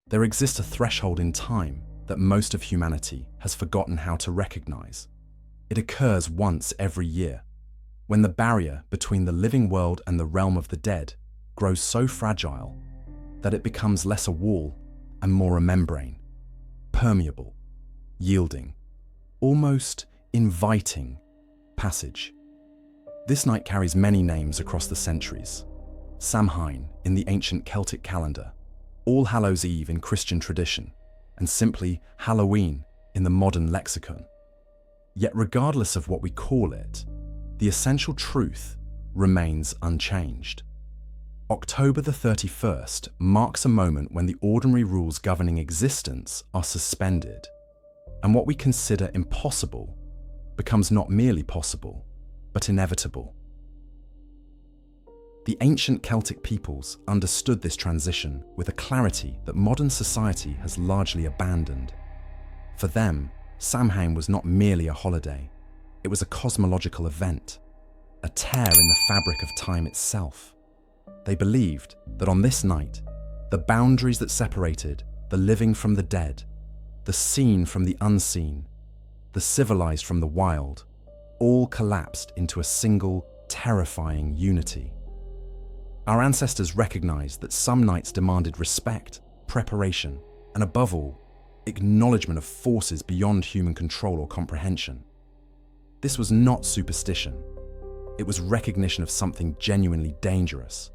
There exists a threshold in time that most of humanity has forgotten how to recognize. It occurs once every year, when the barrier between the living world and the realm of the dead grows so fragile that it becomes less a wall and more a membrane, permeable, yielding, almost inviting passage. This night carries many names across the centuries. Samhain in the ancient Celtic calendar, All Hallows' Eve in Christian tradition, and simply Halloween in the modern lexicon. Yet regardless of what we call it, the essential truth remains unchanged. October the 31st marks a moment when the ordinary rules governing existence are suspended, and what we consider impossible becomes not merely possible, but inevitable. The ancient Celtic peoples understood this transition with a clarity that modern society has largely abandoned. For them, Samhain was not merely a holiday, it was a cosmological event, a tear in the fabric of time itself. They believed that on this night, the boundaries that separated the living from the dead, the seen from the unseen, the civilized from the wild, all collapsed into a single, terrifying unity. Our ancestors recognized that some nights demanded respect, preparation, and above all, acknowledgement of forces beyond human control or comprehension. This was not superstition. It was recognition of something genuinely dangerous,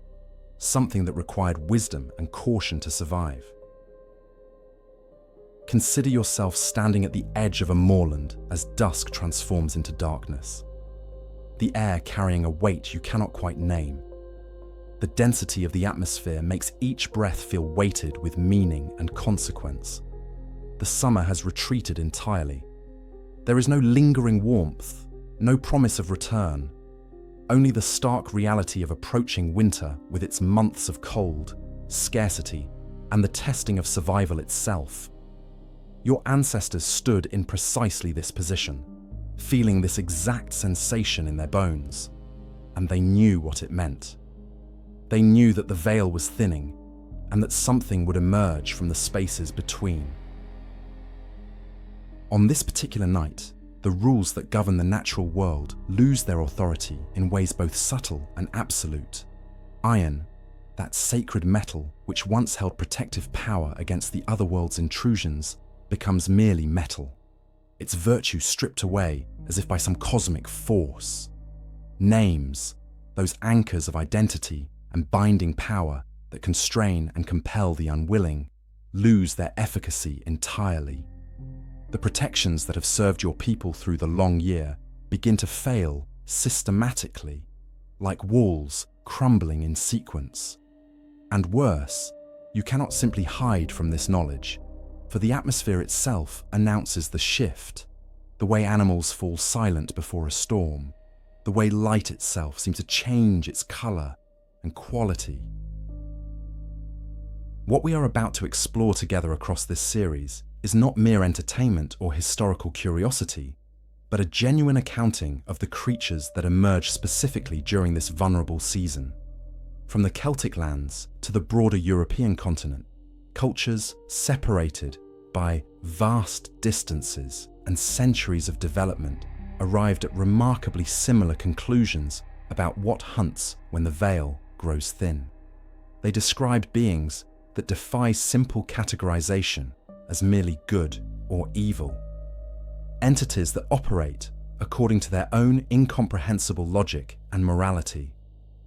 something that required wisdom and caution to survive. Consider yourself standing at the edge of a moorland as dusk transforms into darkness. The air carrying a weight you cannot quite name. The density of the atmosphere makes each breath feel weighted with meaning and consequence. The summer has retreated entirely. There is no lingering warmth, no promise of return, only the stark reality of approaching winter with its months of cold, scarcity, and the testing of survival itself. Your ancestors stood in precisely this position, feeling this exact sensation in their bones, and they knew what it meant. They knew that the veil was thinning, and that something would emerge from the spaces between. On this particular night, the rules that govern the natural world lose their authority in ways both subtle and absolute. Iron, that sacred metal which once held protective power against the other world's intrusions, becomes merely metal, its virtue stripped away as if by some cosmic force. Names, those anchors of identity and binding power that constrain and compel the unwilling, lose their efficacy entirely. The protections that have served your people through the long year begin to fail systematically, like walls crumbling in sequence. And worse, you cannot simply hide from this knowledge, for the atmosphere itself announces the shift, the way animals fall silent before a storm, the way light itself seems to change its color and quality. What we are about to explore together across this series is not mere entertainment or historical curiosity, but a genuine accounting of the creatures that emerge specifically during this vulnerable season. From the Celtic lands to the broader European continent, cultures separated by vast distances and centuries of development arrived at remarkably similar conclusions about what hunts when the veil grows thin. They described beings that defy simple categorization as merely good or evil. Entities that operate according to their own incomprehensible logic and morality,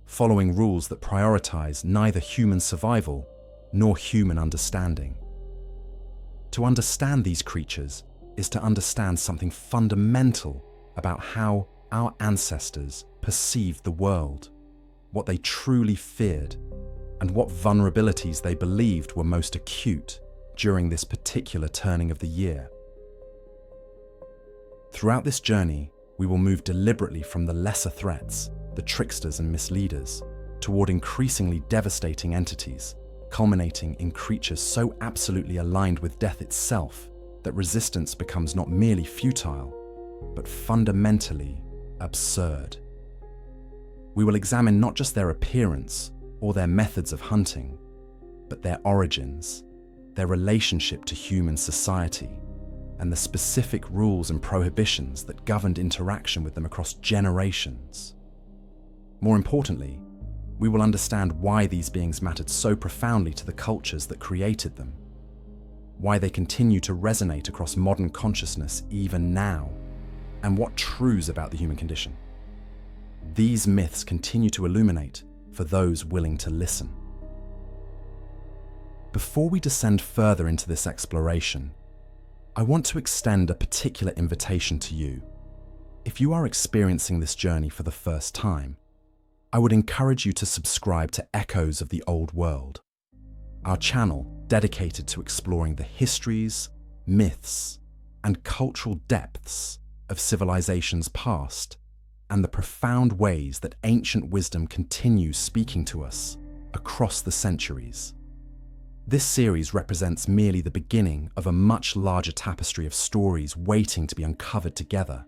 following rules that prioritize neither human survival nor human understanding. To understand these creatures is to understand something fundamental about how our ancestors perceived the world, what they truly feared, and what vulnerabilities they believed were most acute during this particular turning of the year. Throughout this journey, we will move deliberately from the lesser threats, the tricksters and misleaders, toward increasingly devastating entities, culminating in creatures so absolutely aligned with death itself that resistance becomes not merely futile, but fundamentally absurd. We will examine not just their appearance or their methods of hunting, but their origins, their relationship to human society, and the specific rules and prohibitions that governed interaction with them across generations. More importantly, we will understand why these beings mattered so profoundly to the cultures that created them, why they continue to resonate across modern consciousness even now, and what truths about the human condition. These myths continue to illuminate for those willing to listen. Before we descend further into this exploration, I want to extend a particular invitation to you. If you are experiencing this journey for the first time, I would encourage you to subscribe to Echoes of the Old World, our channel dedicated to exploring the histories, myths, and cultural depths of civilizations past, and the profound ways that ancient wisdom continues speaking to us across the centuries. This series represents merely the beginning of a much larger tapestry of stories waiting to be uncovered together,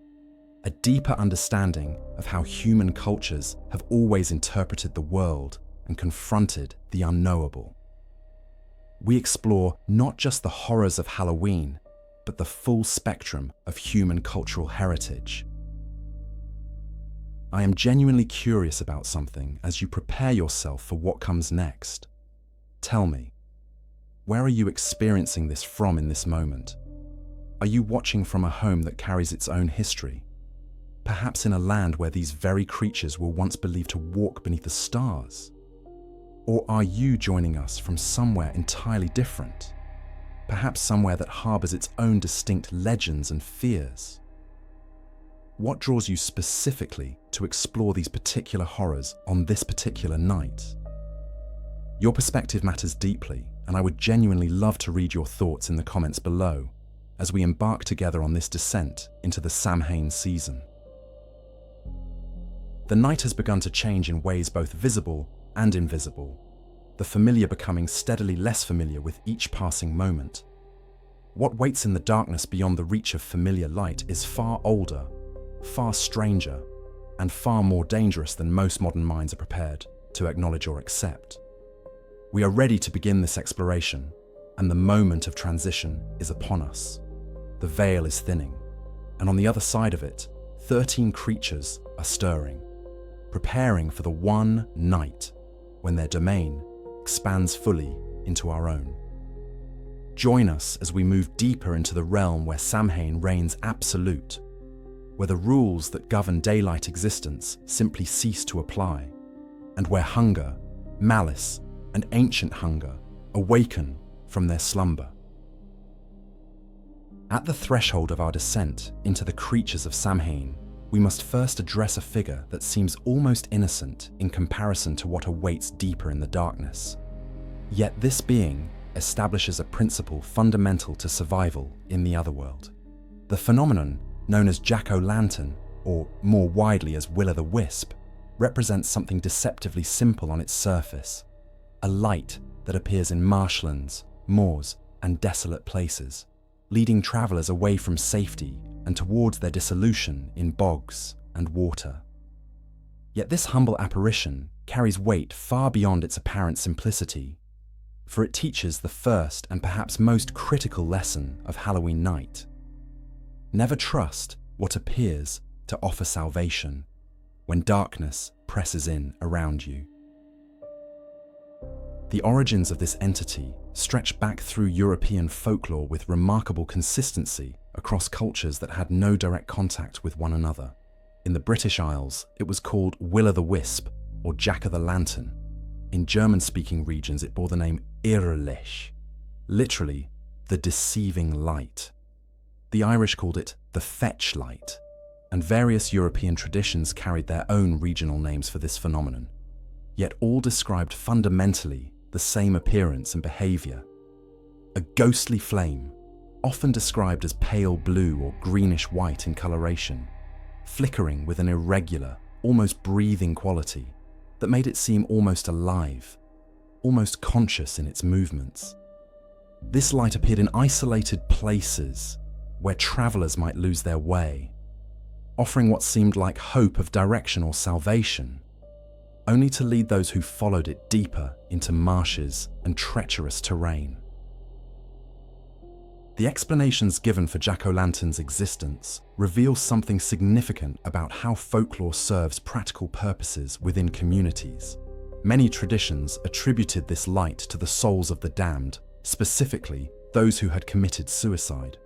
a deeper understanding of how human cultures have always interpreted the world and confronted the unknowable. We explore not just the horrors of Halloween, but the full spectrum of human cultural heritage. I am genuinely curious about something as you prepare yourself for what comes next. Tell me, where are you experiencing this from in this moment? Are you watching from a home that carries its own history? Perhaps in a land where these very creatures were once believed to walk beneath the stars? Or are you joining us from somewhere entirely different? Perhaps somewhere that harbors its own distinct legends and fears? What draws you specifically to explore these particular horrors on this particular night? Your perspective matters deeply, and I would genuinely love to read your thoughts in the comments below as we embark together on this descent into the Samhain season. The night has begun to change in ways both visible and invisible, the familiar becoming steadily less familiar with each passing moment. What waits in the darkness beyond the reach of familiar light is far older, far stranger, and far more dangerous than most modern minds are prepared to acknowledge or accept. We are ready to begin this exploration, and the moment of transition is upon us. The veil is thinning, and on the other side of it, 13 creatures are stirring, preparing for the one night when their domain expands fully into our own. Join us as we move deeper into the realm where Samhain reigns absolute, where the rules that govern daylight existence simply cease to apply, and where hunger, malice, and ancient hunger awaken from their slumber. At the threshold of our descent into the creatures of Samhain, we must first address a figure that seems almost innocent in comparison to what awaits deeper in the darkness. Yet this being establishes a principle fundamental to survival in the otherworld. The phenomenon, known as Jack O'Lantern, or more widely as the-wisp, represents something deceptively simple on its surface: a light that appears in marshlands, moors, and desolate places, leading travelers away from safety and towards their dissolution in bogs and water. Yet this humble apparition carries weight far beyond its apparent simplicity, for it teaches the first and perhaps most critical lesson of Halloween night. Never trust what appears to offer salvation when darkness presses in around you. The origins of this entity stretch back through European folklore with remarkable consistency across cultures that had no direct contact with one another. In the British Isles, it was called will-o'-the-wisp or jack-o'-the-lantern. In German-speaking regions, it bore the name irrlicht, literally the deceiving light. The Irish called it the fetch light, and various European traditions carried their own regional names for this phenomenon, yet all described fundamentally the same appearance and behavior. A ghostly flame, often described as pale blue or greenish-white in coloration, flickering with an irregular, almost breathing quality that made it seem almost alive, almost conscious in its movements. This light appeared in isolated places where travelers might lose their way, offering what seemed like hope of direction or salvation, only to lead those who followed it deeper into marshes and treacherous terrain. The explanations given for Jack O'Lantern's existence reveal something significant about how folklore serves practical purposes within communities. Many traditions attributed this light to the souls of the damned, specifically those who had committed suicide,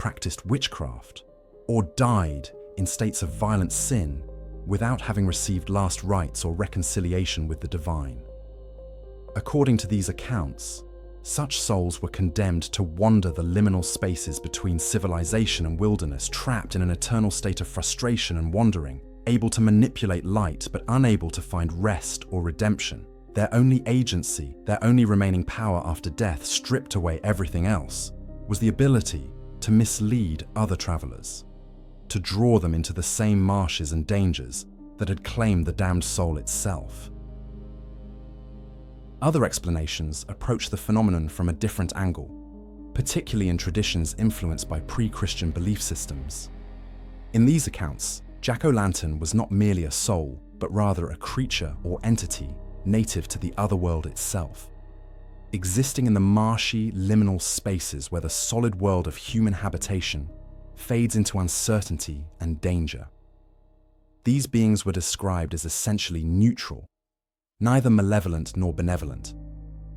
practiced witchcraft, or died in states of violent sin without having received last rites or reconciliation with the divine. According to these accounts, such souls were condemned to wander the liminal spaces between civilization and wilderness, trapped in an eternal state of frustration and wandering, able to manipulate light but unable to find rest or redemption. Their only agency, their only remaining power after death stripped away everything else, was the ability to mislead other travelers, to draw them into the same marshes and dangers that had claimed the damned soul itself. Other explanations approach the phenomenon from a different angle, particularly in traditions influenced by pre-Christian belief systems. In these accounts, Jack O'Lantern was not merely a soul, but rather a creature or entity native to the otherworld itself, existing in the marshy, liminal spaces where the solid world of human habitation fades into uncertainty and danger. These beings were described as essentially neutral, neither malevolent nor benevolent,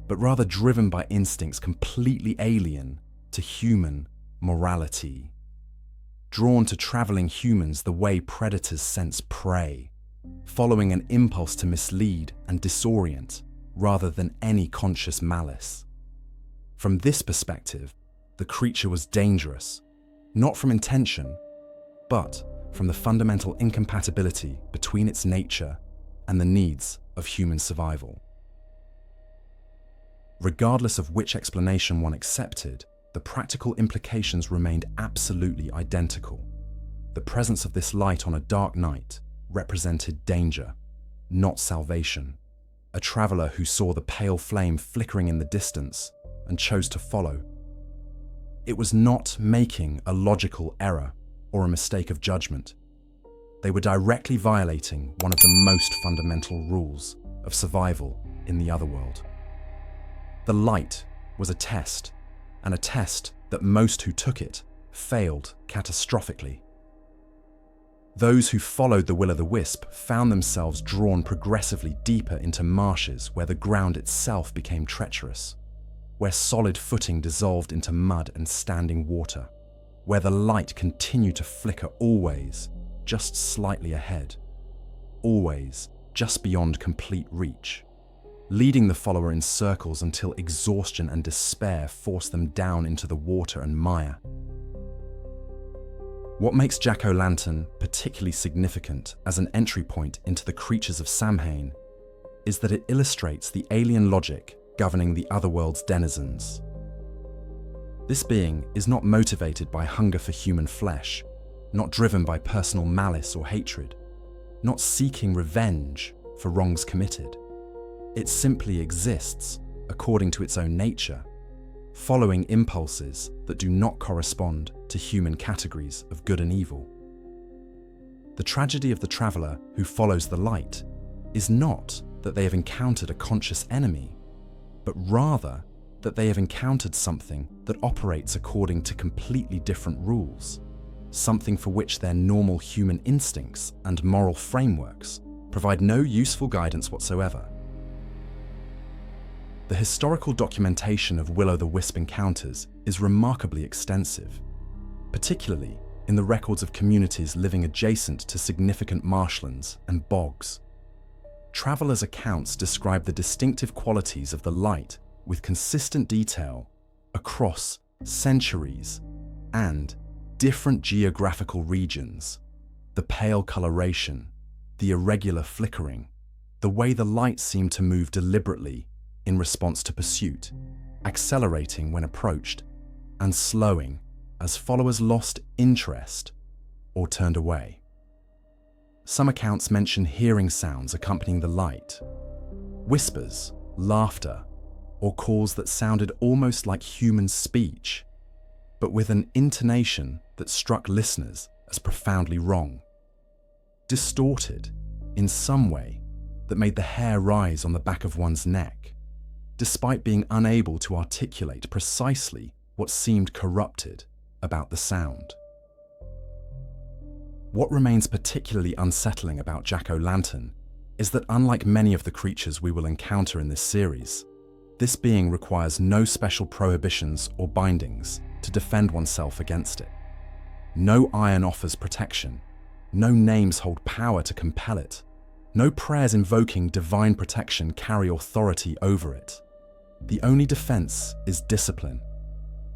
but rather driven by instincts completely alien to human morality, drawn to traveling humans the way predators sense prey, following an impulse to mislead and disorient rather than any conscious malice. From this perspective, the creature was dangerous, not from intention, but from the fundamental incompatibility between its nature and the needs of human survival. Regardless of which explanation one accepted, the practical implications remained absolutely identical. The presence of this light on a dark night represented danger, not salvation. A traveler who saw the pale flame flickering in the distance and chose to follow. It was not making a logical error or a mistake of judgment. They were directly violating one of the most fundamental rules of survival in the otherworld. The light was a test, and a test that most who took it failed catastrophically. Those who followed the will-o'-the-wisp found themselves drawn progressively deeper into marshes where the ground itself became treacherous, where solid footing dissolved into mud and standing water, where the light continued to flicker always just slightly ahead, always just beyond complete reach, leading the follower in circles until exhaustion and despair forced them down into the water and mire. What makes Jack O'Lantern particularly significant as an entry point into the creatures of Samhain is that it illustrates the alien logic governing the otherworld's denizens. This being is not motivated by hunger for human flesh, not driven by personal malice or hatred, not seeking revenge for wrongs committed. It simply exists according to its own nature, following impulses that do not correspond to human categories of good and evil. The tragedy of the traveler who follows the light is not that they have encountered a conscious enemy, but rather that they have encountered something that operates according to completely different rules, something for which their normal human instincts and moral frameworks provide no useful guidance whatsoever. The historical documentation of will-o'-the-wisp encounters is remarkably extensive, particularly in the records of communities living adjacent to significant marshlands and bogs. Travelers' accounts describe the distinctive qualities of the light with consistent detail across centuries and different geographical regions. The pale coloration, the irregular flickering, the way the light seemed to move deliberately in response to pursuit, accelerating when approached and slowing as followers lost interest or turned away. Some accounts mention hearing sounds accompanying the light, whispers, laughter, or calls that sounded almost like human speech, but with an intonation that struck listeners as profoundly wrong, distorted in some way that made the hair rise on the back of one's neck, despite being unable to articulate precisely what seemed corrupted about the sound. What remains particularly unsettling about Jack O'Lantern is that unlike many of the creatures we will encounter in this series, this being requires no special prohibitions or bindings to defend oneself against it. No iron offers protection, no names hold power to compel it, no prayers invoking divine protection carry authority over it. The only defense is discipline,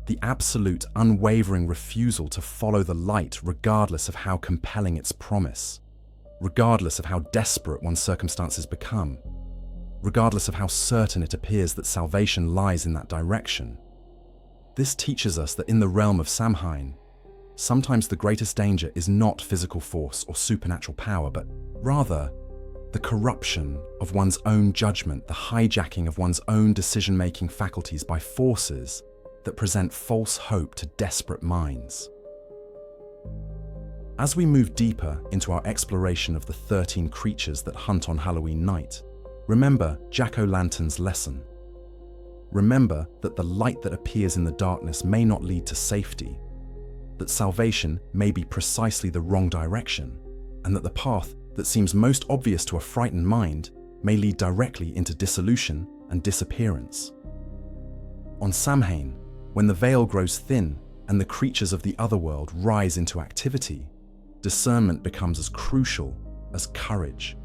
the absolute, unwavering refusal to follow the light regardless of how compelling its promise, regardless of how desperate one's circumstances become, regardless of how certain it appears that salvation lies in that direction. This teaches us that in the realm of Samhain, sometimes the greatest danger is not physical force or supernatural power, but rather the corruption of one's own judgment, the hijacking of one's own decision-making faculties by forces that present false hope to desperate minds. As we move deeper into our exploration of the 13 creatures that hunt on Halloween night, remember Jack O'Lantern's lesson. Remember that the light that appears in the darkness may not lead to safety, that salvation may be precisely the wrong direction, and that the path that seems most obvious to a frightened mind may lead directly into dissolution and disappearance. On Samhain, when the veil grows thin and the creatures of the otherworld rise into activity, discernment becomes as crucial as courage,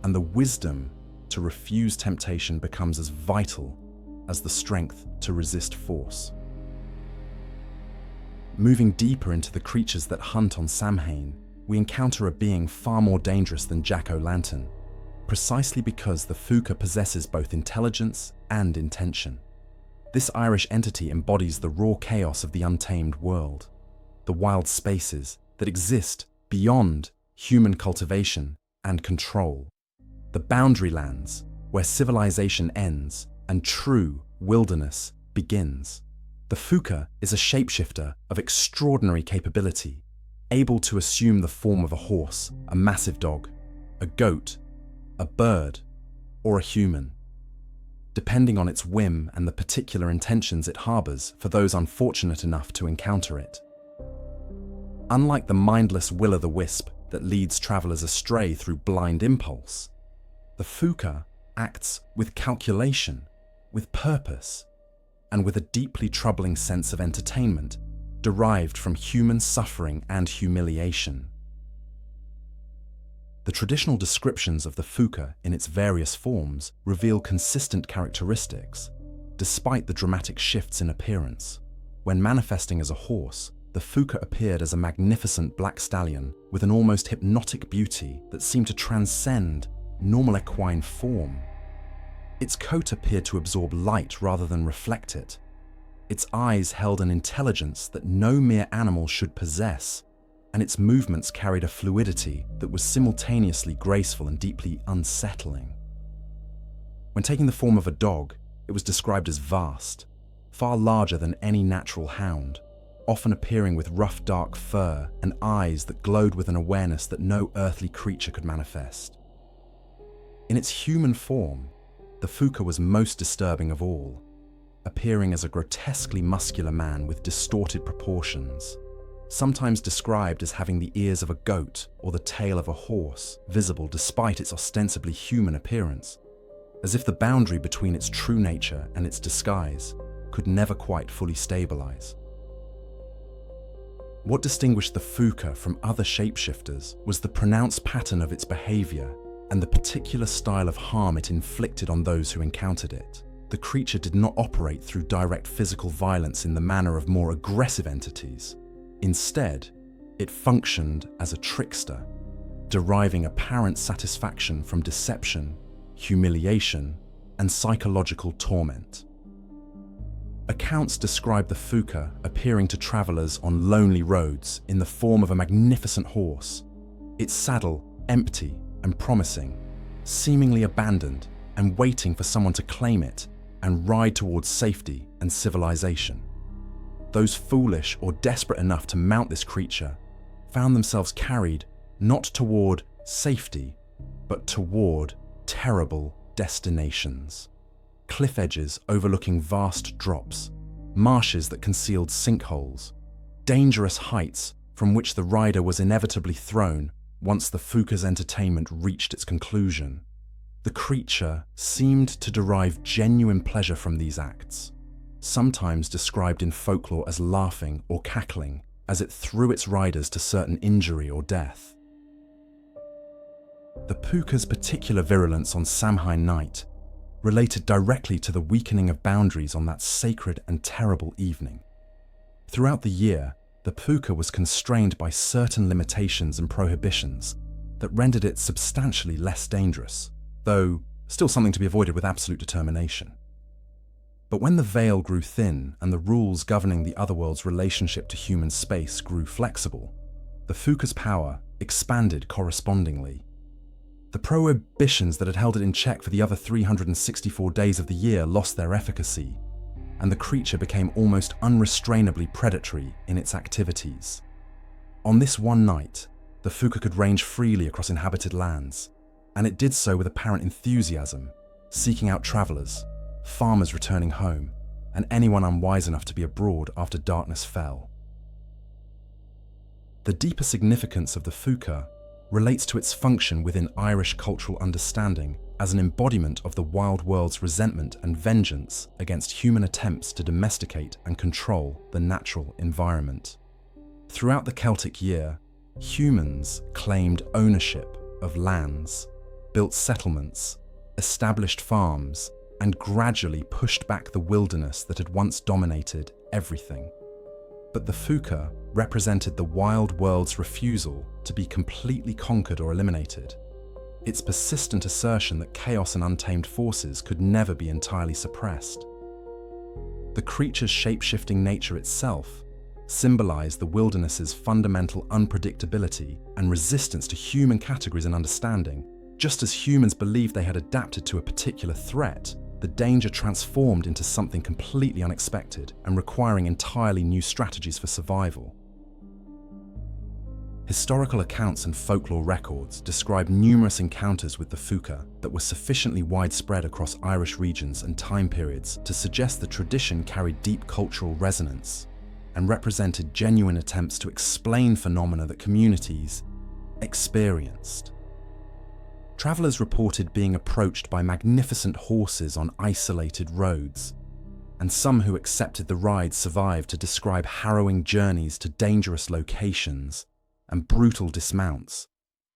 and the wisdom to refuse temptation becomes as vital as the strength to resist force. Moving deeper into the creatures that hunt on Samhain, we encounter a being far more dangerous than Jack O'Lantern, precisely because the Phooka possesses both intelligence and intention. This Irish entity embodies the raw chaos of the untamed world, the wild spaces that exist beyond human cultivation and control, the boundary lands where civilization ends and true wilderness begins. The Phooka is a shapeshifter of extraordinary capability, able to assume the form of a horse, a massive dog, a goat, a bird, or a human, depending on its whim and the particular intentions it harbors for those unfortunate enough to encounter it. Unlike the mindless will-o'-the-wisp that leads travelers astray through blind impulse, the Phooka acts with calculation, with purpose, and with a deeply troubling sense of entertainment derived from human suffering and humiliation. The traditional descriptions of the Phooka in its various forms reveal consistent characteristics, despite the dramatic shifts in appearance. When manifesting as a horse, the Phooka appeared as a magnificent black stallion with an almost hypnotic beauty that seemed to transcend normal equine form. Its coat appeared to absorb light rather than reflect it. Its eyes held an intelligence that no mere animal should possess, and its movements carried a fluidity that was simultaneously graceful and deeply unsettling. When taking the form of a dog, it was described as vast, far larger than any natural hound, often appearing with rough dark fur and eyes that glowed with an awareness that no earthly creature could manifest. In its human form, the Phooka was most disturbing of all, appearing as a grotesquely muscular man with distorted proportions, sometimes described as having the ears of a goat or the tail of a horse visible despite its ostensibly human appearance, as if the boundary between its true nature and its disguise could never quite fully stabilize. What distinguished the Phooka from other shapeshifters was the pronounced pattern of its behavior and the particular style of harm it inflicted on those who encountered it. The creature did not operate through direct physical violence in the manner of more aggressive entities. Instead, it functioned as a trickster, deriving apparent satisfaction from deception, humiliation, and psychological torment. Accounts describe the Phooka appearing to travelers on lonely roads in the form of a magnificent horse, its saddle empty and promising, seemingly abandoned and waiting for someone to claim it and ride towards safety and civilization. Those foolish or desperate enough to mount this creature found themselves carried not toward safety, but toward terrible destinations. Cliff edges overlooking vast drops, marshes that concealed sinkholes, dangerous heights from which the rider was inevitably thrown once the Phooka's entertainment reached its conclusion. The creature seemed to derive genuine pleasure from these acts, sometimes described in folklore as laughing or cackling as it threw its riders to certain injury or death. The Phooka's particular virulence on Samhain night related directly to the weakening of boundaries on that sacred and terrible evening. Throughout the year, the Phooka was constrained by certain limitations and prohibitions that rendered it substantially less dangerous, though still something to be avoided with absolute determination. But when the veil grew thin and the rules governing the otherworld's relationship to human space grew flexible, the Phooka's power expanded correspondingly. The prohibitions that had held it in check for the other 364 days of the year lost their efficacy, and the creature became almost unrestrainably predatory in its activities. On this one night, the Phooka could range freely across inhabited lands, and it did so with apparent enthusiasm, seeking out travelers, farmers returning home, and anyone unwise enough to be abroad after darkness fell. The deeper significance of the Phooka relates to its function within Irish cultural understanding as an embodiment of the wild world's resentment and vengeance against human attempts to domesticate and control the natural environment. Throughout the Celtic year, humans claimed ownership of lands, built settlements, established farms, and gradually pushed back the wilderness that had once dominated everything. But the Phooka represented the wild world's refusal to be completely conquered or eliminated, its persistent assertion that chaos and untamed forces could never be entirely suppressed. The creature's shape-shifting nature itself symbolized the wilderness's fundamental unpredictability and resistance to human categories and understanding. Just as humans believed they had adapted to a particular threat, the danger transformed into something completely unexpected and requiring entirely new strategies for survival. Historical accounts and folklore records describe numerous encounters with the Phooka that were sufficiently widespread across Irish regions and time periods to suggest the tradition carried deep cultural resonance and represented genuine attempts to explain phenomena that communities experienced. Travelers reported being approached by magnificent horses on isolated roads, and some who accepted the ride survived to describe harrowing journeys to dangerous locations and brutal dismounts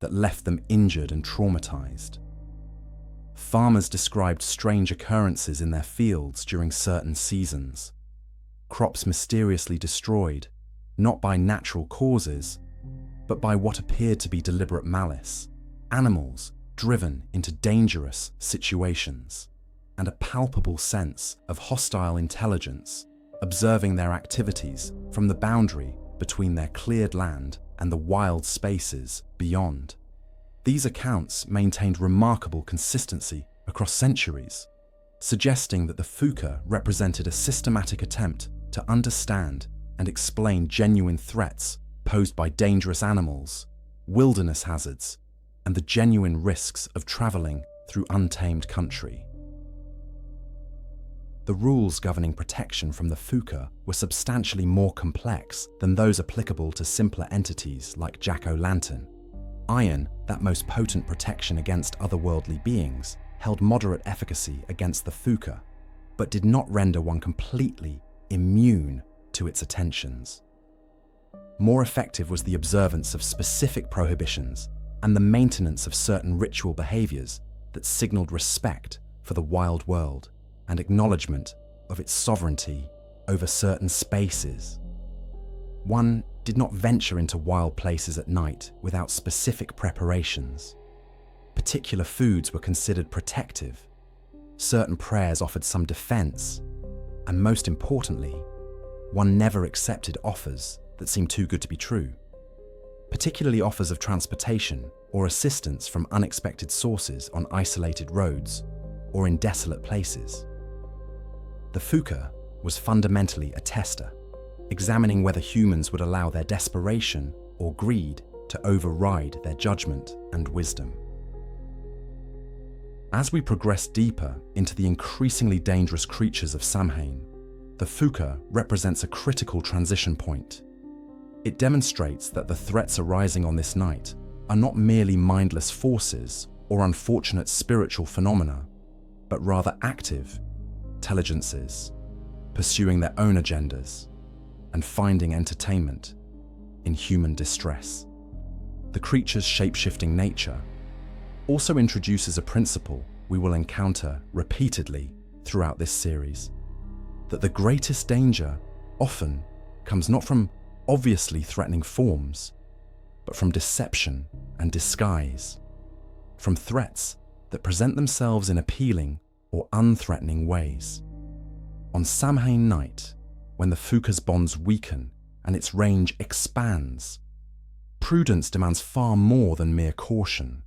that left them injured and traumatized. Farmers described strange occurrences in their fields during certain seasons, crops mysteriously destroyed, not by natural causes, but by what appeared to be deliberate malice, animals driven into dangerous situations, and a palpable sense of hostile intelligence observing their activities from the boundary between their cleared land and the wild spaces beyond. These accounts maintained remarkable consistency across centuries, suggesting that the Phooka represented a systematic attempt to understand and explain genuine threats posed by dangerous animals, wilderness hazards, and the genuine risks of traveling through untamed country. The rules governing protection from the Phooka were substantially more complex than those applicable to simpler entities like Jack O'Lantern. Iron, that most potent protection against otherworldly beings, held moderate efficacy against the Phooka, but did not render one completely immune to its attentions. More effective was the observance of specific prohibitions and the maintenance of certain ritual behaviors that signaled respect for the wild world and acknowledgement of its sovereignty over certain spaces. One did not venture into wild places at night without specific preparations. Particular foods were considered protective, certain prayers offered some defense, and most importantly, one never accepted offers that seemed too good to be true, particularly offers of transportation or assistance from unexpected sources on isolated roads or in desolate places. The Phooka was fundamentally a tester, examining whether humans would allow their desperation or greed to override their judgment and wisdom. As we progress deeper into the increasingly dangerous creatures of Samhain, the Phooka represents a critical transition point. It demonstrates that the threats arising on this night are not merely mindless forces or unfortunate spiritual phenomena, but rather active intelligences, pursuing their own agendas and finding entertainment in human distress. The creature's shape-shifting nature also introduces a principle we will encounter repeatedly throughout this series, that the greatest danger often comes not from obviously threatening forms, but from deception and disguise, from threats that present themselves in appealing or unthreatening ways. On Samhain night, when the Phooka's bonds weaken and its range expands, prudence demands far more than mere caution.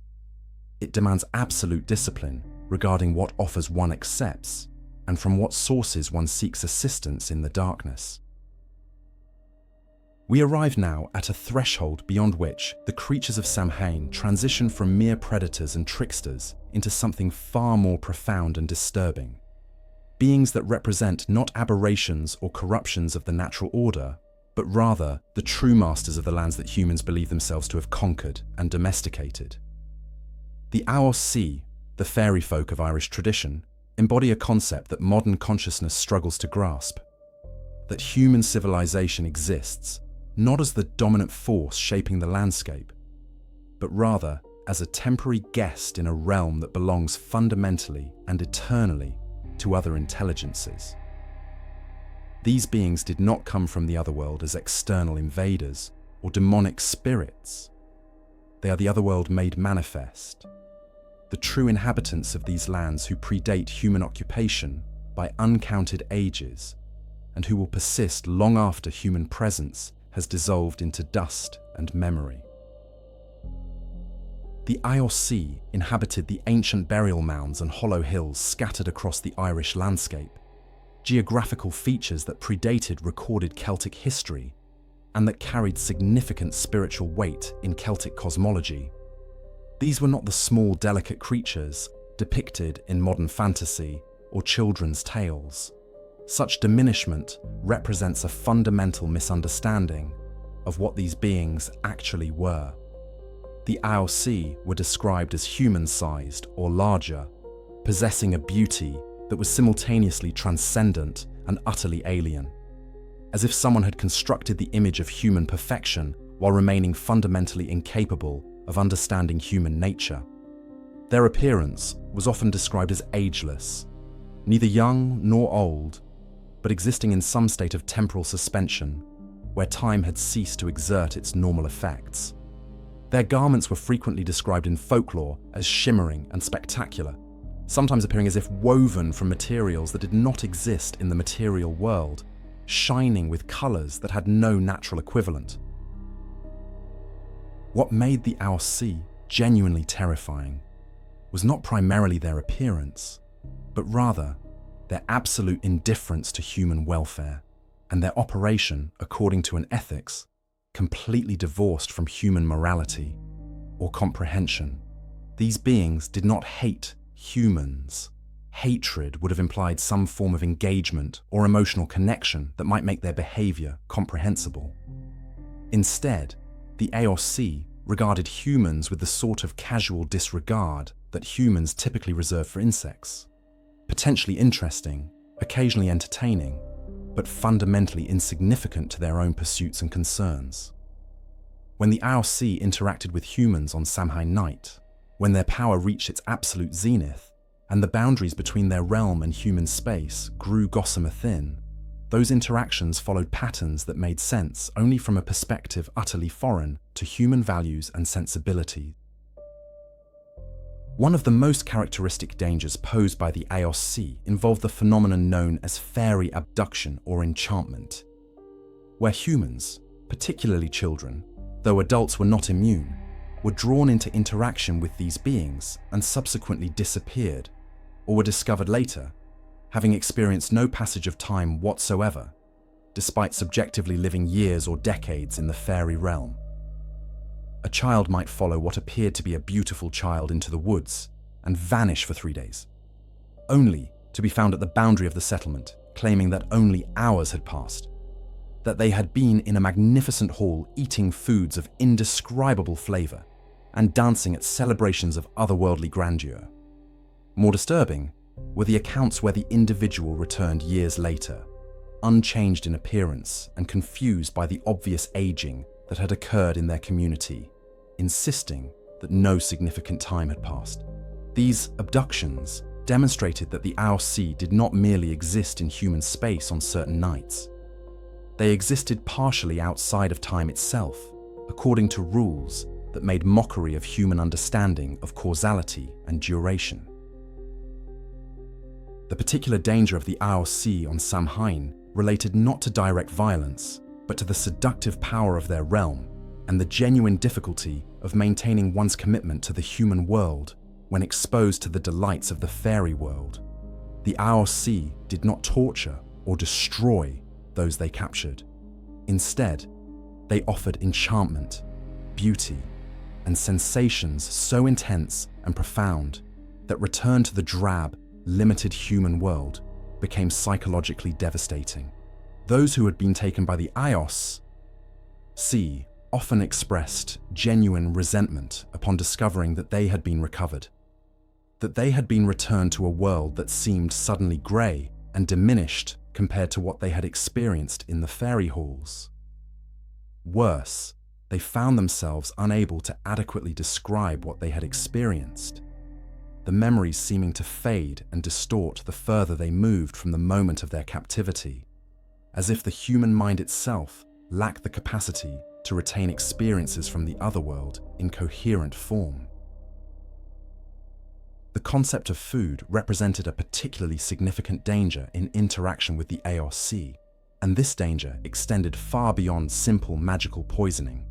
It demands absolute discipline regarding what offers one accepts and from what sources one seeks assistance in the darkness. We arrive now at a threshold beyond which the creatures of Samhain transition from mere predators and tricksters into something far more profound and disturbing. Beings that represent not aberrations or corruptions of the natural order, but rather the true masters of the lands that humans believe themselves to have conquered and domesticated. The Aos, the fairy folk of Irish tradition, embody a concept that modern consciousness struggles to grasp: that human civilization exists not as the dominant force shaping the landscape, but rather as a temporary guest in a realm that belongs fundamentally and eternally to other intelligences. These beings did not come from the otherworld as external invaders or demonic spirits. They are the otherworld made manifest, the true inhabitants of these lands who predate human occupation by uncounted ages, and who will persist long after human presence has dissolved into dust and memory. The Aos inhabited the ancient burial mounds and hollow hills scattered across the Irish landscape, geographical features that predated recorded Celtic history and that carried significant spiritual weight in Celtic cosmology. These were not the small, delicate creatures depicted in modern fantasy or children's tales. Such diminishment represents a fundamental misunderstanding of what these beings actually were. The Aos were described as human-sized or larger, possessing a beauty that was simultaneously transcendent and utterly alien, as if someone had constructed the image of human perfection while remaining fundamentally incapable of understanding human nature. Their appearance was often described as ageless, neither young nor old, but existing in some state of temporal suspension, where time had ceased to exert its normal effects. Their garments were frequently described in folklore as shimmering and spectacular, sometimes appearing as if woven from materials that did not exist in the material world, shining with colours that had no natural equivalent. What made the Aos genuinely terrifying was not primarily their appearance, but rather their absolute indifference to human welfare and their operation according to an ethics completely divorced from human morality or comprehension. These beings did not hate humans. Hatred would have implied some form of engagement or emotional connection that might make their behavior comprehensible. Instead, the Aos regarded humans with the sort of casual disregard that humans typically reserve for insects. Potentially interesting, occasionally entertaining, but fundamentally insignificant to their own pursuits and concerns. When the Aos interacted with humans on Samhain night, when their power reached its absolute zenith, and the boundaries between their realm and human space grew gossamer thin, those interactions followed patterns that made sense only from a perspective utterly foreign to human values and sensibility. One of the most characteristic dangers posed by the Aos involved the phenomenon known as fairy abduction or enchantment, where humans, particularly children, though adults were not immune, were drawn into interaction with these beings and subsequently disappeared, or were discovered later, having experienced no passage of time whatsoever, despite subjectively living years or decades in the fairy realm. A child might follow what appeared to be a beautiful child into the woods and vanish for 3 days, only to be found at the boundary of the settlement, claiming that only hours had passed, that they had been in a magnificent hall eating foods of indescribable flavor and dancing at celebrations of otherworldly grandeur. More disturbing were the accounts where the individual returned years later, unchanged in appearance and confused by the obvious aging that had occurred in their community, insisting that no significant time had passed. These abductions demonstrated that the Aos did not merely exist in human space on certain nights. They existed partially outside of time itself, according to rules that made mockery of human understanding of causality and duration. The particular danger of the Aos on Samhain related not to direct violence, but to the seductive power of their realm and the genuine difficulty of maintaining one's commitment to the human world when exposed to the delights of the fairy world. The Aos did not torture or destroy those they captured. Instead, they offered enchantment, beauty, and sensations so intense and profound that return to the drab, limited human world became psychologically devastating. Those who had been taken by the Aos often expressed genuine resentment upon discovering that they had been recovered, that they had been returned to a world that seemed suddenly grey and diminished compared to what they had experienced in the fairy halls. Worse, they found themselves unable to adequately describe what they had experienced, the memories seeming to fade and distort the further they moved from the moment of their captivity, as if the human mind itself lacked the capacity to retain experiences from the otherworld in coherent form. The concept of food represented a particularly significant danger in interaction with the Aos, and this danger extended far beyond simple magical poisoning.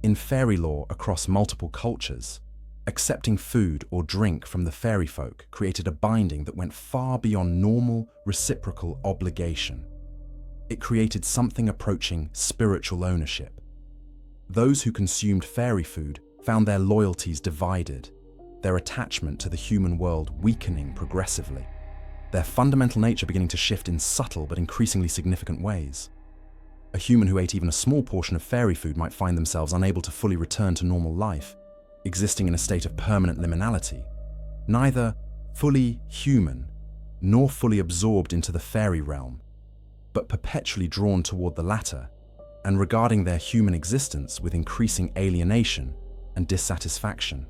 In fairy lore across multiple cultures, accepting food or drink from the fairy folk created a binding that went far beyond normal reciprocal obligation. It created something approaching spiritual ownership. Those who consumed fairy food found their loyalties divided, their attachment to the human world weakening progressively, their fundamental nature beginning to shift in subtle but increasingly significant ways. A human who ate even a small portion of fairy food might find themselves unable to fully return to normal life, existing in a state of permanent liminality, neither fully human nor fully absorbed into the fairy realm, but perpetually drawn toward the latter and regarding their human existence with increasing alienation and dissatisfaction.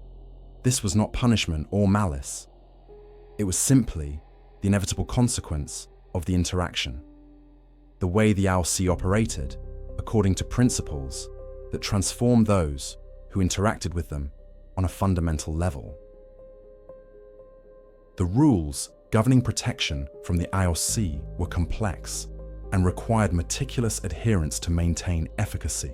This was not punishment or malice. It was simply the inevitable consequence of the interaction, the way the Aos operated according to principles that transformed those who interacted with them on a fundamental level. The rules governing protection from the Aos were complex and required meticulous adherence to maintain efficacy.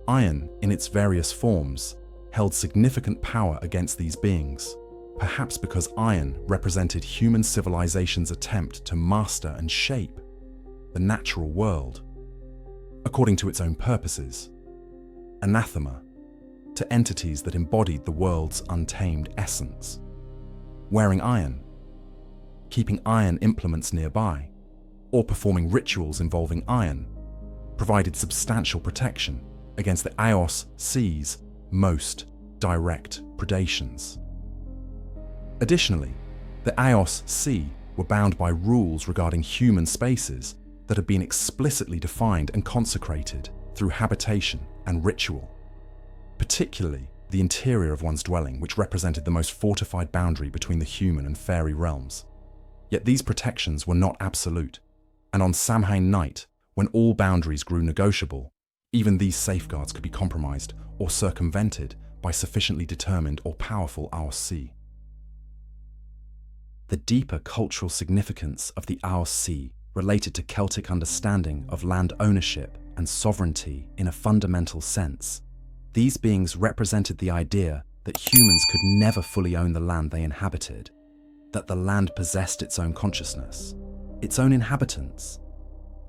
Iron, in its various forms, held significant power against these beings, perhaps because iron represented human civilization's attempt to master and shape the natural world according to its own purposes. Anathema to entities that embodied the world's untamed essence. Wearing iron, keeping iron implements nearby, or performing rituals involving iron provided substantial protection against the Aos' most direct predations. Additionally, the Aos were bound by rules regarding human spaces that had been explicitly defined and consecrated through habitation and ritual, particularly the interior of one's dwelling, which represented the most fortified boundary between the human and fairy realms. Yet these protections were not absolute, and on Samhain night, when all boundaries grew negotiable, even these safeguards could be compromised or circumvented by sufficiently determined or powerful Aos. The deeper cultural significance of the Aos related to Celtic understanding of land ownership and sovereignty in a fundamental sense. These beings represented the idea that humans could never fully own the land they inhabited, that the land possessed its own consciousness, its own inhabitants,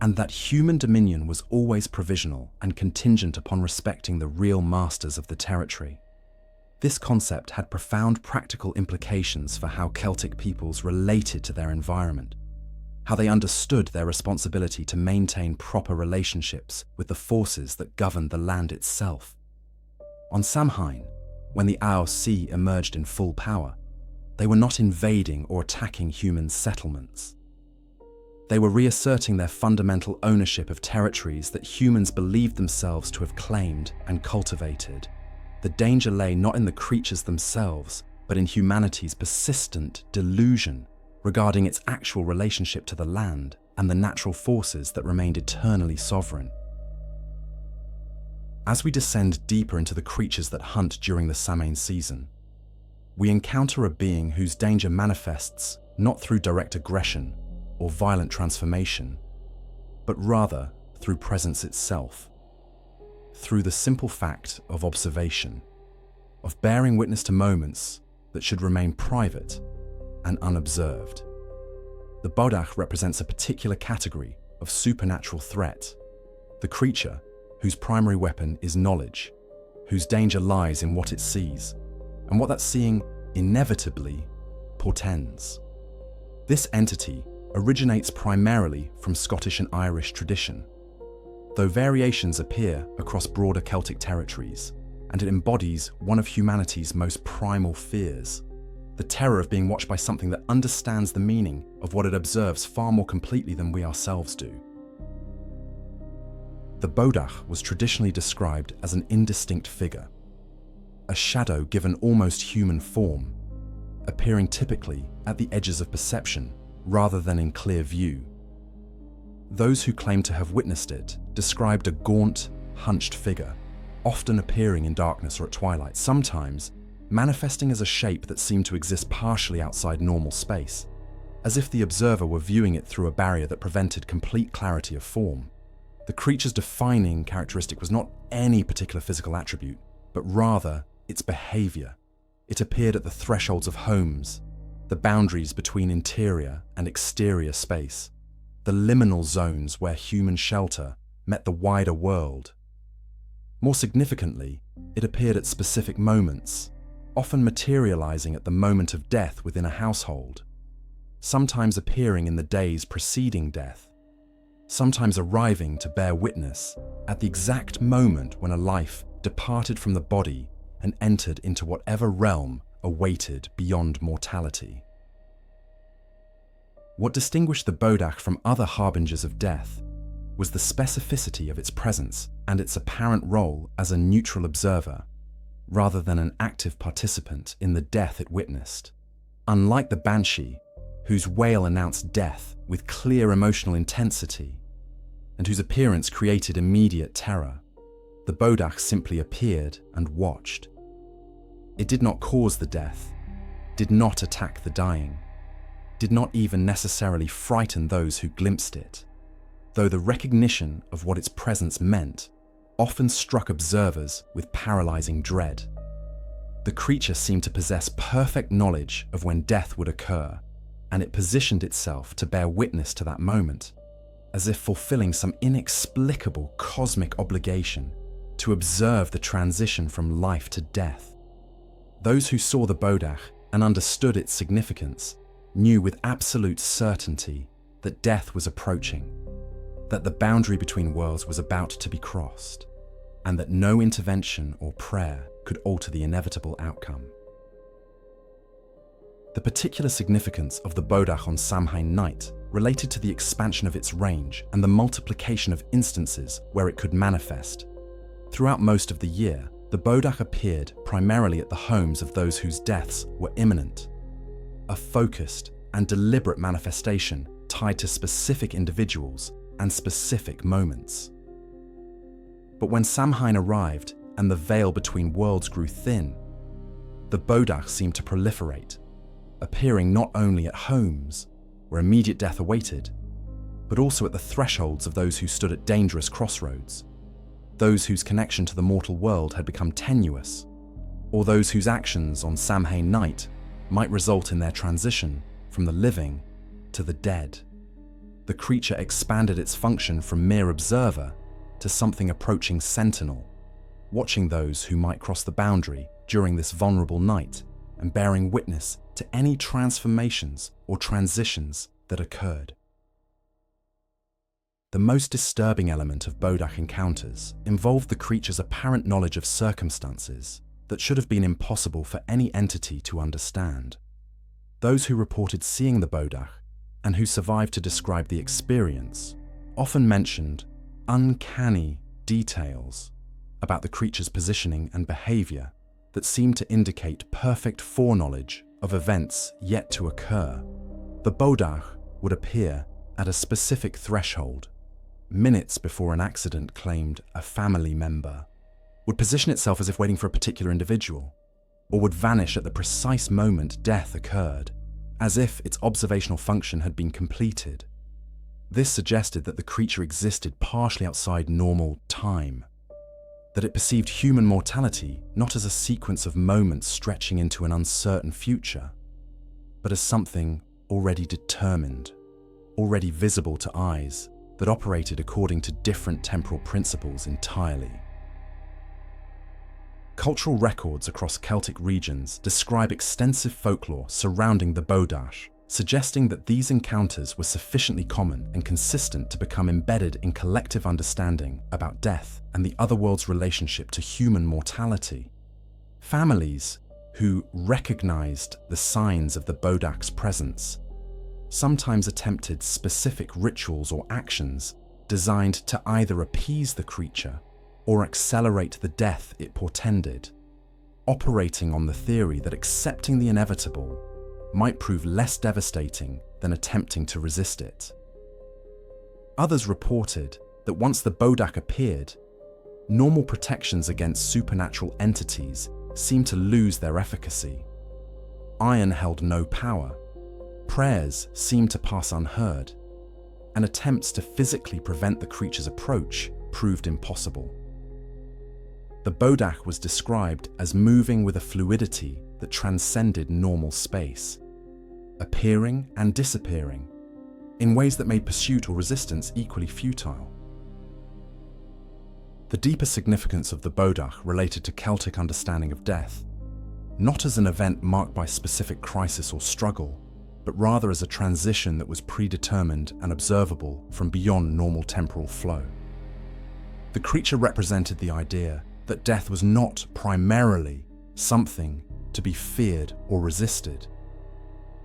and that human dominion was always provisional and contingent upon respecting the real masters of the territory. This concept had profound practical implications for how Celtic peoples related to their environment. how they understood their responsibility to maintain proper relationships with the forces that governed the land itself. On Samhain, when the Ao Sea emerged in full power, they were not invading or attacking human settlements. They were reasserting their fundamental ownership of territories that humans believed themselves to have claimed and cultivated. The danger lay not in the creatures themselves, but in humanity's persistent delusion regarding its actual relationship to the land and the natural forces that remained eternally sovereign. As we descend deeper into the creatures that hunt during the Samhain season, we encounter a being whose danger manifests not through direct aggression or violent transformation, but rather through presence itself, through the simple fact of observation, of bearing witness to moments that should remain private and unobserved. The bodach represents a particular category of supernatural threat, the creature whose primary weapon is knowledge, whose danger lies in what it sees, and what that seeing inevitably portends. This entity originates primarily from Scottish and Irish tradition, though variations appear across broader Celtic territories, and it embodies one of humanity's most primal fears, the terror of being watched by something that understands the meaning of what it observes far more completely than we ourselves do. The bodach was traditionally described as an indistinct figure, a shadow given almost human form, appearing typically at the edges of perception rather than in clear view. Those who claimed to have witnessed it described a gaunt, hunched figure, often appearing in darkness or at twilight, sometimes manifesting as a shape that seemed to exist partially outside normal space, as if the observer were viewing it through a barrier that prevented complete clarity of form. The creature's defining characteristic was not any particular physical attribute, but rather its behavior. It appeared at the thresholds of homes, the boundaries between interior and exterior space, the liminal zones where human shelter met the wider world. More significantly, it appeared at specific moments, often materializing at the moment of death within a household, sometimes appearing in the days preceding death, sometimes arriving to bear witness at the exact moment when a life departed from the body and entered into whatever realm awaited beyond mortality. What distinguished the bodach from other harbingers of death was the specificity of its presence and its apparent role as a neutral observer, rather than an active participant in the death it witnessed. Unlike the Banshee, whose wail announced death with clear emotional intensity, and whose appearance created immediate terror, the bodach simply appeared and watched. It did not cause the death, did not attack the dying, did not even necessarily frighten those who glimpsed it, though the recognition of what its presence meant often struck observers with paralyzing dread. The creature seemed to possess perfect knowledge of when death would occur, and it positioned itself to bear witness to that moment, as if fulfilling some inexplicable cosmic obligation to observe the transition from life to death. Those who saw the bodach and understood its significance knew with absolute certainty that death was approaching, that the boundary between worlds was about to be crossed, and that no intervention or prayer could alter the inevitable outcome. The particular significance of the bodach on Samhain night related to the expansion of its range and the multiplication of instances where it could manifest. Throughout most of the year, the bodach appeared primarily at the homes of those whose deaths were imminent, a focused and deliberate manifestation tied to specific individuals and specific moments. But when Samhain arrived and the veil between worlds grew thin, the bodach seemed to proliferate, appearing not only at homes where immediate death awaited, but also at the thresholds of those who stood at dangerous crossroads, those whose connection to the mortal world had become tenuous, or those whose actions on Samhain night might result in their transition from the living to the dead. The creature expanded its function from mere observer to something approaching sentinel, watching those who might cross the boundary during this vulnerable night and bearing witness to any transformations or transitions that occurred. The most disturbing element of Bodach encounters involved the creature's apparent knowledge of circumstances that should have been impossible for any entity to understand. Those who reported seeing the Bodach and who survived to describe the experience often mentioned uncanny details about the creature's positioning and behavior that seemed to indicate perfect foreknowledge of events yet to occur. The Bodach would appear at a specific threshold, minutes before an accident claimed a family member, would position itself as if waiting for a particular individual, or would vanish at the precise moment death occurred, as if its observational function had been completed. This suggested that the creature existed partially outside normal time, that it perceived human mortality not as a sequence of moments stretching into an uncertain future, but as something already determined, already visible to eyes, that operated according to different temporal principles entirely. Cultural records across Celtic regions describe extensive folklore surrounding the Bodach, suggesting that these encounters were sufficiently common and consistent to become embedded in collective understanding about death and the other world's relationship to human mortality. Families who recognized the signs of the Bodach's presence sometimes attempted specific rituals or actions designed to either appease the creature or accelerate the death it portended, operating on the theory that accepting the inevitable might prove less devastating than attempting to resist it. Others reported that once the Bodach appeared, normal protections against supernatural entities seemed to lose their efficacy. Iron held no power, prayers seemed to pass unheard, and attempts to physically prevent the creature's approach proved impossible. The Bodach was described as moving with a fluidity that transcended normal space, appearing and disappearing in ways that made pursuit or resistance equally futile. The deeper significance of the Bodach related to Celtic understanding of death, not as an event marked by specific crisis or struggle, but rather as a transition that was predetermined and observable from beyond normal temporal flow. The creature represented the idea that death was not primarily something to be feared or resisted,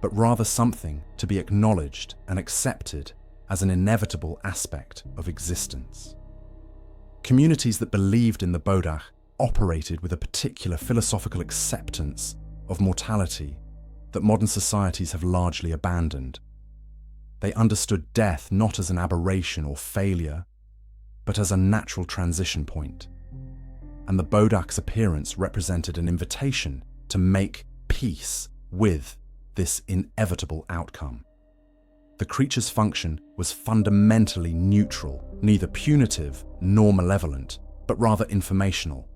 but rather something to be acknowledged and accepted as an inevitable aspect of existence. Communities that believed in the Bodach operated with a particular philosophical acceptance of mortality that modern societies have largely abandoned. They understood death not as an aberration or failure, but as a natural transition point. And the Bodach's appearance represented an invitation to make peace with this inevitable outcome. The creature's function was fundamentally neutral, neither punitive nor malevolent, but rather informational.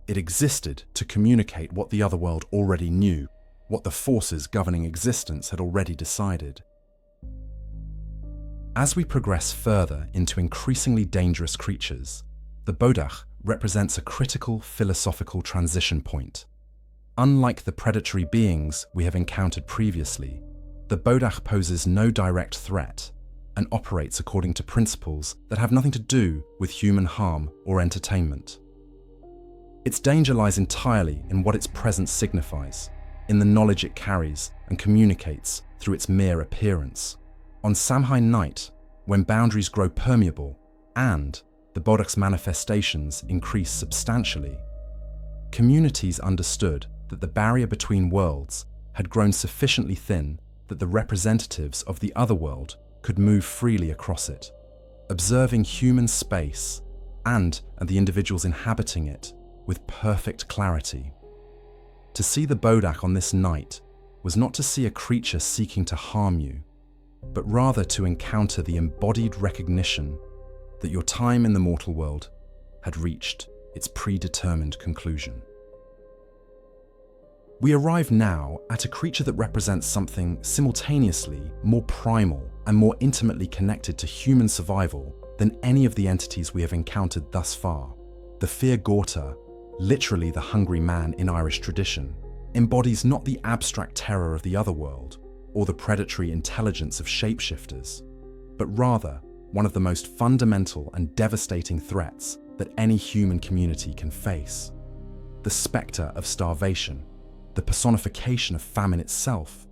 It existed to communicate what the other world already knew, what the forces governing existence had already decided. As we progress further into increasingly dangerous creatures, the Bodach represents a critical philosophical transition point. Unlike the predatory beings we have encountered previously, the Bodach poses no direct threat and operates according to principles that have nothing to do with human harm or entertainment. Its danger lies entirely in what its presence signifies, in the knowledge it carries and communicates through its mere appearance. On Samhain night, when boundaries grow permeable and the Bodach's manifestations increase substantially, communities understood that the barrier between worlds had grown sufficiently thin that the representatives of the other world could move freely across it, observing human space and the individuals inhabiting it with perfect clarity. To see the Bodach on this night was not to see a creature seeking to harm you, but rather to encounter the embodied recognition that your time in the mortal world had reached its predetermined conclusion. We arrive now at a creature that represents something simultaneously more primal and more intimately connected to human survival than any of the entities we have encountered thus far. The Fir Gorta, literally the hungry man in Irish tradition, embodies not the abstract terror of the other world or the predatory intelligence of shapeshifters, but rather one of the most fundamental and devastating threats that any human community can face. The spectre of starvation, the personification of famine itself,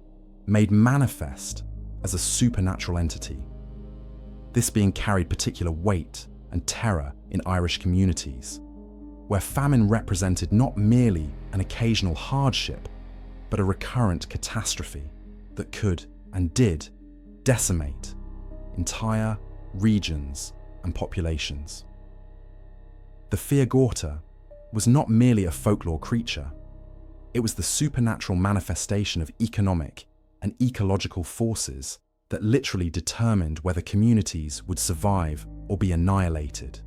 made manifest as a supernatural entity. This being carried particular weight and terror in Irish communities, where famine represented not merely an occasional hardship, but a recurrent catastrophe that could and did decimate entire regions and populations. The Fia Gorta was not merely a folklore creature. It was the supernatural manifestation of economic and ecological forces that literally determined whether communities would survive or be annihilated.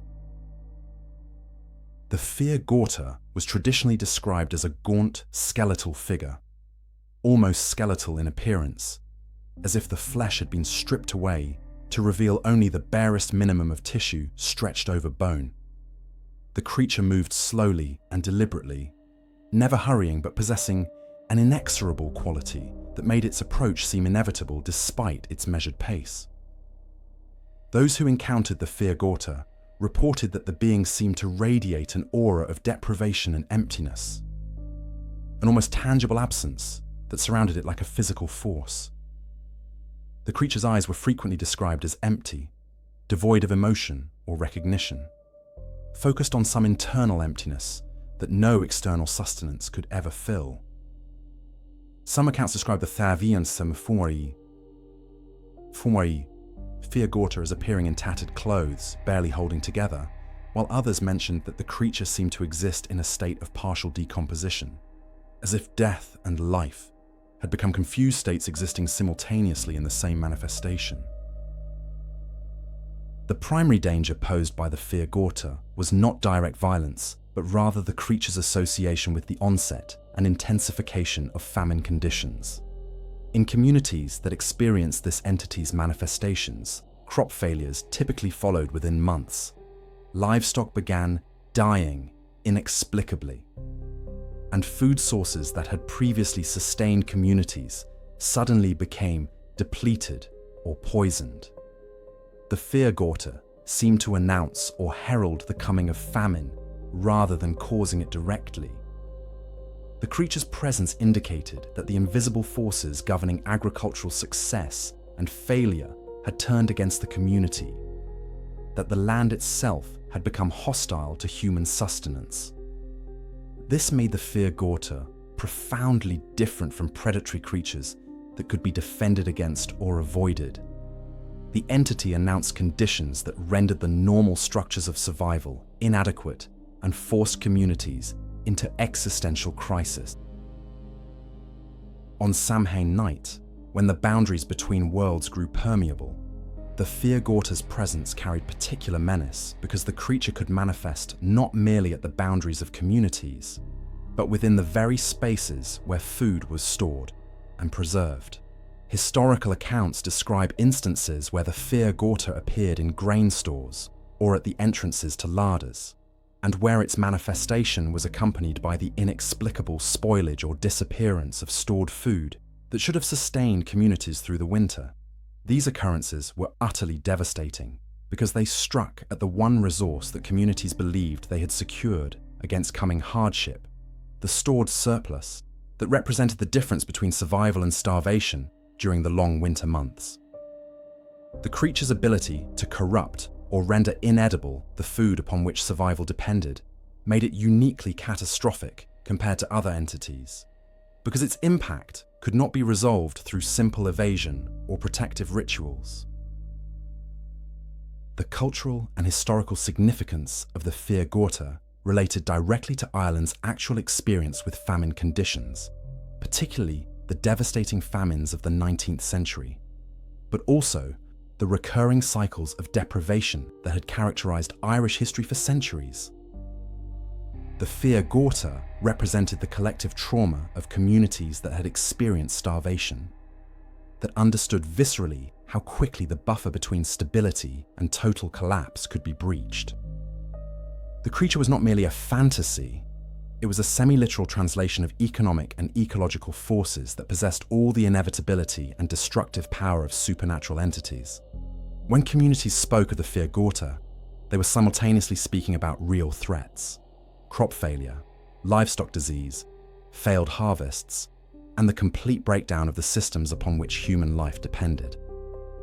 The Fia Gorta was traditionally described as a gaunt, skeletal figure, almost skeletal in appearance, as if the flesh had been stripped away to reveal only the barest minimum of tissue stretched over bone. The creature moved slowly and deliberately, never hurrying but possessing an inexorable quality that made its approach seem inevitable despite its measured pace. Those who encountered the Fia Gorta reported that the being seemed to radiate an aura of deprivation and emptiness, an almost tangible absence that surrounded it like a physical force. The creature's eyes were frequently described as empty, devoid of emotion or recognition, focused on some internal emptiness that no external sustenance could ever fill. Some accounts describe the Thavian Samhain Fia Gorta as appearing in tattered clothes, barely holding together, while others mentioned that the creature seemed to exist in a state of partial decomposition, as if death and life had become confused states existing simultaneously in the same manifestation. The primary danger posed by the Fia Gorta was not direct violence, but rather the creature's association with the onset and intensification of famine conditions. In communities that experienced this entity's manifestations, crop failures typically followed within months. Livestock began dying inexplicably, and food sources that had previously sustained communities suddenly became depleted or poisoned. The Fia Gorta seemed to announce or herald the coming of famine rather than causing it directly. The creature's presence indicated that the invisible forces governing agricultural success and failure had turned against the community, that the land itself had become hostile to human sustenance. This made the Fia Gorta profoundly different from predatory creatures that could be defended against or avoided. The entity announced conditions that rendered the normal structures of survival inadequate and forced communities into existential crisis. On Samhain night, when the boundaries between worlds grew permeable, the Fia Gorta's presence carried particular menace because the creature could manifest not merely at the boundaries of communities, but within the very spaces where food was stored and preserved. Historical accounts describe instances where the Fia Gorta appeared in grain stores or at the entrances to larders, and where its manifestation was accompanied by the inexplicable spoilage or disappearance of stored food that should have sustained communities through the winter. These occurrences were utterly devastating because they struck at the one resource that communities believed they had secured against coming hardship, the stored surplus that represented the difference between survival and starvation during the long winter months. The creature's ability to corrupt or render inedible the food upon which survival depended made it uniquely catastrophic compared to other entities, because its impact could not be resolved through simple evasion or protective rituals. The cultural and historical significance of the Fia Gorta related directly to Ireland's actual experience with famine conditions, particularly the devastating famines of the 19th century, but also the recurring cycles of deprivation that had characterized Irish history for centuries. The Fia Gorta represented the collective trauma of communities that had experienced starvation, that understood viscerally how quickly the buffer between stability and total collapse could be breached. The creature was not merely a fantasy, it was a semi-literal translation of economic and ecological forces that possessed all the inevitability and destructive power of supernatural entities. When communities spoke of the fear Gorta, they were simultaneously speaking about real threats: crop failure, livestock disease, failed harvests, and the complete breakdown of the systems upon which human life depended.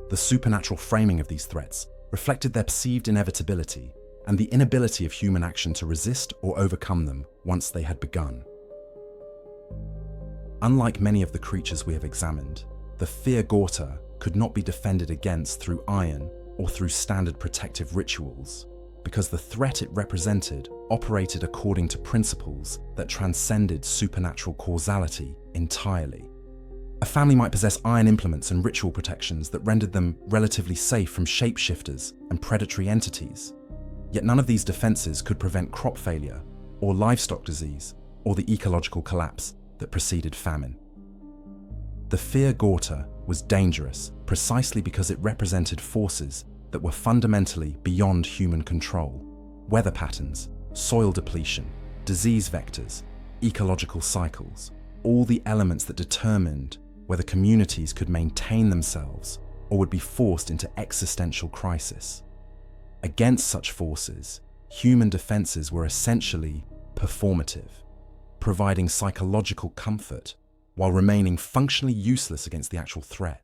The supernatural framing of these threats reflected their perceived inevitability and the inability of human action to resist or overcome them once they had begun. Unlike many of the creatures we have examined, the fear Gorta could not be defended against through iron or through standard protective rituals, because the threat it represented operated according to principles that transcended supernatural causality entirely. A family might possess iron implements and ritual protections that rendered them relatively safe from shapeshifters and predatory entities, yet none of these defenses could prevent crop failure or livestock disease or the ecological collapse that preceded famine. The fear Gorta was dangerous precisely because it represented forces that were fundamentally beyond human control: weather patterns, soil depletion, disease vectors, ecological cycles, all the elements that determined whether communities could maintain themselves or would be forced into existential crisis. Against such forces, human defenses were essentially performative, providing psychological comfort while remaining functionally useless against the actual threat.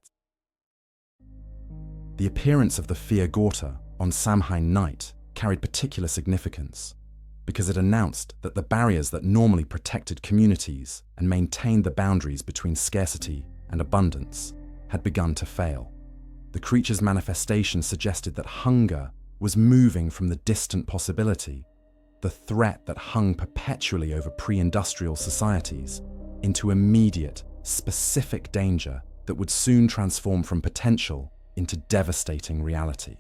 The appearance of the fear Gorta on Samhain night carried particular significance because it announced that the barriers that normally protected communities and maintained the boundaries between scarcity and abundance had begun to fail. The creature's manifestation suggested that hunger was moving from the distant possibility, the threat that hung perpetually over pre-industrial societies, into immediate, specific danger that would soon transform from potential into devastating reality.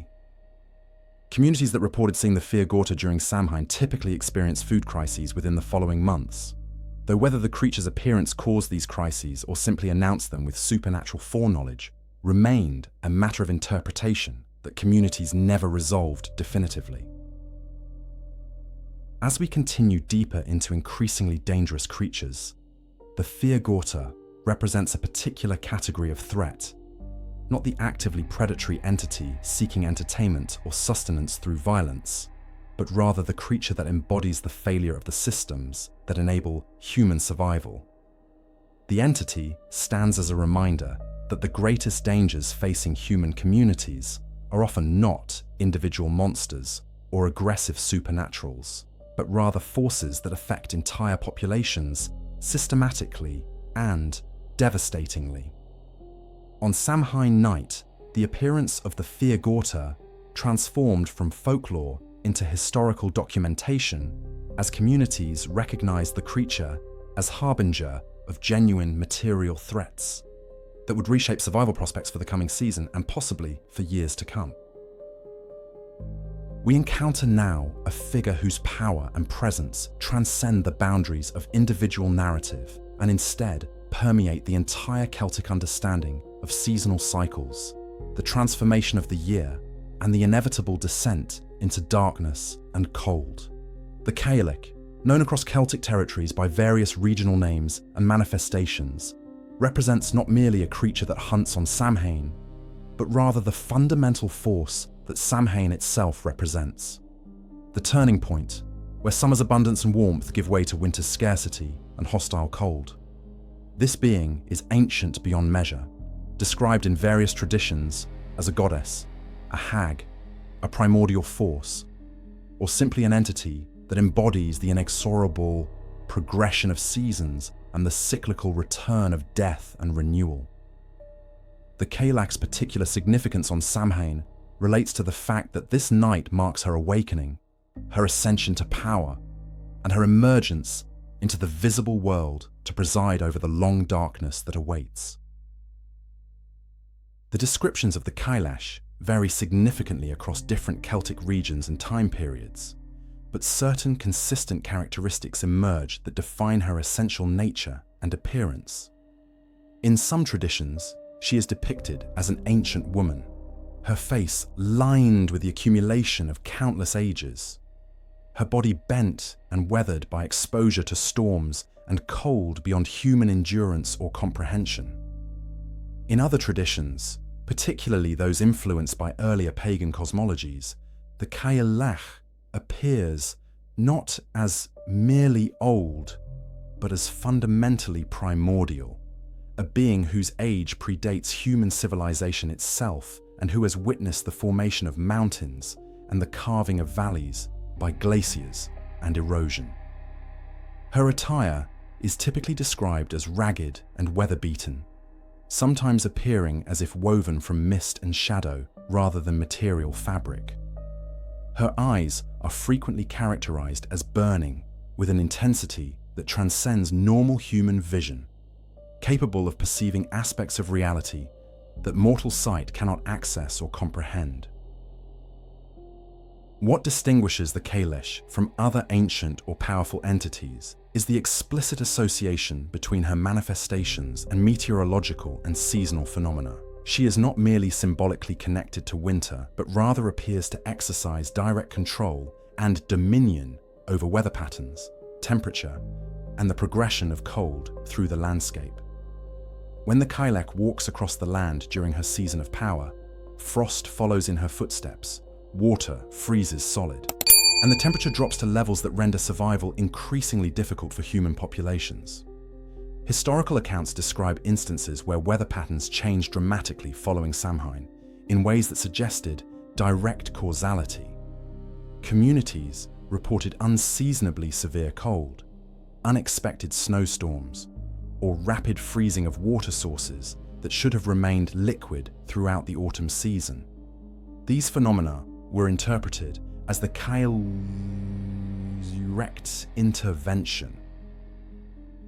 Communities that reported seeing the fear Gorta during Samhain typically experienced food crises within the following months, though whether the creature's appearance caused these crises or simply announced them with supernatural foreknowledge remained a matter of interpretation that communities never resolved definitively. As we continue deeper into increasingly dangerous creatures, the fear Gorta represents a particular category of threat, not the actively predatory entity seeking entertainment or sustenance through violence, but rather the creature that embodies the failure of the systems that enable human survival. The entity stands as a reminder that the greatest dangers facing human communities are often not individual monsters or aggressive supernaturals, but rather forces that affect entire populations systematically and devastatingly. On Samhain night, the appearance of the fear Gorta transformed from folklore into historical documentation as communities recognized the creature as harbinger of genuine material threats that would reshape survival prospects for the coming season and possibly for years to come. We encounter now a figure whose power and presence transcend the boundaries of individual narrative and instead permeate the entire Celtic understanding of seasonal cycles, the transformation of the year, and the inevitable descent into darkness and cold. The Cailleach, known across Celtic territories by various regional names and manifestations, represents not merely a creature that hunts on Samhain, but rather the fundamental force that Samhain itself represents. The turning point, where summer's abundance and warmth give way to winter's scarcity and hostile cold. This being is ancient beyond measure, described in various traditions as a goddess, a hag, a primordial force, or simply an entity that embodies the inexorable progression of seasons and the cyclical return of death and renewal. The Cailleach's particular significance on Samhain relates to the fact that this night marks her awakening, her ascension to power, and her emergence into the visible world to preside over the long darkness that awaits. The descriptions of the Cailleach vary significantly across different Celtic regions and time periods, but certain consistent characteristics emerge that define her essential nature and appearance. In some traditions, she is depicted as an ancient woman, her face lined with the accumulation of countless ages, her body bent and weathered by exposure to storms and cold beyond human endurance or comprehension. In other traditions, particularly those influenced by earlier pagan cosmologies, the Celtic appears not as merely old, but as fundamentally primordial, a being whose age predates human civilization itself and who has witnessed the formation of mountains and the carving of valleys by glaciers and erosion. Her attire is typically described as ragged and weather-beaten, sometimes appearing as if woven from mist and shadow rather than material fabric. Her eyes are frequently characterized as burning with an intensity that transcends normal human vision, capable of perceiving aspects of reality that mortal sight cannot access or comprehend. What distinguishes the Celtic from other ancient or powerful entities is the explicit association between her manifestations and meteorological and seasonal phenomena. She is not merely symbolically connected to winter, but rather appears to exercise direct control and dominion over weather patterns, temperature, and the progression of cold through the landscape. When the Celtic walks across the land during her season of power, frost follows in her footsteps, water freezes solid, and the temperature drops to levels that render survival increasingly difficult for human populations. Historical accounts describe instances where weather patterns changed dramatically following Samhain in ways that suggested direct causality. Communities reported unseasonably severe cold, unexpected snowstorms, or rapid freezing of water sources that should have remained liquid throughout the autumn season. These phenomena were interpreted as the Celtic intervention,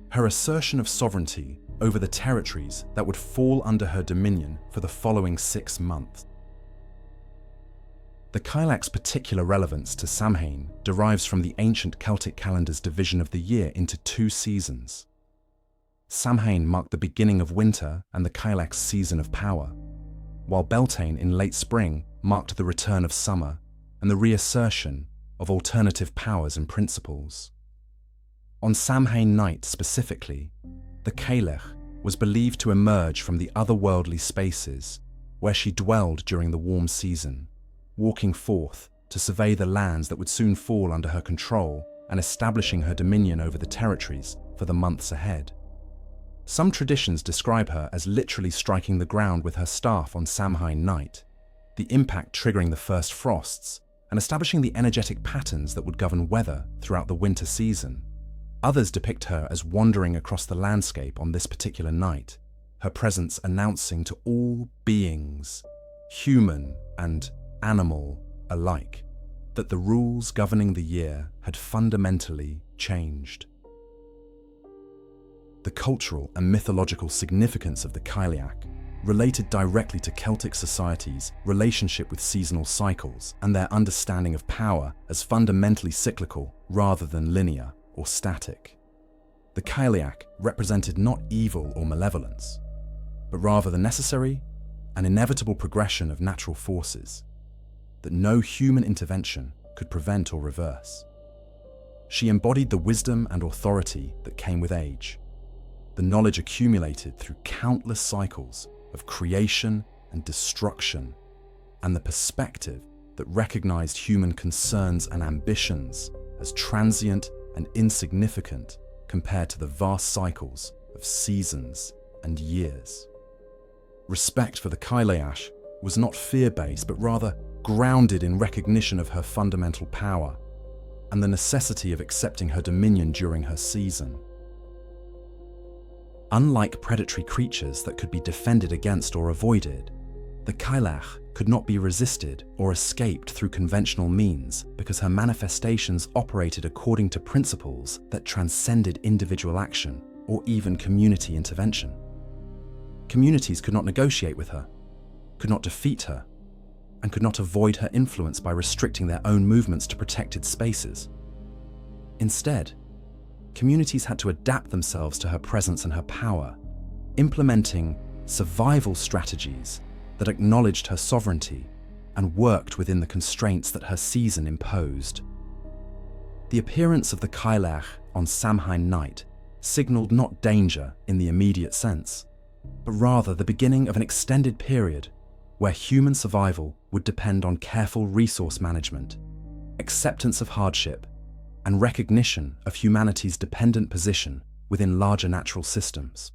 her assertion of sovereignty over the territories that would fall under her dominion for the following 6 months. The Celtic's particular relevance to Samhain derives from the ancient Celtic calendar's division of the year into 2 seasons. Samhain marked the beginning of winter and the Celtic's season of power, while Beltane in late spring marked the return of summer and the reassertion of alternative powers and principles. On Samhain night specifically, the Celtic was believed to emerge from the otherworldly spaces where she dwelled during the warm season, walking forth to survey the lands that would soon fall under her control and establishing her dominion over the territories for the months ahead. Some traditions describe her as literally striking the ground with her staff on Samhain night, the impact triggering the first frosts and establishing the energetic patterns that would govern weather throughout the winter season. Others depict her as wandering across the landscape on this particular night, her presence announcing to all beings, human and animal alike, that the rules governing the year had fundamentally changed. The cultural and mythological significance of the Celtic related directly to Celtic society's relationship with seasonal cycles and their understanding of power as fundamentally cyclical rather than linear or static. The Celtic represented not evil or malevolence, but rather the necessary and inevitable progression of natural forces that no human intervention could prevent or reverse. She embodied the wisdom and authority that came with age, the knowledge accumulated through countless cycles of creation and destruction, and the perspective that recognized human concerns and ambitions as transient and insignificant compared to the vast cycles of seasons and years. Respect for the Celtic was not fear-based, but rather grounded in recognition of her fundamental power and the necessity of accepting her dominion during her season. Unlike predatory creatures that could be defended against or avoided, the Celtic could not be resisted or escaped through conventional means because her manifestations operated according to principles that transcended individual action or even community intervention. Communities could not negotiate with her, could not defeat her, and could not avoid her influence by restricting their own movements to protected spaces. Instead, communities had to adapt themselves to her presence and her power, implementing survival strategies that acknowledged her sovereignty and worked within the constraints that her season imposed. The appearance of the Celtic on Samhain night signaled not danger in the immediate sense, but rather the beginning of an extended period where human survival would depend on careful resource management, acceptance of hardship, and recognition of humanity's dependent position within larger natural systems.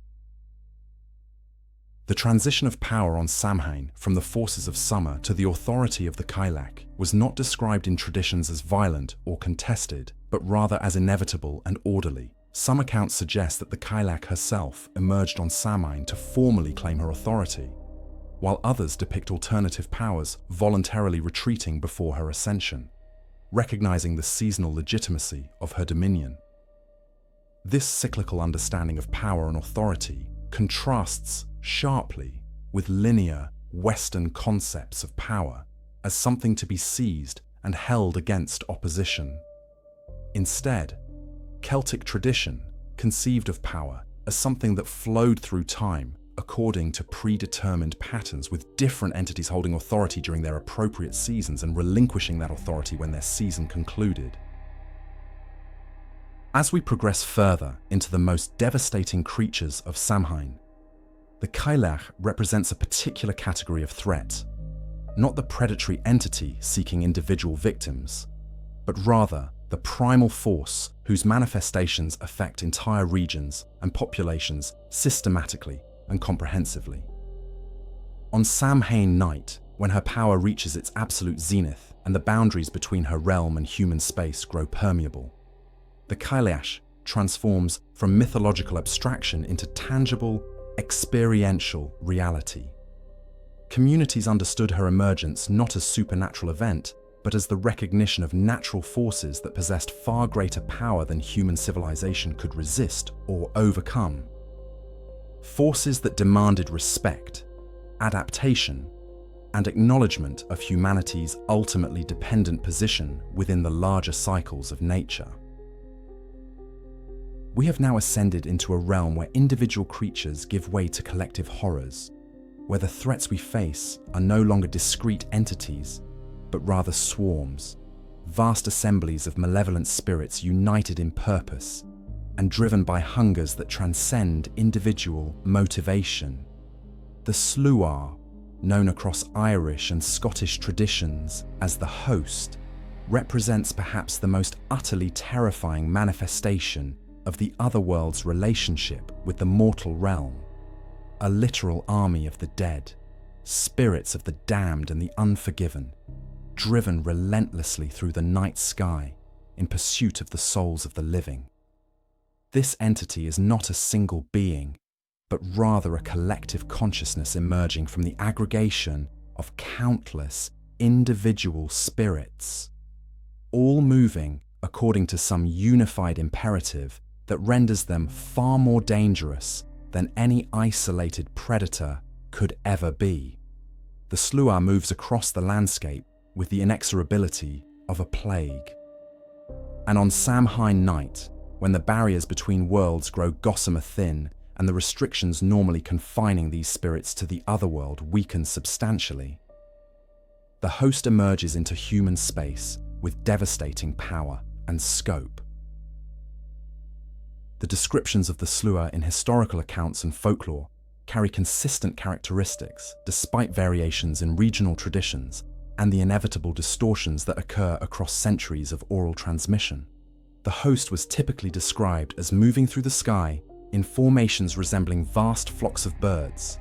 The transition of power on Samhain from the forces of summer to the authority of the Celtic was not described in traditions as violent or contested, but rather as inevitable and orderly. Some accounts suggest that the Celtic herself emerged on Samhain to formally claim her authority, while others depict alternative powers voluntarily retreating before her ascension, recognizing the seasonal legitimacy of her dominion. This cyclical understanding of power and authority contrasts sharply with linear Western concepts of power as something to be seized and held against opposition. Instead, Celtic tradition conceived of power as something that flowed through time according to predetermined patterns, with different entities holding authority during their appropriate seasons and relinquishing that authority when their season concluded. As we progress further into the most devastating creatures of Samhain, the Celtic represents a particular category of threat, not the predatory entity seeking individual victims, but rather the primal force whose manifestations affect entire regions and populations systematically and comprehensively. On Samhain night, when her power reaches its absolute zenith and the boundaries between her realm and human space grow permeable, the Celtic transforms from mythological abstraction into tangible, experiential reality. Communities understood her emergence not as a supernatural event, but as the recognition of natural forces that possessed far greater power than human civilization could resist or overcome. Forces that demanded respect, adaptation, and acknowledgement of humanity's ultimately dependent position within the larger cycles of nature. We have now ascended into a realm where individual creatures give way to collective horrors, where the threats we face are no longer discrete entities, but rather swarms, vast assemblies of malevolent spirits united in purpose and driven by hungers that transcend individual motivation. The Sluagh, known across Irish and Scottish traditions as the host, represents perhaps the most utterly terrifying manifestation of the otherworld's relationship with the mortal realm. A literal army of the dead, spirits of the damned and the unforgiven, driven relentlessly through the night sky in pursuit of the souls of the living. This entity is not a single being, but rather a collective consciousness emerging from the aggregation of countless individual spirits, all moving according to some unified imperative that renders them far more dangerous than any isolated predator could ever be. The Sluagh moves across the landscape with the inexorability of a plague. And on Samhain night, when the barriers between worlds grow gossamer thin and the restrictions normally confining these spirits to the otherworld weaken substantially, the host emerges into human space with devastating power and scope. The descriptions of the Sluagh in historical accounts and folklore carry consistent characteristics despite variations in regional traditions and the inevitable distortions that occur across centuries of oral transmission. The host was typically described as moving through the sky in formations resembling vast flocks of birds,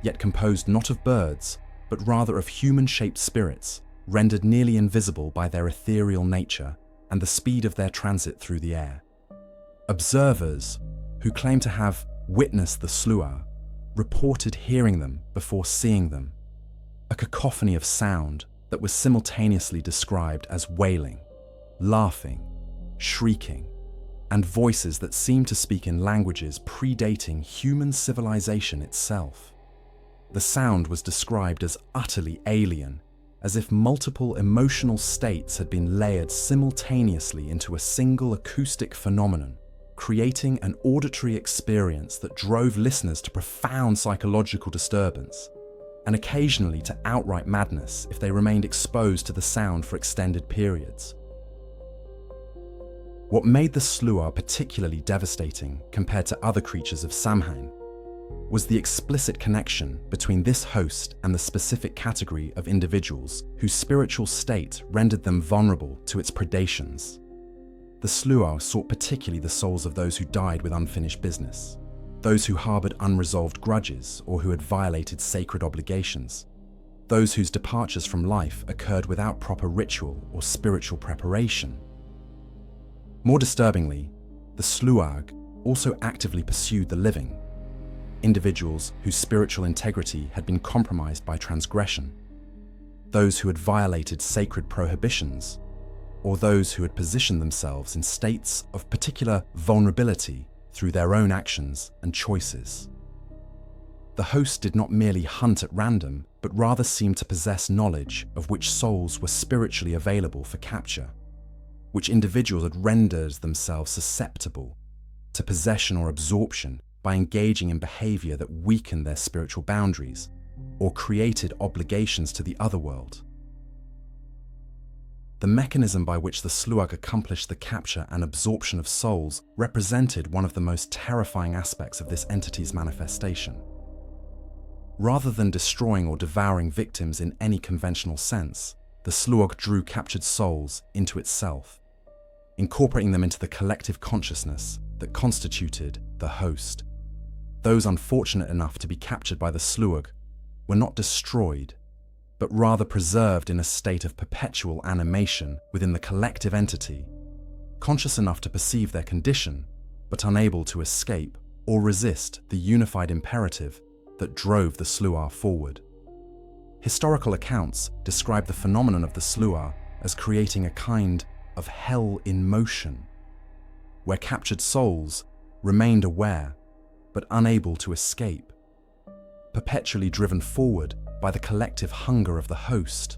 yet composed not of birds, but rather of human-shaped spirits, rendered nearly invisible by their ethereal nature and the speed of their transit through the air. Observers, who claim to have witnessed the Sluagh, reported hearing them before seeing them, a cacophony of sound that was simultaneously described as wailing, laughing, shrieking, and voices that seemed to speak in languages predating human civilization itself. The sound was described as utterly alien, as if multiple emotional states had been layered simultaneously into a single acoustic phenomenon, creating an auditory experience that drove listeners to profound psychological disturbance, and occasionally to outright madness if they remained exposed to the sound for extended periods. What made the Sluagh particularly devastating compared to other creatures of Samhain was the explicit connection between this host and the specific category of individuals whose spiritual state rendered them vulnerable to its predations. The Sluagh sought particularly the souls of those who died with unfinished business, those who harbored unresolved grudges or who had violated sacred obligations, those whose departures from life occurred without proper ritual or spiritual preparation. More disturbingly, the Sluagh also actively pursued the living, individuals whose spiritual integrity had been compromised by transgression, those who had violated sacred prohibitions, or those who had positioned themselves in states of particular vulnerability through their own actions and choices. The host did not merely hunt at random, but rather seemed to possess knowledge of which souls were spiritually available for capture, which individuals had rendered themselves susceptible to possession or absorption by engaging in behavior that weakened their spiritual boundaries or created obligations to the otherworld. The mechanism by which the Sluagh accomplished the capture and absorption of souls represented one of the most terrifying aspects of this entity's manifestation. Rather than destroying or devouring victims in any conventional sense, the Sluagh drew captured souls into itself, incorporating them into the collective consciousness that constituted the host. Those unfortunate enough to be captured by the Sluagh were not destroyed, but rather preserved in a state of perpetual animation within the collective entity, conscious enough to perceive their condition, but unable to escape or resist the unified imperative that drove the Sluagh forward. Historical accounts describe the phenomenon of the Sluagh as creating a kind of hell in motion, where captured souls remained aware but unable to escape, perpetually driven forward by the collective hunger of the host,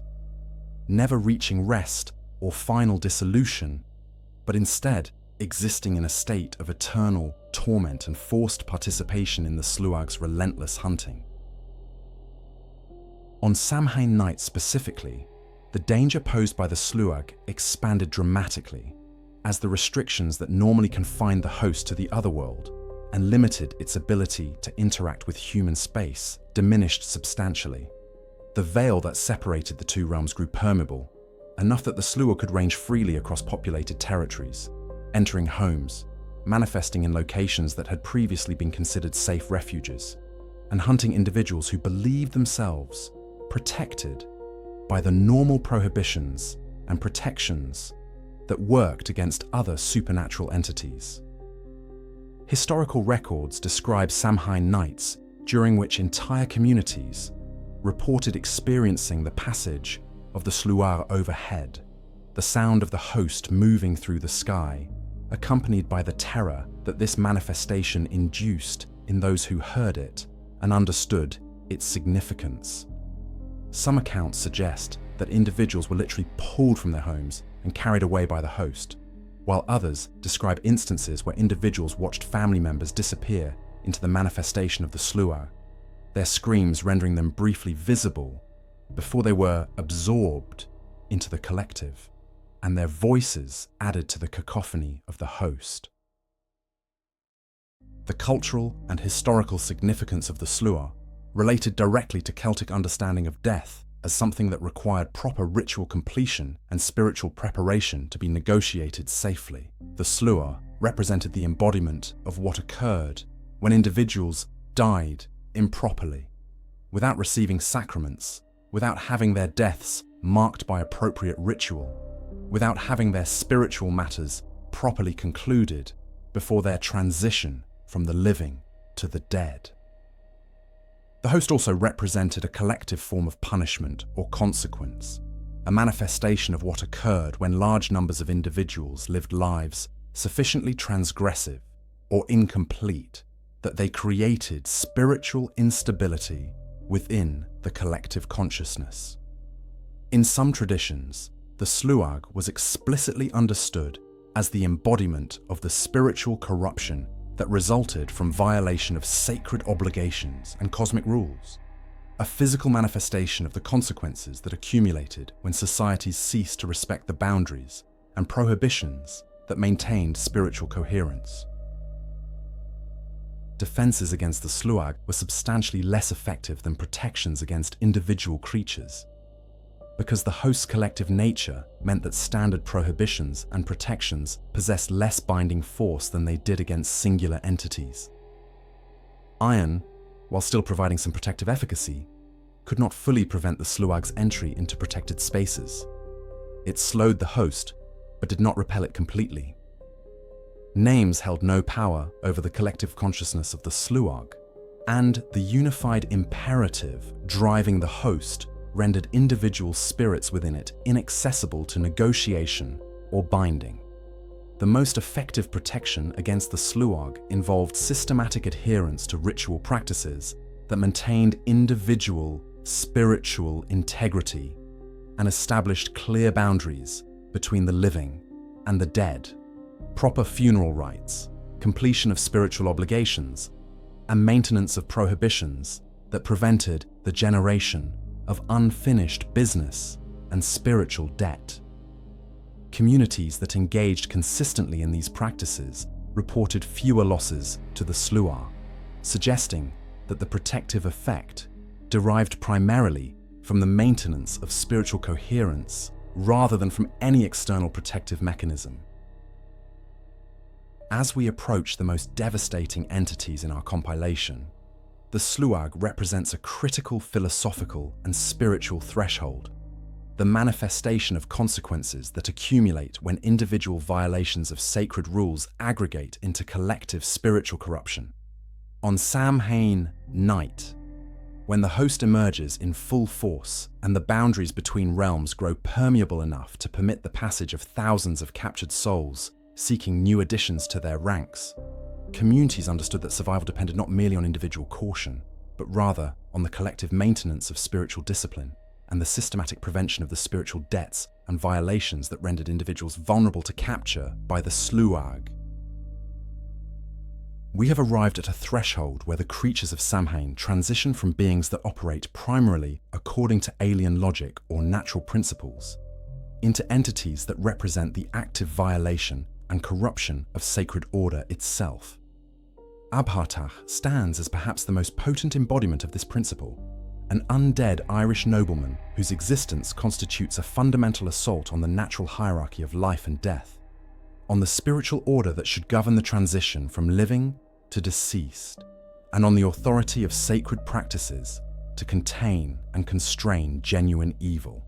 never reaching rest or final dissolution, but instead existing in a state of eternal torment and forced participation in the Sluagh's relentless hunting. On Samhain night specifically, the danger posed by the Sluagh expanded dramatically as the restrictions that normally confined the host to the otherworld and limited its ability to interact with human space diminished substantially. The veil that separated the two realms grew permeable, enough that the Sluagh could range freely across populated territories, entering homes, manifesting in locations that had previously been considered safe refuges, and hunting individuals who believed themselves protected by the normal prohibitions and protections that worked against other supernatural entities. Historical records describe Samhain nights during which entire communities reported experiencing the passage of the Sluagh overhead, the sound of the host moving through the sky, accompanied by the terror that this manifestation induced in those who heard it and understood its significance. Some accounts suggest that individuals were literally pulled from their homes and carried away by the host, while others describe instances where individuals watched family members disappear into the manifestation of the Sluagh, their screams rendering them briefly visible before they were absorbed into the collective, and their voices added to the cacophony of the host. The cultural and historical significance of the Sluagh related directly to Celtic understanding of death as something that required proper ritual completion and spiritual preparation to be negotiated safely. The Sluagh represented the embodiment of what occurred when individuals died improperly, without receiving sacraments, without having their deaths marked by appropriate ritual, without having their spiritual matters properly concluded before their transition from the living to the dead. The host also represented a collective form of punishment or consequence, a manifestation of what occurred when large numbers of individuals lived lives sufficiently transgressive or incomplete that they created spiritual instability within the collective consciousness. In some traditions, the Sluagh was explicitly understood as the embodiment of the spiritual corruption that resulted from violation of sacred obligations and cosmic rules, a physical manifestation of the consequences that accumulated when societies ceased to respect the boundaries and prohibitions that maintained spiritual coherence. defenses against the Sluagh were substantially less effective than protections against individual creatures, because the host's collective nature meant that standard prohibitions and protections possessed less binding force than they did against singular entities. Iron, while still providing some protective efficacy, could not fully prevent the Sluagh's entry into protected spaces. It slowed the host, but did not repel it completely. Names held no power over the collective consciousness of the Sluagh, and the unified imperative driving the host rendered individual spirits within it inaccessible to negotiation or binding. The most effective protection against the Sluagh involved systematic adherence to ritual practices that maintained individual spiritual integrity and established clear boundaries between the living and the dead, proper funeral rites, completion of spiritual obligations, and maintenance of prohibitions that prevented the generation of unfinished business and spiritual debt. Communities that engaged consistently in these practices reported fewer losses to the Sluagh, suggesting that the protective effect derived primarily from the maintenance of spiritual coherence rather than from any external protective mechanism. As we approach the most devastating entities in our compilation, the Sluagh represents a critical philosophical and spiritual threshold, the manifestation of consequences that accumulate when individual violations of sacred rules aggregate into collective spiritual corruption. On Samhain night, when the host emerges in full force and the boundaries between realms grow permeable enough to permit the passage of thousands of captured souls seeking new additions to their ranks, communities understood that survival depended not merely on individual caution, but rather on the collective maintenance of spiritual discipline and the systematic prevention of the spiritual debts and violations that rendered individuals vulnerable to capture by the Sluagh. We have arrived at a threshold where the creatures of Samhain transition from beings that operate primarily according to alien logic or natural principles into entities that represent the active violation and corruption of sacred order itself. Abhartach stands as perhaps the most potent embodiment of this principle, an undead Irish nobleman whose existence constitutes a fundamental assault on the natural hierarchy of life and death, on the spiritual order that should govern the transition from living to deceased, and on the authority of sacred practices to contain and constrain genuine evil.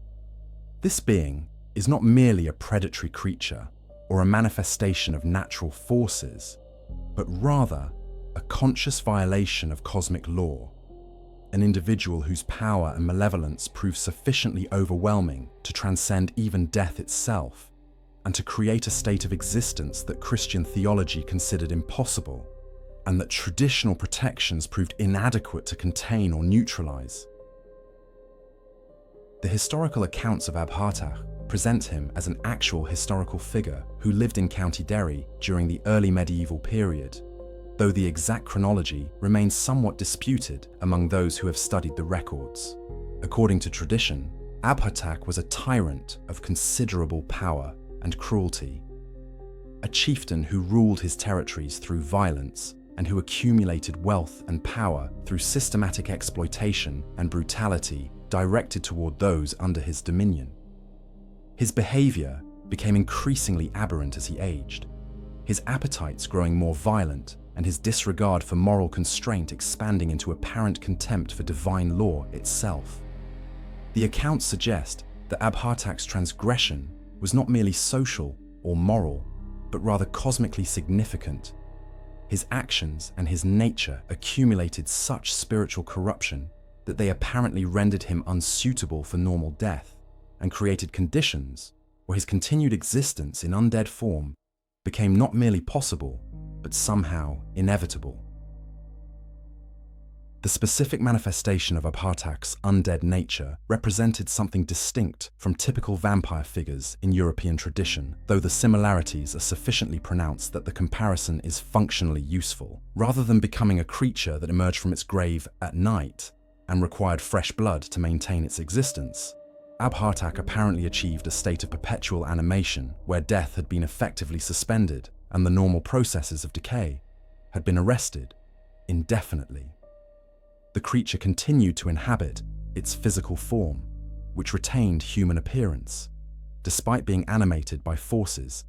This being is not merely a predatory creature or a manifestation of natural forces, but rather a conscious violation of cosmic law, an individual whose power and malevolence prove sufficiently overwhelming to transcend even death itself, and to create a state of existence that Christian theology considered impossible, and that traditional protections proved inadequate to contain or neutralize. The historical accounts of Abhartach present him as an actual historical figure who lived in County Derry during the early medieval period, though the exact chronology remains somewhat disputed among those who have studied the records. According to tradition, Abhartach was a tyrant of considerable power and cruelty, a chieftain who ruled his territories through violence and who accumulated wealth and power through systematic exploitation and brutality directed toward those under his dominion. His behavior became increasingly aberrant as he aged, his appetites growing more violent and his disregard for moral constraint expanding into apparent contempt for divine law itself. The accounts suggest that Abhartach's transgression was not merely social or moral, but rather cosmically significant. His actions and his nature accumulated such spiritual corruption that they apparently rendered him unsuitable for normal death and created conditions where his continued existence in undead form became not merely possible, but somehow inevitable. The specific manifestation of Abhartach's undead nature represented something distinct from typical vampire figures in European tradition, though the similarities are sufficiently pronounced that the comparison is functionally useful. Rather than becoming a creature that emerged from its grave at night and required fresh blood to maintain its existence, Abhartach apparently achieved a state of perpetual animation where death had been effectively suspended and the normal processes of decay had been arrested. indefinitely. The creature continued to inhabit its physical form, which retained human appearance, despite being animated by forces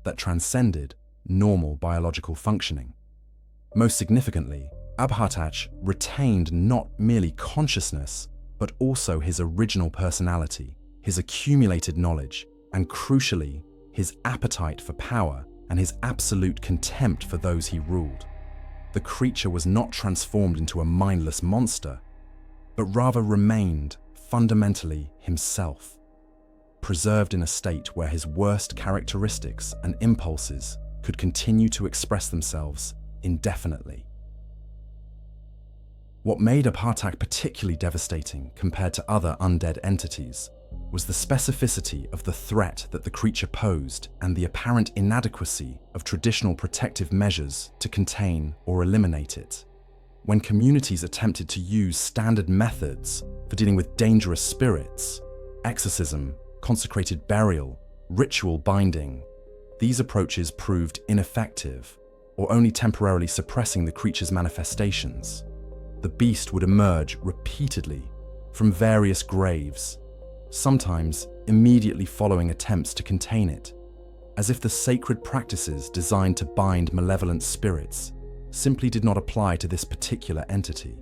that transcended normal biological functioning. Most significantly, Abhartach retained not merely consciousness, but also his original personality, his accumulated knowledge, and crucially, his appetite for power and his absolute contempt for those he ruled. The creature was not transformed into a mindless monster, but rather remained fundamentally himself, preserved in a state where his worst characteristics and impulses could continue to express themselves indefinitely. What made Abhartach particularly devastating compared to other undead entities was the specificity of the threat that the creature posed and the apparent inadequacy of traditional protective measures to contain or eliminate it. When communities attempted to use standard methods for dealing with dangerous spirits, exorcism, consecrated burial, ritual binding, these approaches proved ineffective or only temporarily suppressing the creature's manifestations. The beast would emerge repeatedly from various graves, sometimes immediately following attempts to contain it, as if the sacred practices designed to bind malevolent spirits simply did not apply to this particular entity.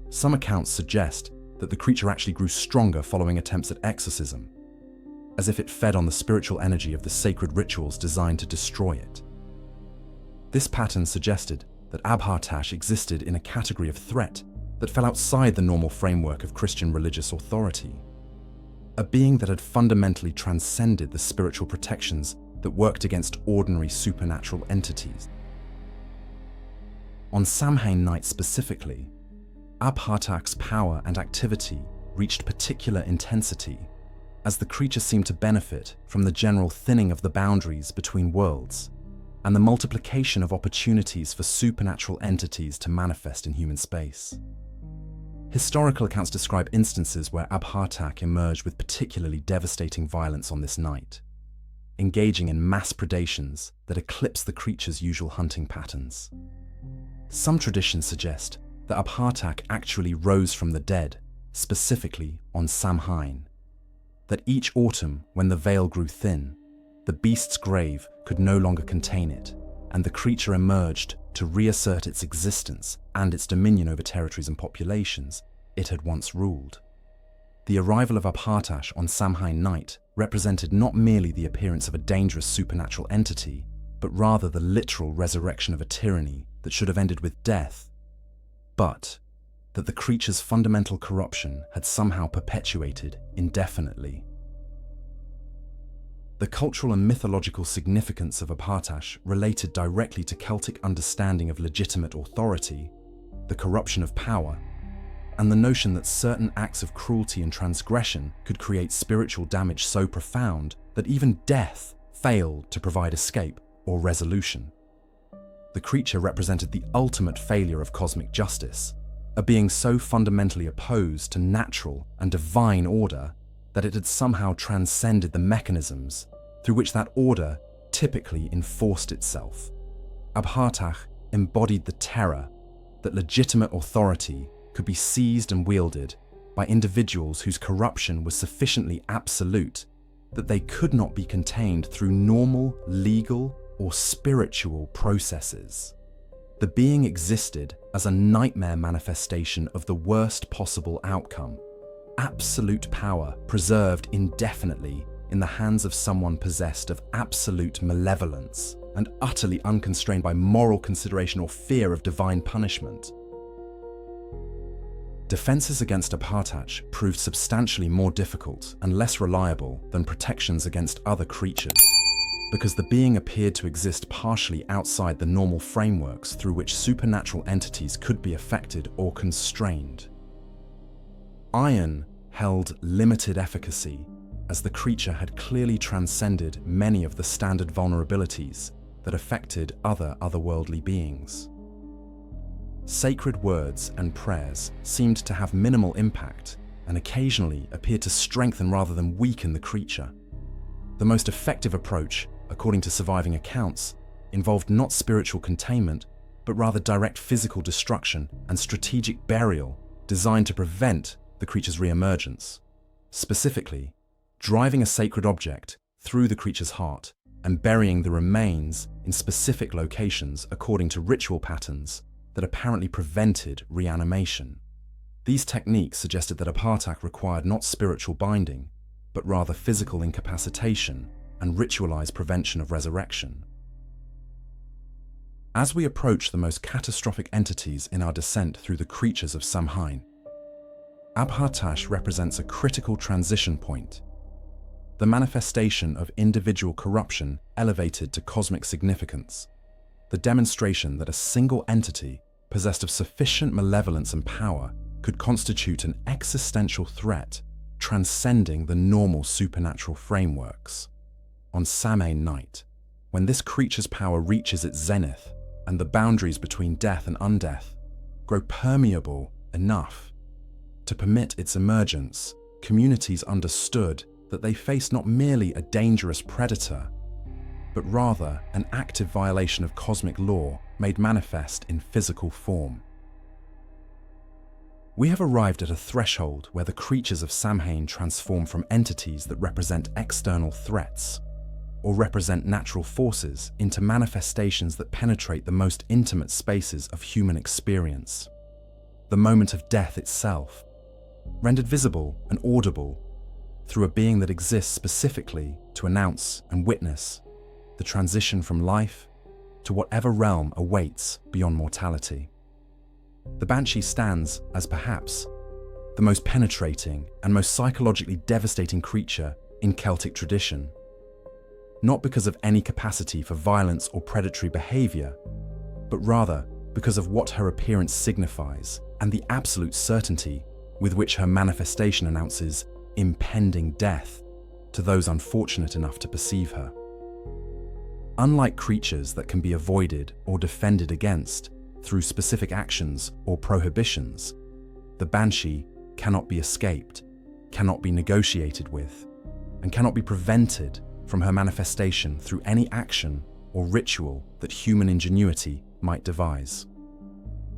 Some accounts suggest that the creature actually grew stronger following attempts at exorcism, as if it fed on the spiritual energy of the sacred rituals designed to destroy it. This pattern suggested that Abhartach existed in a category of threat that fell outside the normal framework of Christian religious authority, a being that had fundamentally transcended the spiritual protections that worked against ordinary supernatural entities. On Samhain night specifically, Abhartach's power and activity reached particular intensity as the creature seemed to benefit from the general thinning of the boundaries between worlds and the multiplication of opportunities for supernatural entities to manifest in human space. Historical accounts describe instances where Abhartach emerged with particularly devastating violence on this night, engaging in mass predations that eclipse the creature's usual hunting patterns. Some traditions suggest that Abhartach actually rose from the dead, specifically on Samhain, that each autumn when the veil grew thin, the beast's grave could no longer contain it, and the creature emerged to reassert its existence and its dominion over territories and populations it had once ruled. The arrival of Abhartach on Samhain night represented not merely the appearance of a dangerous supernatural entity, but rather the literal resurrection of a tyranny that should have ended with death, but that the creature's fundamental corruption had somehow perpetuated indefinitely. The cultural and mythological significance of Abhartach related directly to Celtic understanding of legitimate authority, the corruption of power, and the notion that certain acts of cruelty and transgression could create spiritual damage so profound that even death failed to provide escape or resolution. The creature represented the ultimate failure of cosmic justice, a being so fundamentally opposed to natural and divine order that it had somehow transcended the mechanisms through which that order typically enforced itself. Abhartach embodied the terror that legitimate authority could be seized and wielded by individuals whose corruption was sufficiently absolute that they could not be contained through normal, legal, or spiritual processes. The being existed as a nightmare manifestation of the worst possible outcome, absolute power preserved indefinitely in the hands of someone possessed of absolute malevolence and utterly unconstrained by moral consideration or fear of divine punishment. Defenses against Abhartach proved substantially more difficult and less reliable than protections against other creatures, because the being appeared to exist partially outside the normal frameworks through which supernatural entities could be affected or constrained. Iron held limited efficacy, as the creature had clearly transcended many of the standard vulnerabilities that affected other otherworldly beings. Sacred words and prayers seemed to have minimal impact and occasionally appeared to strengthen rather than weaken the creature. The most effective approach, according to surviving accounts, involved not spiritual containment, but but rather direct physical destruction and strategic burial designed to prevent the creature's re-emergence. Specifically, driving a sacred object through the creature's heart and burying the remains in specific locations according to ritual patterns that apparently prevented reanimation. These techniques suggested that a Partak required not spiritual binding, but rather physical incapacitation and ritualized prevention of resurrection. As we approach the most catastrophic entities in our descent through the creatures of Samhain, Abhartash represents a critical transition point, the manifestation of individual corruption elevated to cosmic significance, the demonstration that a single entity possessed of sufficient malevolence and power could constitute an existential threat transcending the normal supernatural frameworks. On Samhain night, when this creature's power reaches its zenith and the boundaries between death and undeath grow permeable enough to permit its emergence, communities understood that they faced not merely a dangerous predator, but rather an active violation of cosmic law made manifest in physical form. We have arrived at a threshold where the creatures of Samhain transform from entities that represent external threats or represent natural forces into manifestations that penetrate the most intimate spaces of human experience. The moment of death itself, rendered visible and audible through a being that exists specifically to announce and witness the transition from life to whatever realm awaits beyond mortality. The Banshee stands as perhaps the most penetrating and most psychologically devastating creature in Celtic tradition, not because of any capacity for violence or predatory behavior, but rather because of what her appearance signifies and the absolute certainty with which her manifestation announces impending death to those unfortunate enough to perceive her. Unlike creatures that can be avoided or defended against through specific actions or prohibitions, the Banshee cannot be escaped, cannot be negotiated with, and cannot be prevented from her manifestation through any action or ritual that human ingenuity might devise.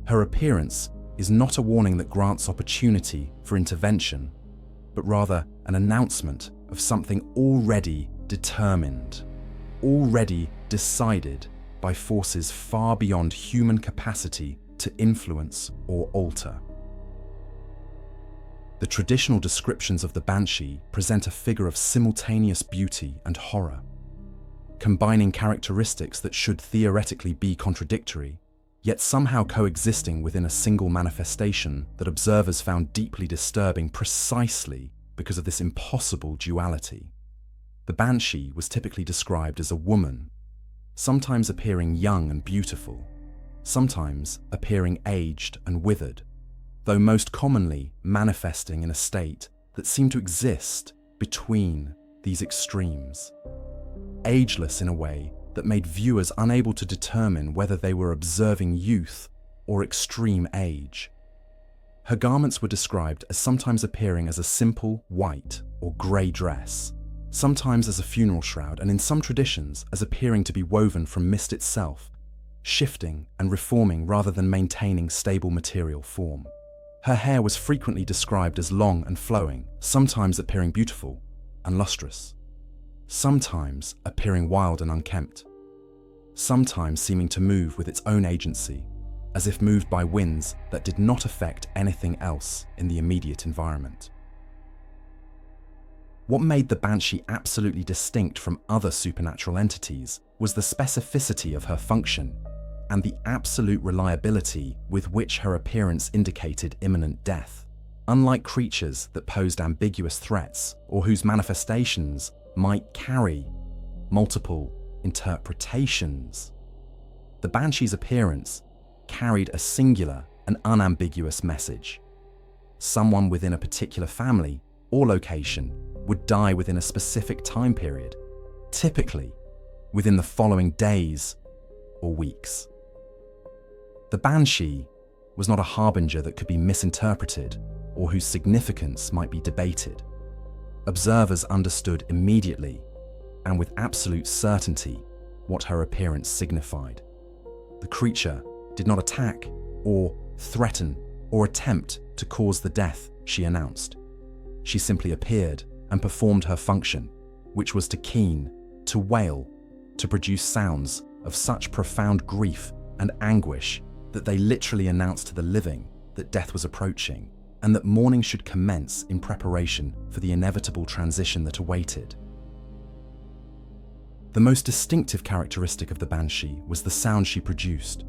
Her appearance is not a warning that grants opportunity for intervention, but rather an announcement of something already determined, already decided by forces far beyond human capacity to influence or alter. The traditional descriptions of the Banshee present a figure of simultaneous beauty and horror, combining characteristics that should theoretically be contradictory, yet somehow coexisting within a single manifestation that observers found deeply disturbing precisely because of this impossible duality. The Banshee was typically described as a woman, sometimes appearing young and beautiful, sometimes appearing aged and withered, though most commonly manifesting in a state that seemed to exist between these extremes, ageless in a way that made viewers unable to determine whether they were observing youth or extreme age. Her garments were described as sometimes appearing as a simple white or grey dress, sometimes as a funeral shroud, and in some traditions as appearing to be woven from mist itself, shifting and reforming rather than maintaining stable material form. Her hair was frequently described as long and flowing, sometimes appearing beautiful and lustrous, sometimes appearing wild and unkempt, sometimes seeming to move with its own agency, as if moved by winds that did not affect anything else in the immediate environment. What made the Banshee absolutely distinct from other supernatural entities was the specificity of her function and the absolute reliability with which her appearance indicated imminent death. Unlike creatures that posed ambiguous threats or whose manifestations might carry multiple interpretations, the Banshee's appearance carried a singular and unambiguous message. Someone within a particular family or location would die within a specific time period, typically within the following days or weeks. The Banshee was not a harbinger that could be misinterpreted or whose significance might be debated. Observers understood immediately and with absolute certainty what her appearance signified. The creature did not attack or threaten or attempt to cause the death she announced. She simply appeared and performed her function, which was to keen, to wail, to produce sounds of such profound grief and anguish that they literally announced to the living that death was approaching and that mourning should commence in preparation for the inevitable transition that awaited. The most distinctive characteristic of the Banshee was the sound she produced,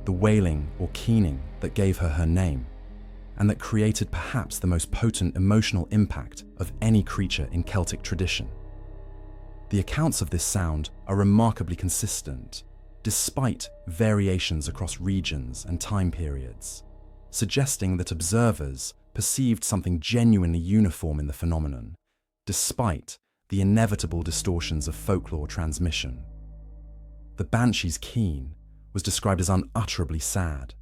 the wailing or keening that gave her her name, and that created perhaps the most potent emotional impact of any creature in Celtic tradition. The accounts of this sound are remarkably consistent, despite variations across regions and time periods, suggesting that observers perceived something genuinely uniform in the phenomenon, despite the inevitable distortions of folklore transmission. The Banshee's keen was described as unutterably sad,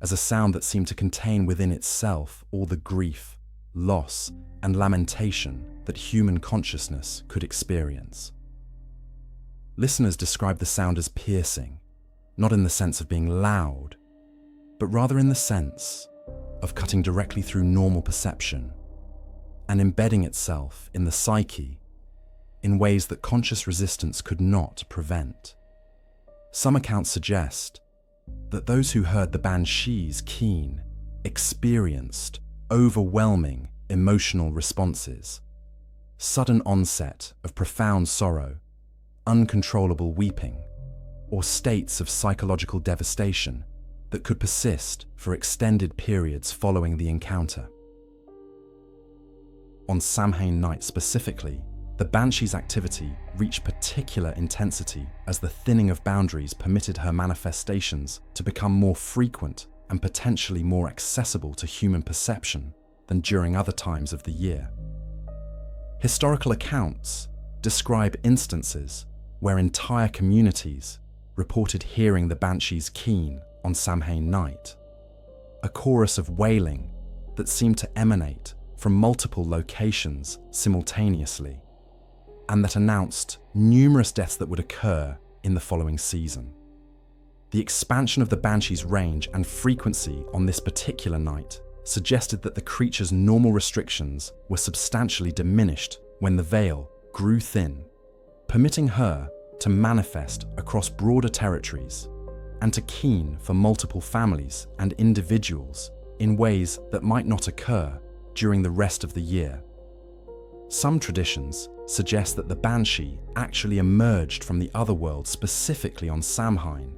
as a sound that seemed to contain within itself all the grief, loss, and lamentation that human consciousness could experience. Listeners described the sound as piercing, not in the sense of being loud, but rather in the sense of cutting directly through normal perception and embedding itself in the psyche in ways that conscious resistance could not prevent. Some accounts suggest that those who heard the Banshee's keen experienced overwhelming emotional responses, sudden onset of profound sorrow, uncontrollable weeping, or states of psychological devastation that could persist for extended periods following the encounter. On Samhain night specifically, the Banshee's activity reached particular intensity as the thinning of boundaries permitted her manifestations to become more frequent and potentially more accessible to human perception than during other times of the year. Historical accounts describe instances where entire communities reported hearing the Banshee's keen on Samhain night, a chorus of wailing that seemed to emanate from multiple locations simultaneously, and that announced numerous deaths that would occur in the following season. The expansion of the Banshee's range and frequency on this particular night suggested that the creature's normal restrictions were substantially diminished when the veil grew thin, permitting her to manifest across broader territories and to keen for multiple families and individuals in ways that might not occur during the rest of the year. Some traditions suggest that the Banshee actually emerged from the otherworld specifically on Samhain,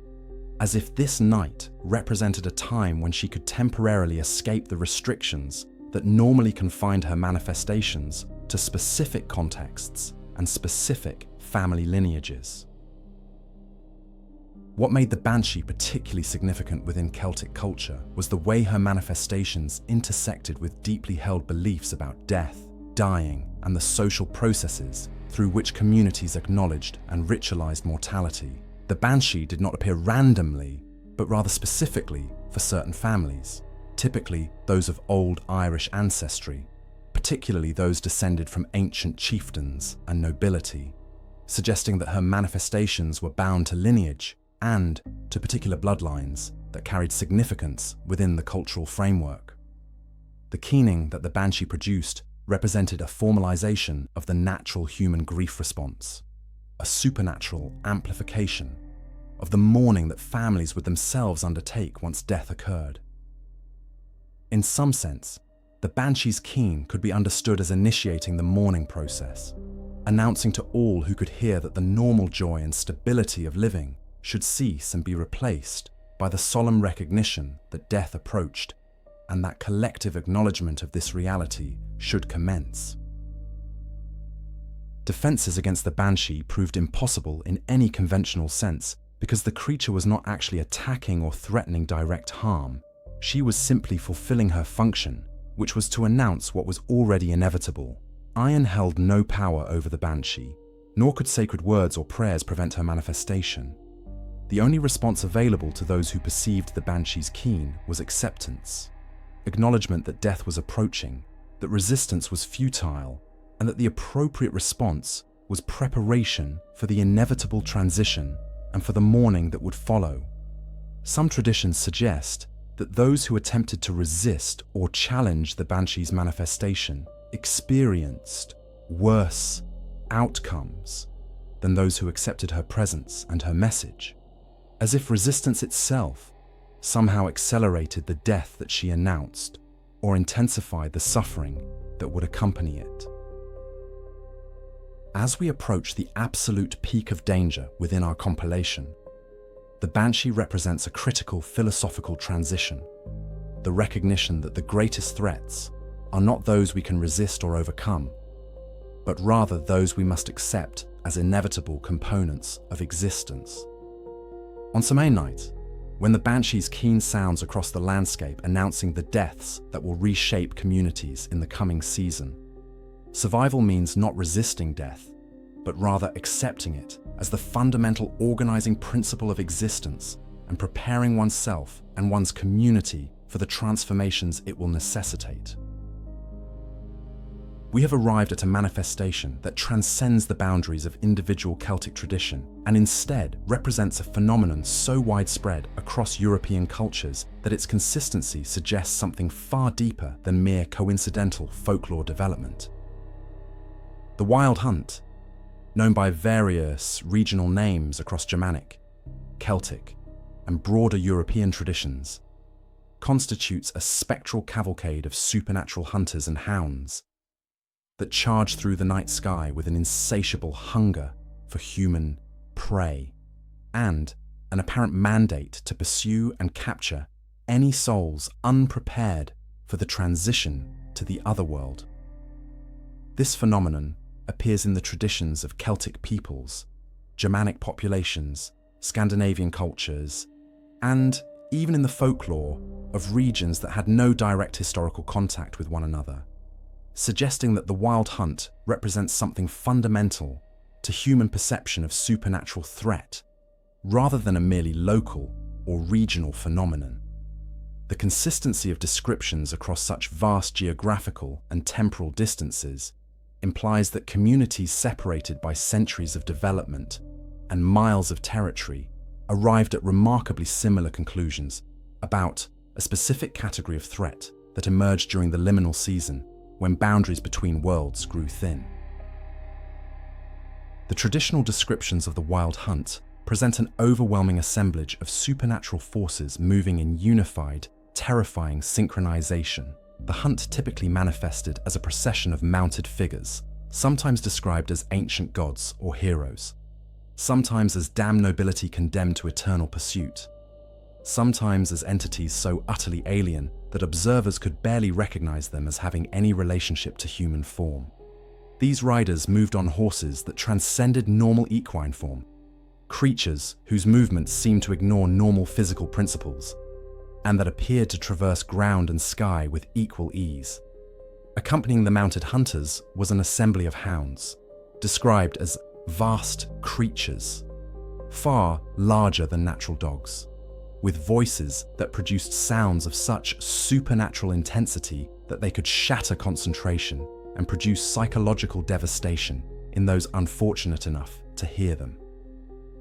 as if this night represented a time when she could temporarily escape the restrictions that normally confined her manifestations to specific contexts and specific family lineages. What made the Banshee particularly significant within Celtic culture was the way her manifestations intersected with deeply held beliefs about death, dying, and the social processes through which communities acknowledged and ritualized mortality. The Banshee did not appear randomly, but rather specifically for certain families, typically those of old Irish ancestry, particularly those descended from ancient chieftains and nobility, suggesting that her manifestations were bound to lineage and to particular bloodlines that carried significance within the cultural framework. The keening that the Banshee produced represented a formalization of the natural human grief response, a supernatural amplification of the mourning that families would themselves undertake once death occurred. In some sense, the Banshee's keen could be understood as initiating the mourning process, announcing to all who could hear that the normal joy and stability of living should cease and be replaced by the solemn recognition that death approached, and that collective acknowledgement of this reality should commence. Defenses against the Banshee proved impossible in any conventional sense because the creature was not actually attacking or threatening direct harm. She was simply fulfilling her function, which was to announce what was already inevitable. Iron held no power over the Banshee, nor could sacred words or prayers prevent her manifestation. The only response available to those who perceived the Banshee's keen was acceptance, acknowledgement that death was approaching, that resistance was futile, and that the appropriate response was preparation for the inevitable transition and for the mourning that would follow. Some traditions suggest that those who attempted to resist or challenge the Banshee's manifestation experienced worse outcomes than those who accepted her presence and her message, as if resistance itself somehow accelerated the death that she announced or intensified the suffering that would accompany it. As we approach the absolute peak of danger within our compilation, the Banshee represents a critical philosophical transition, the recognition that the greatest threats are not those we can resist or overcome, but rather those we must accept as inevitable components of existence. On Samhain night, when the Banshee's keen sounds across the landscape announcing the deaths that will reshape communities in the coming season, survival means not resisting death, but rather accepting it as the fundamental organizing principle of existence and preparing oneself and one's community for the transformations it will necessitate. We have arrived at a manifestation that transcends the boundaries of individual Celtic tradition and instead represents a phenomenon so widespread across European cultures that its consistency suggests something far deeper than mere coincidental folklore development. The wild hunt, known by various regional names across Germanic, Celtic, and broader European traditions, constitutes a spectral cavalcade of supernatural hunters and hounds that charge through the night sky with an insatiable hunger for human prey and an apparent mandate to pursue and capture any souls unprepared for the transition to the otherworld. This phenomenon appears in the traditions of Celtic peoples, Germanic populations, Scandinavian cultures, and even in the folklore of regions that had no direct historical contact with one another, suggesting that the wild hunt represents something fundamental to human perception of supernatural threat, rather than a merely local or regional phenomenon. The consistency of descriptions across such vast geographical and temporal distances implies that communities separated by centuries of development and miles of territory arrived at remarkably similar conclusions about a specific category of threat that emerged during the liminal season when boundaries between worlds grew thin. The traditional descriptions of the wild hunt present an overwhelming assemblage of supernatural forces moving in unified, terrifying synchronization. The hunt typically manifested as a procession of mounted figures, sometimes described as ancient gods or heroes, sometimes as damned nobility condemned to eternal pursuit, sometimes as entities so utterly alien that observers could barely recognize them as having any relationship to human form. These riders moved on horses that transcended normal equine form, creatures whose movements seemed to ignore normal physical principles, and that appeared to traverse ground and sky with equal ease. Accompanying the mounted hunters was an assembly of hounds, described as vast creatures, far larger than natural dogs, with voices that produced sounds of such supernatural intensity that they could shatter concentration and produce psychological devastation in those unfortunate enough to hear them.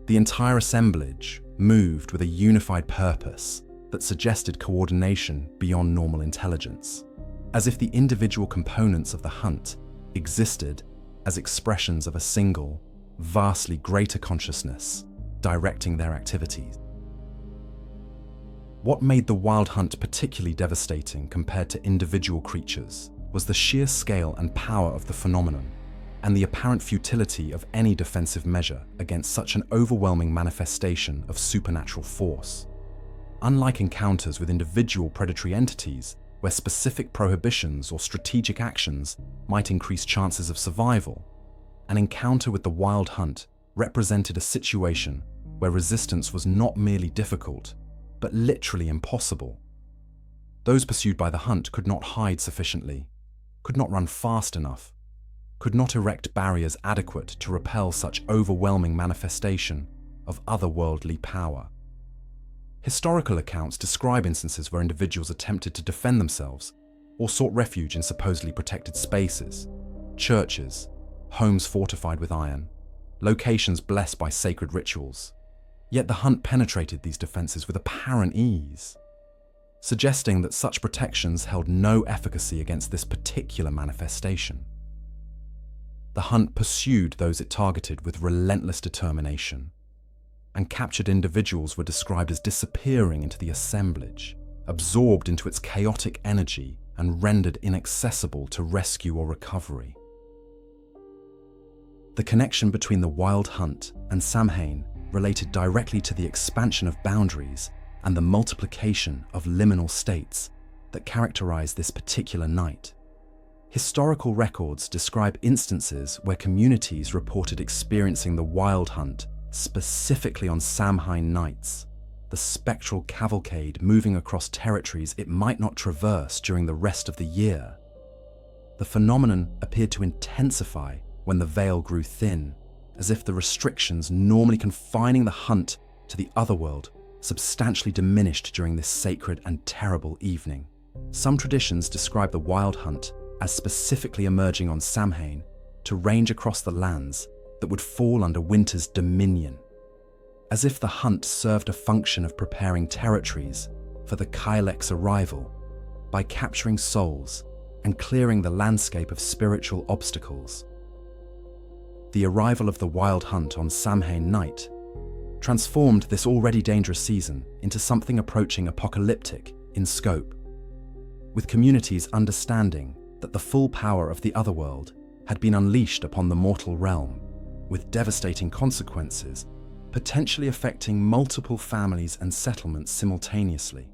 The entire assemblage moved with a unified purpose that suggested coordination beyond normal intelligence, as if the individual components of the hunt existed as expressions of a single, vastly greater consciousness directing their activities. What made the wild hunt particularly devastating compared to individual creatures was the sheer scale and power of the phenomenon, and the apparent futility of any defensive measure against such an overwhelming manifestation of supernatural force. Unlike encounters with individual predatory entities, where specific prohibitions or strategic actions might increase chances of survival, an encounter with the wild hunt represented a situation where resistance was not merely difficult, but literally impossible. Those pursued by the hunt could not hide sufficiently, could not run fast enough, could not erect barriers adequate to repel such overwhelming manifestation of otherworldly power. Historical accounts describe instances where individuals attempted to defend themselves or sought refuge in supposedly protected spaces, churches, homes fortified with iron, locations blessed by sacred rituals. Yet the hunt penetrated these defenses with apparent ease, suggesting that such protections held no efficacy against this particular manifestation. The hunt pursued those it targeted with relentless determination, and captured individuals were described as disappearing into the assemblage, absorbed into its chaotic energy and rendered inaccessible to rescue or recovery. The connection between the wild hunt and Samhain related directly to the expansion of boundaries and the multiplication of liminal states that characterize this particular night. Historical records describe instances where communities reported experiencing the wild hunt specifically on Samhain nights, the spectral cavalcade moving across territories it might not traverse during the rest of the year. The phenomenon appeared to intensify when the veil grew thin, as if the restrictions normally confining the hunt to the otherworld substantially diminished during this sacred and terrible evening. Some traditions describe the wild hunt as specifically emerging on Samhain to range across the lands that would fall under winter's dominion, as if the hunt served a function of preparing territories for the Kylek's arrival by capturing souls and clearing the landscape of spiritual obstacles. The arrival of the wild hunt on Samhain night transformed this already dangerous season into something approaching apocalyptic in scope, with communities understanding that the full power of the otherworld had been unleashed upon the mortal realm, with devastating consequences potentially affecting multiple families and settlements simultaneously.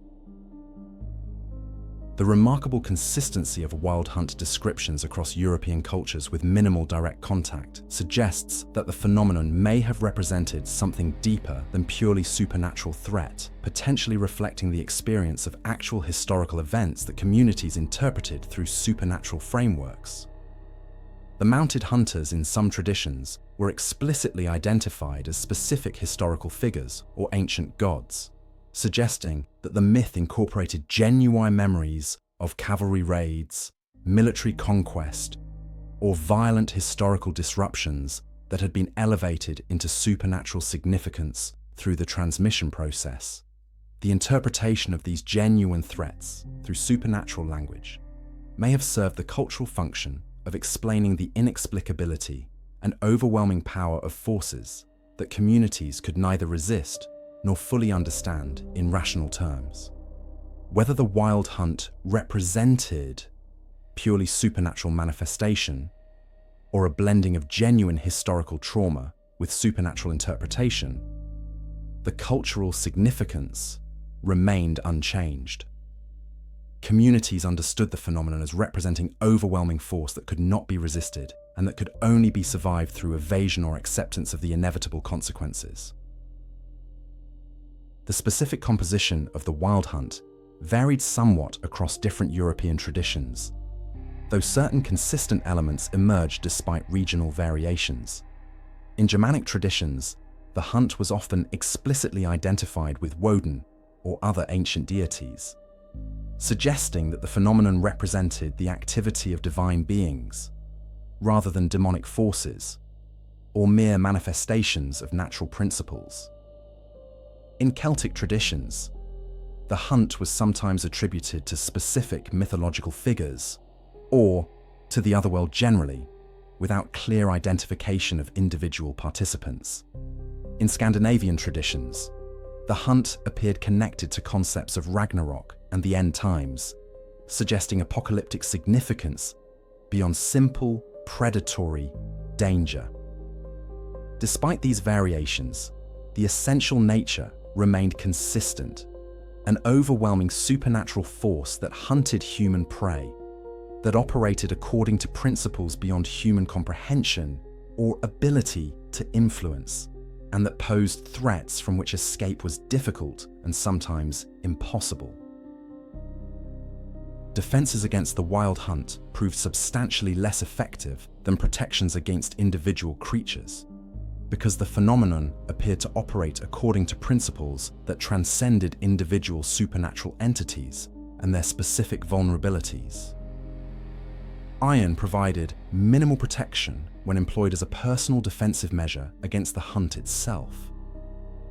The remarkable consistency of wild hunt descriptions across European cultures with minimal direct contact suggests that the phenomenon may have represented something deeper than purely supernatural threat, potentially reflecting the experience of actual historical events that communities interpreted through supernatural frameworks. The mounted hunters in some traditions were explicitly identified as specific historical figures or ancient gods, suggesting that the myth incorporated genuine memories of cavalry raids, military conquest, or violent historical disruptions that had been elevated into supernatural significance through the transmission process. The interpretation of these genuine threats through supernatural language may have served the cultural function of explaining the inexplicability and overwhelming power of forces that communities could neither resist nor fully understand in rational terms. Whether the wild hunt represented purely supernatural manifestation or a blending of genuine historical trauma with supernatural interpretation, the cultural significance remained unchanged. Communities understood the phenomenon as representing overwhelming force that could not be resisted and that could only be survived through evasion or acceptance of the inevitable consequences. The specific composition of the wild hunt varied somewhat across different European traditions, though certain consistent elements emerged despite regional variations. In Germanic traditions, the hunt was often explicitly identified with Woden or other ancient deities, suggesting that the phenomenon represented the activity of divine beings, rather than demonic forces, or mere manifestations of natural principles. In Celtic traditions, the hunt was sometimes attributed to specific mythological figures, or to the otherworld generally, without clear identification of individual participants. In Scandinavian traditions, the hunt appeared connected to concepts of Ragnarok and the end times, suggesting apocalyptic significance beyond simple, predatory danger. Despite these variations, the essential nature remained consistent, an overwhelming supernatural force that hunted human prey, that operated according to principles beyond human comprehension or ability to influence, and that posed threats from which escape was difficult and sometimes impossible. Defenses against the wild hunt proved substantially less effective than protections against individual creatures, because the phenomenon appeared to operate according to principles that transcended individual supernatural entities and their specific vulnerabilities. Iron provided minimal protection when employed as a personal defensive measure against the hunt itself.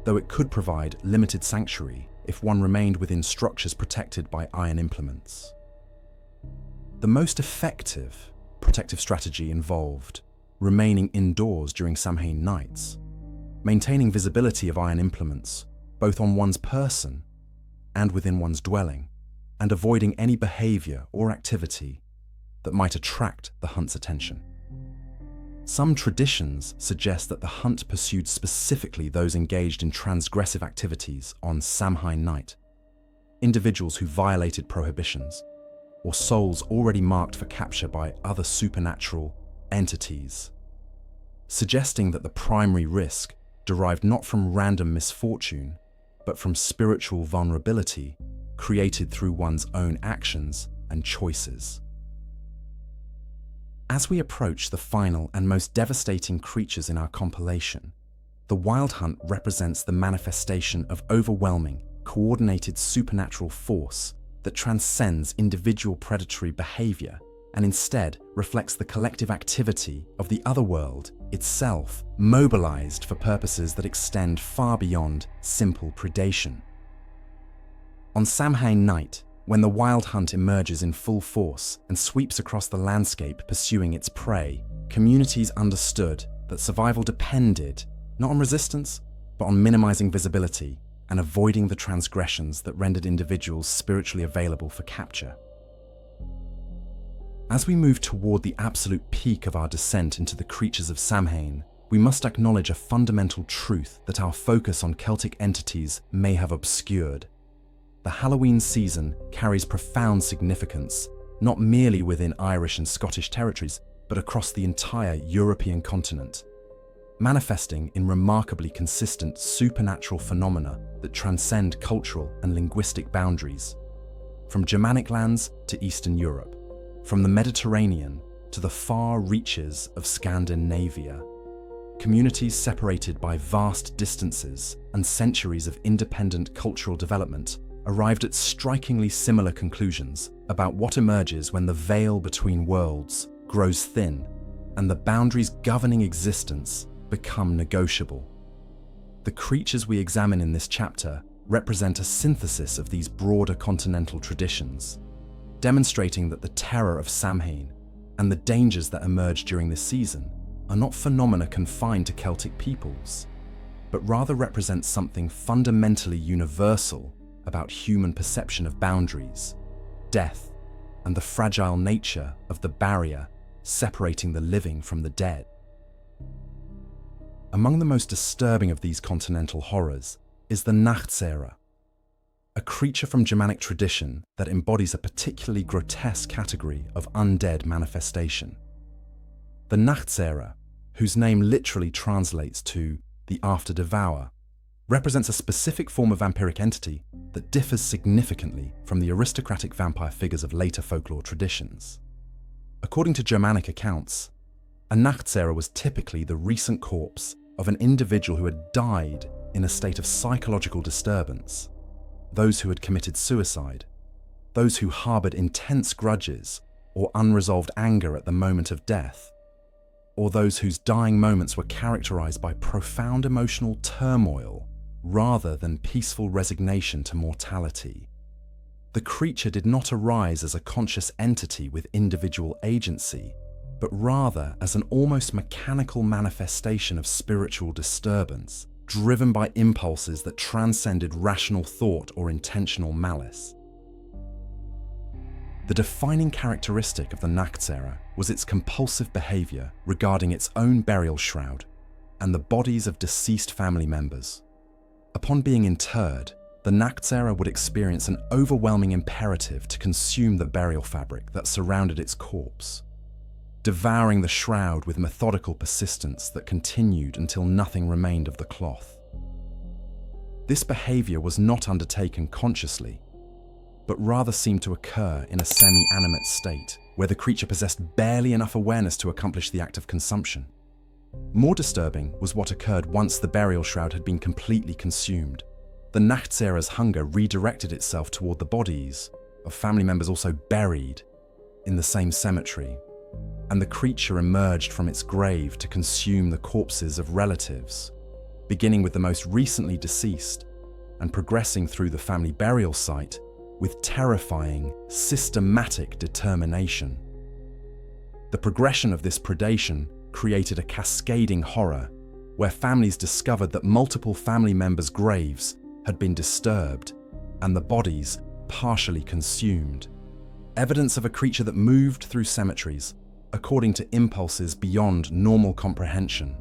though it could provide limited sanctuary if one remained within structures protected by iron implements. The most effective protective strategy involved remaining indoors during Samhain nights, maintaining visibility of iron implements both on one's person and within one's dwelling, and avoiding any behavior or activity that might attract the hunt's attention. Some traditions suggest that the hunt pursued specifically those engaged in transgressive activities on Samhain night, individuals who violated prohibitions, or souls already marked for capture by other supernatural entities, suggesting that the primary risk derived not from random misfortune, but from spiritual vulnerability created through one's own actions and choices. As we approach the final and most devastating creatures in our compilation, the wild hunt represents the manifestation of overwhelming, coordinated supernatural force that transcends individual predatory behavior and instead reflects the collective activity of the otherworld itself, mobilized for purposes that extend far beyond simple predation. On Samhain night, when the wild hunt emerges in full force and sweeps across the landscape pursuing its prey, communities understood that survival depended not on resistance, but on minimizing visibility and avoiding the transgressions that rendered individuals spiritually available for capture. As we move toward the absolute peak of our descent into the creatures of Samhain, we must acknowledge a fundamental truth that our focus on Celtic entities may have obscured. The Halloween season carries profound significance, not merely within Irish and Scottish territories, but across the entire European continent, manifesting in remarkably consistent supernatural phenomena that transcend cultural and linguistic boundaries. From Germanic lands to Eastern Europe, from the Mediterranean to the far reaches of Scandinavia, communities separated by vast distances and centuries of independent cultural development arrived at strikingly similar conclusions about what emerges when the veil between worlds grows thin and the boundaries governing existence become negotiable. The creatures we examine in this chapter represent a synthesis of these broader continental traditions, demonstrating that the terror of Samhain and the dangers that emerge during this season are not phenomena confined to Celtic peoples, but rather represent something fundamentally universal about human perception of boundaries, death, and the fragile nature of the barrier separating the living from the dead. Among the most disturbing of these continental horrors is the Nachtsera, a creature from Germanic tradition that embodies a particularly grotesque category of undead manifestation. The Nachtsera, whose name literally translates to the after-devour, represents a specific form of vampiric entity that differs significantly from the aristocratic vampire figures of later folklore traditions. According to Germanic accounts, a Nachtsera was typically the recent corpse of an individual who had died in a state of psychological disturbance, those who had committed suicide, those who harbored intense grudges or unresolved anger at the moment of death, or those whose dying moments were characterized by profound emotional turmoil rather than peaceful resignation to mortality. The creature did not arise as a conscious entity with individual agency, but rather as an almost mechanical manifestation of spiritual disturbance, driven by impulses that transcended rational thought or intentional malice. The defining characteristic of the Nachtsera was its compulsive behavior regarding its own burial shroud and the bodies of deceased family members. Upon being interred, the Nachtsera would experience an overwhelming imperative to consume the burial fabric that surrounded its corpse, devouring the shroud with methodical persistence that continued until nothing remained of the cloth. This behavior was not undertaken consciously, but rather seemed to occur in a semi-animate state, where the creature possessed barely enough awareness to accomplish the act of consumption. More disturbing was what occurred once the burial shroud had been completely consumed. The Nachtsera's hunger redirected itself toward the bodies of family members also buried in the same cemetery, and the creature emerged from its grave to consume the corpses of relatives beginning with the most recently deceased and progressing through the family burial site with terrifying, systematic determination. The progression of this predation created a cascading horror where families discovered that multiple family members' graves had been disturbed and the bodies partially consumed. Evidence of a creature that moved through cemeteries according to impulses beyond normal comprehension.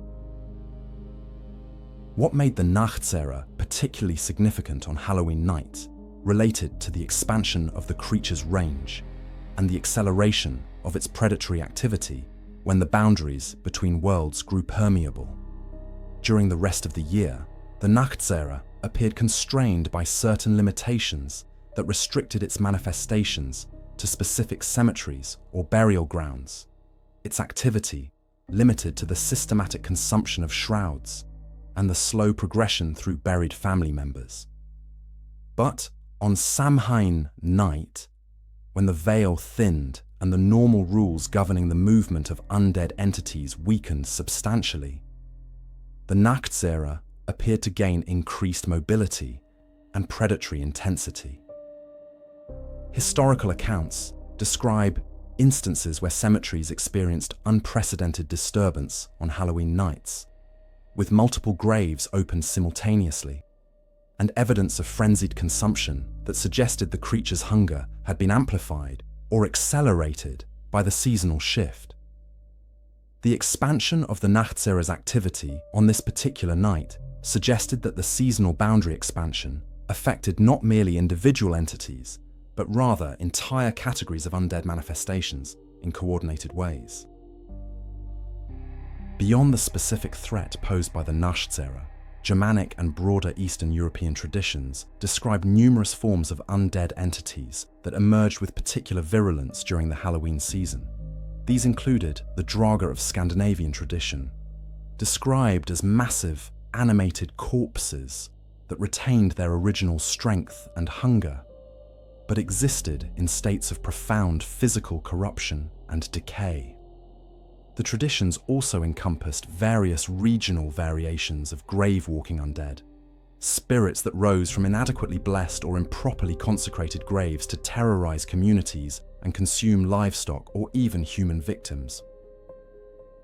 What made the Nachtseher particularly significant on Halloween night related to the expansion of the creature's range and the acceleration of its predatory activity when the boundaries between worlds grew permeable. During the rest of the year, the Nachtseher appeared constrained by certain limitations that restricted its manifestations to specific cemeteries or burial grounds, its activity limited to the systematic consumption of shrouds and the slow progression through buried family members. But on Samhain night, when the veil thinned and the normal rules governing the movement of undead entities weakened substantially, the Nachtseher appeared to gain increased mobility and predatory intensity. Historical accounts describe instances where cemeteries experienced unprecedented disturbance on Halloween nights, with multiple graves opened simultaneously, and evidence of frenzied consumption that suggested the creature's hunger had been amplified or accelerated by the seasonal shift. The expansion of the Nachtseher's activity on this particular night suggested that the seasonal boundary expansion affected not merely individual entities, but rather entire categories of undead manifestations in coordinated ways. Beyond the specific threat posed by the Nachtseher, Germanic and broader Eastern European traditions describe numerous forms of undead entities that emerged with particular virulence during the Halloween season. These included the Draga of Scandinavian tradition, described as massive, animated corpses that retained their original strength and hunger, but existed in states of profound physical corruption and decay. The traditions also encompassed various regional variations of grave-walking undead, spirits that rose from inadequately blessed or improperly consecrated graves to terrorize communities and consume livestock or even human victims.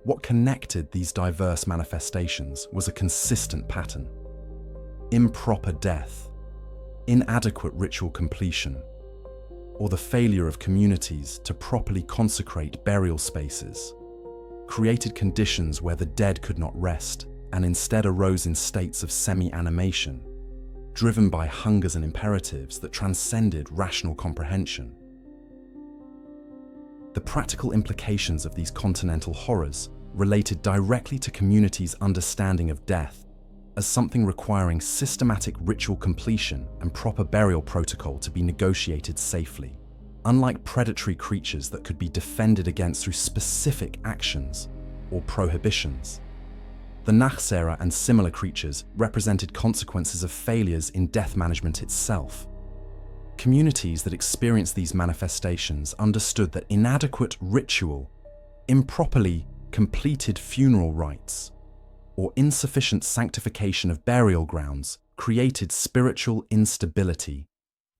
What connected these diverse manifestations was a consistent pattern: improper death, inadequate ritual completion, or the failure of communities to properly consecrate burial spaces created conditions where the dead could not rest and instead arose in states of semi-animation, driven by hungers and imperatives that transcended rational comprehension. The practical implications of these continental horrors related directly to communities' understanding of death as something requiring systematic ritual completion and proper burial protocol to be negotiated safely. Unlike predatory creatures that could be defended against through specific actions or prohibitions, the Nachtseher and similar creatures represented consequences of failures in death management itself. Communities that experienced these manifestations understood that inadequate ritual, improperly completed funeral rites, or insufficient sanctification of burial grounds created spiritual instability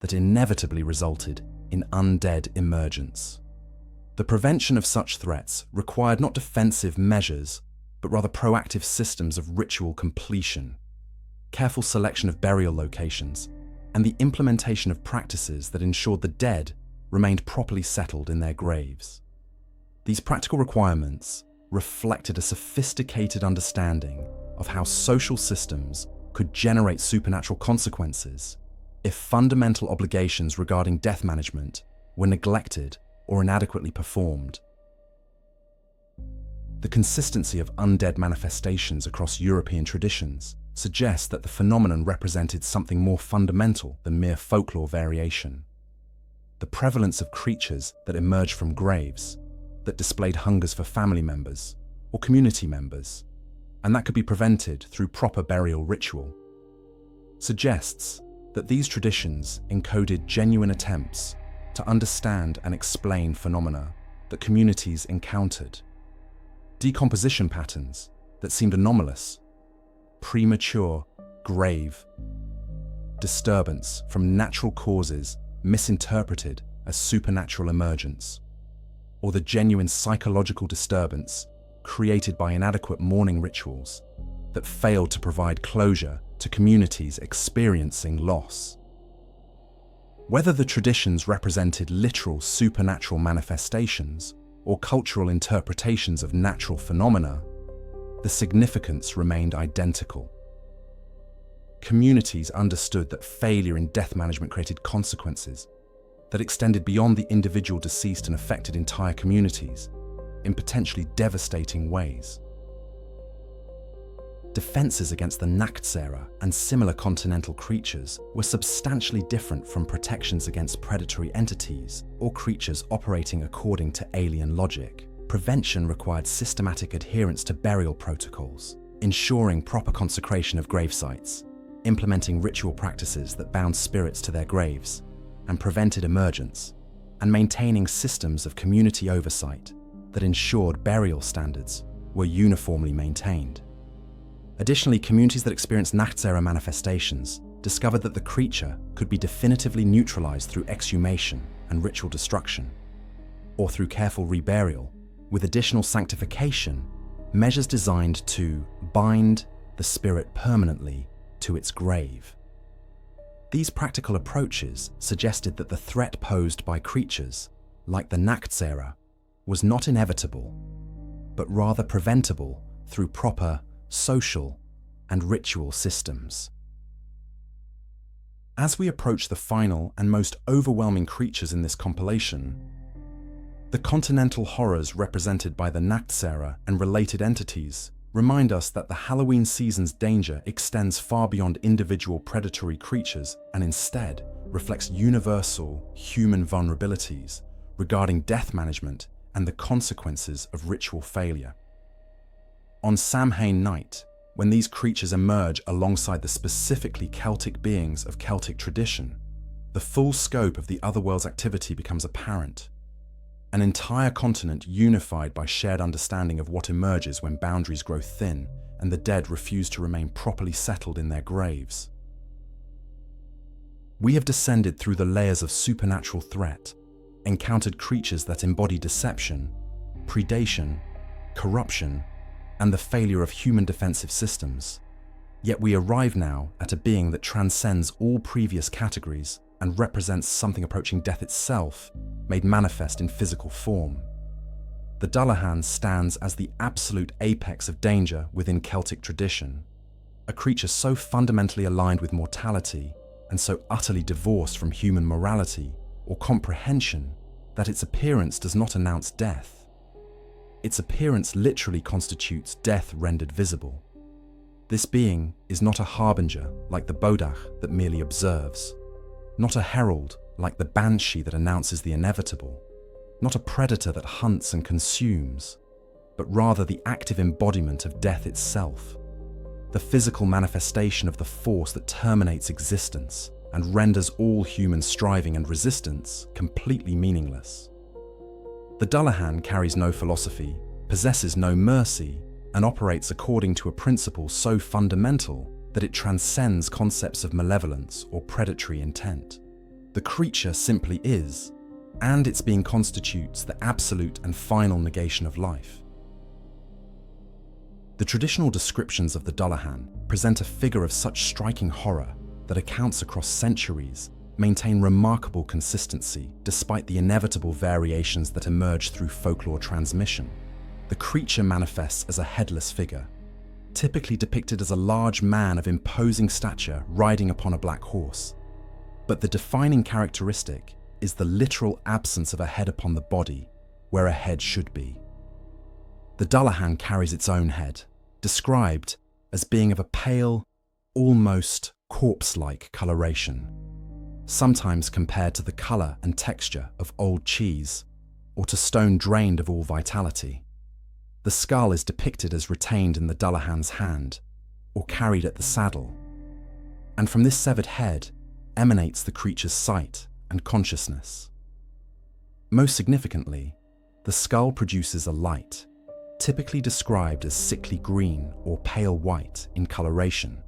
that inevitably resulted in undead emergence. The prevention of such threats required not defensive measures, but rather proactive systems of ritual completion, careful selection of burial locations, and the implementation of practices that ensured the dead remained properly settled in their graves. These practical requirements reflected a sophisticated understanding of how social systems could generate supernatural consequences if fundamental obligations regarding death management were neglected or inadequately performed. The consistency of undead manifestations across European traditions suggests that the phenomenon represented something more fundamental than mere folklore variation. The prevalence of creatures that emerged from graves, that displayed hungers for family members or community members, and that could be prevented through proper burial ritual, suggests that these traditions encoded genuine attempts to understand and explain phenomena that communities encountered, decomposition patterns that seemed anomalous, premature, grave disturbance from natural causes misinterpreted as supernatural emergence, or the genuine psychological disturbance created by inadequate mourning rituals that failed to provide closure to communities experiencing loss. Whether the traditions represented literal supernatural manifestations or cultural interpretations of natural phenomena, the significance remained identical. Communities understood that failure in death management created consequences that extended beyond the individual deceased and affected entire communities in potentially devastating ways. Defenses against the Nachtsera and similar continental creatures were substantially different from protections against predatory entities or creatures operating according to alien logic. Prevention required systematic adherence to burial protocols, ensuring proper consecration of grave sites, implementing ritual practices that bound spirits to their graves and prevented emergence, and maintaining systems of community oversight that ensured burial standards were uniformly maintained. Additionally, communities that experienced Nachtsera manifestations discovered that the creature could be definitively neutralized through exhumation and ritual destruction, or through careful reburial, with additional sanctification, measures designed to bind the spirit permanently to its grave. These practical approaches suggested that the threat posed by creatures, like the Nachtsera, was not inevitable, but rather preventable through proper social and ritual systems. As we approach the final and most overwhelming creatures in this compilation, the continental horrors represented by the Nachtsera and related entities remind us that the Halloween season's danger extends far beyond individual predatory creatures and instead reflects universal human vulnerabilities regarding death management and the consequences of ritual failure. On Samhain night, when these creatures emerge alongside the specifically Celtic beings of Celtic tradition, the full scope of the otherworld's activity becomes apparent. An entire continent unified by shared understanding of what emerges when boundaries grow thin and the dead refuse to remain properly settled in their graves. We have descended through the layers of supernatural threat, encountered creatures that embody deception, predation, corruption, and the failure of human defensive systems. Yet we arrive now at a being that transcends all previous categories and represents something approaching death itself, made manifest in physical form. The Dullahan stands as the absolute apex of danger within Celtic tradition, a creature so fundamentally aligned with mortality and so utterly divorced from human morality or comprehension that its appearance does not announce death. Its appearance literally constitutes death rendered visible. This being is not a harbinger like the bodach that merely observes, not a herald like the Banshee that announces the inevitable, not a predator that hunts and consumes, but rather the active embodiment of death itself, the physical manifestation of the force that terminates existence and renders all human striving and resistance completely meaningless. The Dullahan carries no philosophy, possesses no mercy, and operates according to a principle so fundamental that it transcends concepts of malevolence or predatory intent. The creature simply is, and its being constitutes the absolute and final negation of life. The traditional descriptions of the Dullahan present a figure of such striking horror that accounts across centuries maintain remarkable consistency despite the inevitable variations that emerge through folklore transmission. The creature manifests as a headless figure, typically depicted as a large man of imposing stature riding upon a black horse. But the defining characteristic is the literal absence of a head upon the body, where a head should be. The Dullahan carries its own head, described as being of a pale, almost corpse-like coloration, sometimes compared to the colour and texture of old cheese, or to stone drained of all vitality. The skull is depicted as retained in the Dullahan's hand, or carried at the saddle, and from this severed head emanates the creature's sight and consciousness. Most significantly, the skull produces a light, typically described as sickly green or pale white in coloration,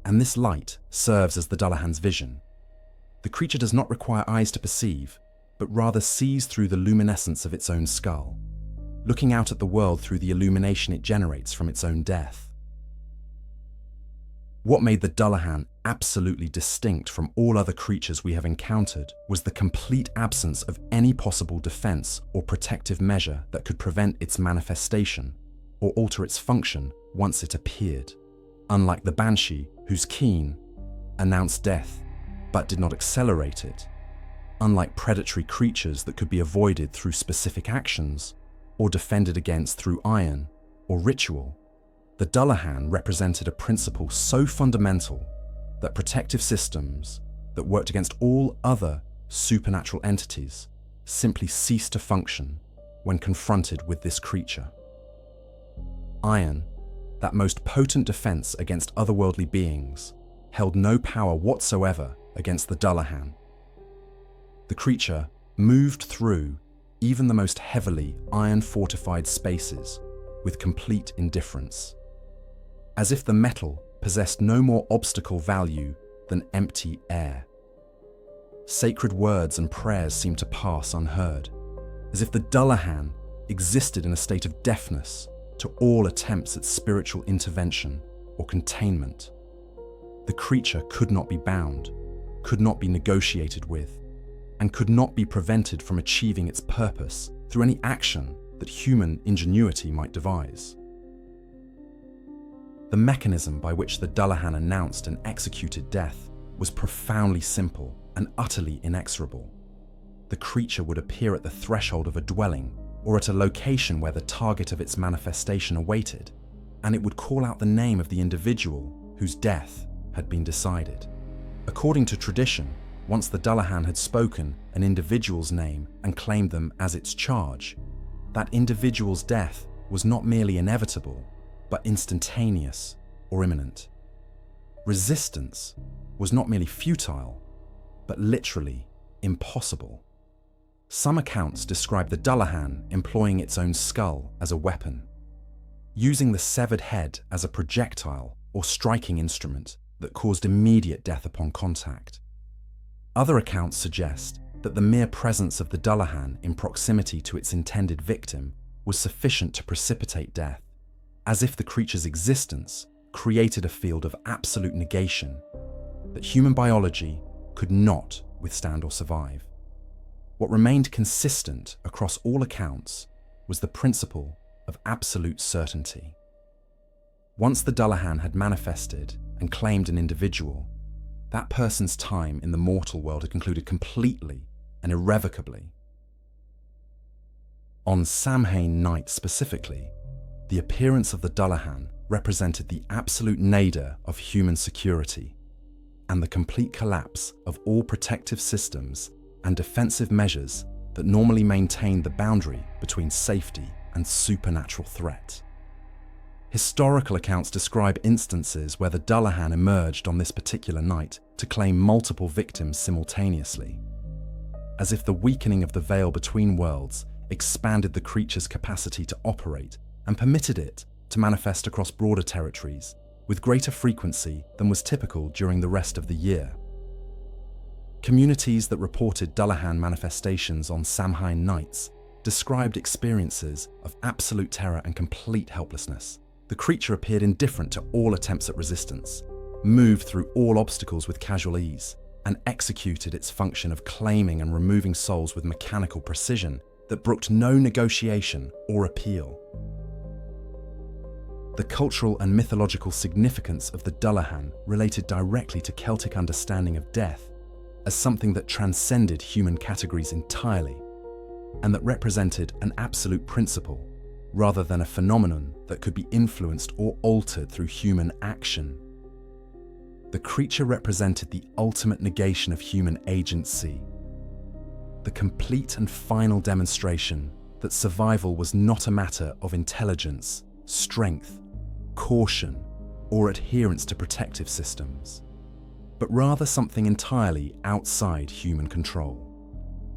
and this light serves as the Dullahan's vision. The creature does not require eyes to perceive, but rather sees through the luminescence of its own skull, looking out at the world through the illumination it generates from its own death. What made the Dullahan absolutely distinct from all other creatures we have encountered was the complete absence of any possible defense or protective measure that could prevent its manifestation or alter its function once it appeared, unlike the Banshee, whose keen announced death but did not accelerate it, unlike predatory creatures that could be avoided through specific actions or defended against through iron or ritual. The Dullahan represented a principle so fundamental that protective systems that worked against all other supernatural entities simply ceased to function when confronted with this creature. Iron, that most potent defense against otherworldly beings, held no power whatsoever against the Dullahan. The creature moved through even the most heavily iron-fortified spaces with complete indifference, as if the metal possessed no more obstacle value than empty air. Sacred words and prayers seemed to pass unheard, as if the Dullahan existed in a state of deafness to all attempts at spiritual intervention or containment. The creature could not be bound, could not be negotiated with, and could not be prevented from achieving its purpose through any action that human ingenuity might devise. The mechanism by which the Dullahan announced and executed death was profoundly simple and utterly inexorable. The creature would appear at the threshold of a dwelling or at a location where the target of its manifestation awaited, and it would call out the name of the individual whose death had been decided. According to tradition, once the Dullahan had spoken an individual's name and claimed them as its charge, that individual's death was not merely inevitable, but instantaneous or imminent. Resistance was not merely futile, but literally impossible. Some accounts describe the Dullahan employing its own skull as a weapon, using the severed head as a projectile or striking instrument that caused immediate death upon contact. Other accounts suggest that the mere presence of the Dullahan in proximity to its intended victim was sufficient to precipitate death, as if the creature's existence created a field of absolute negation that human biology could not withstand or survive. What remained consistent across all accounts was the principle of absolute certainty. Once the Dullahan had manifested and claimed an individual, that person's time in the mortal world had concluded completely and irrevocably. On Samhain night specifically, the appearance of the Dullahan represented the absolute nadir of human security and the complete collapse of all protective systems and defensive measures that normally maintained the boundary between safety and supernatural threat. Historical accounts describe instances where the Dullahan emerged on this particular night to claim multiple victims simultaneously, as if the weakening of the veil between worlds expanded the creature's capacity to operate and permitted it to manifest across broader territories with greater frequency than was typical during the rest of the year. Communities that reported Dullahan manifestations on Samhain nights described experiences of absolute terror and complete helplessness. The creature appeared indifferent to all attempts at resistance, moved through all obstacles with casual ease, and executed its function of claiming and removing souls with mechanical precision that brooked no negotiation or appeal. The cultural and mythological significance of the Dullahan related directly to Celtic understanding of death as something that transcended human categories entirely, and that represented an absolute principle rather than a phenomenon that could be influenced or altered through human action. The creature represented the ultimate negation of human agency, the complete and final demonstration that survival was not a matter of intelligence, strength, caution, or adherence to protective systems, but rather something entirely outside human control.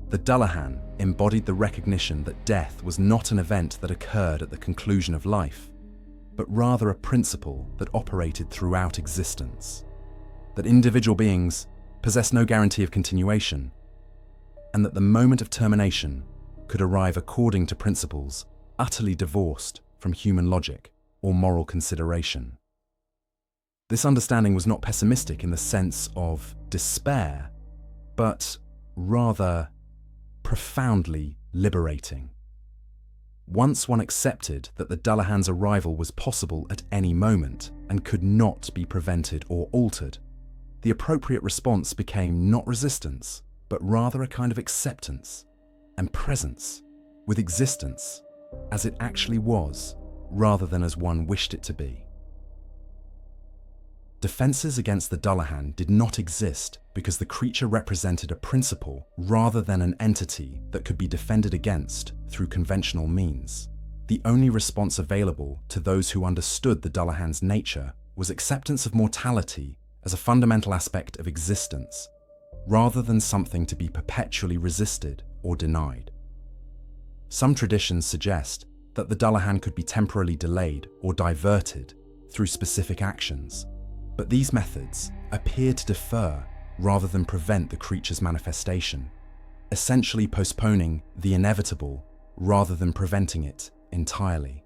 The Dullahan embodied the recognition that death was not an event that occurred at the conclusion of life, but rather a principle that operated throughout existence, that individual beings possess no guarantee of continuation, and that the moment of termination could arrive according to principles utterly divorced from human logic or moral consideration. This understanding was not pessimistic in the sense of despair, but rather profoundly liberating. Once one accepted that the Dullahan's arrival was possible at any moment and could not be prevented or altered, the appropriate response became not resistance, but rather a kind of acceptance and presence with existence as it actually was, rather than as one wished it to be. Defenses against the Dullahan did not exist because the creature represented a principle rather than an entity that could be defended against through conventional means. The only response available to those who understood the Dullahan's nature was acceptance of mortality as a fundamental aspect of existence, rather than something to be perpetually resisted or denied. Some traditions suggest that the Dullahan could be temporarily delayed or diverted through specific actions, but these methods appear to defer rather than prevent the creature's manifestation, essentially postponing the inevitable rather than preventing it entirely.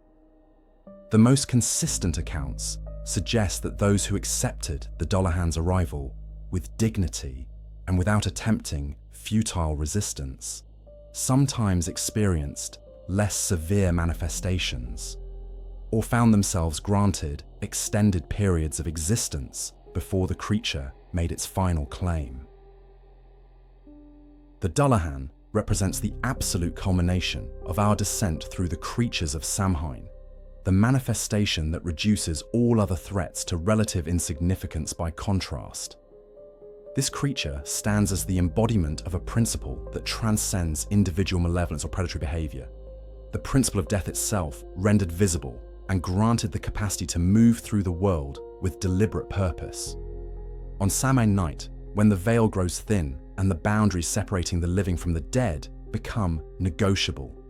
The most consistent accounts suggest that those who accepted the Dullahan's arrival with dignity and without attempting futile resistance sometimes experienced less severe manifestations, or found themselves granted extended periods of existence before the creature made its final claim. The Dullahan represents the absolute culmination of our descent through the creatures of Samhain, the manifestation that reduces all other threats to relative insignificance by contrast. This creature stands as the embodiment of a principle that transcends individual malevolence or predatory behavior, the principle of death itself rendered visible and granted the capacity to move through the world with deliberate purpose. On Samhain night, when the veil grows thin and the boundaries separating the living from the dead become negotiable,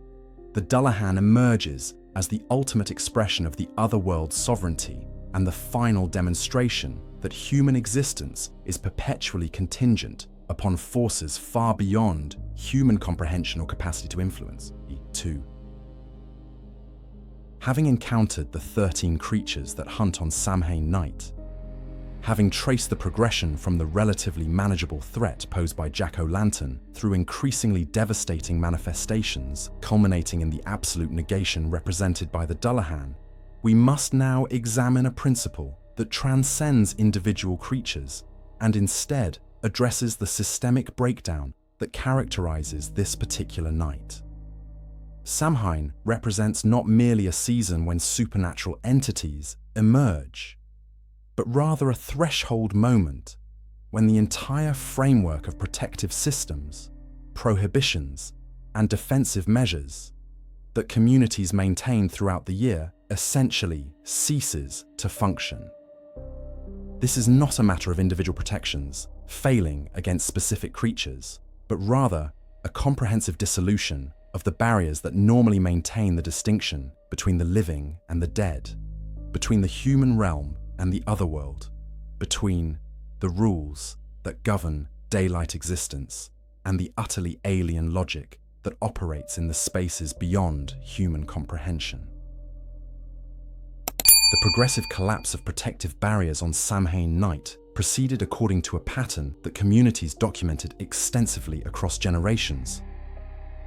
the Dullahan emerges as the ultimate expression of the otherworld's sovereignty and the final demonstration that human existence is perpetually contingent upon forces far beyond human comprehension or capacity to influence. 2. Having encountered the 13 creatures that hunt on Samhain night, having traced the progression from the relatively manageable threat posed by Jack O'Lantern through increasingly devastating manifestations culminating in the absolute negation represented by the Dullahan, we must now examine a principle that transcends individual creatures and instead addresses the systemic breakdown that characterizes this particular night. Samhain represents not merely a season when supernatural entities emerge, but rather a threshold moment when the entire framework of protective systems, prohibitions, and defensive measures that communities maintain throughout the year essentially ceases to function. This is not a matter of individual protections failing against specific creatures, but rather a comprehensive dissolution of the barriers that normally maintain the distinction between the living and the dead, between the human realm and the otherworld, between the rules that govern daylight existence and the utterly alien logic that operates in the spaces beyond human comprehension. The progressive collapse of protective barriers on Samhain night proceeded according to a pattern that communities documented extensively across generations,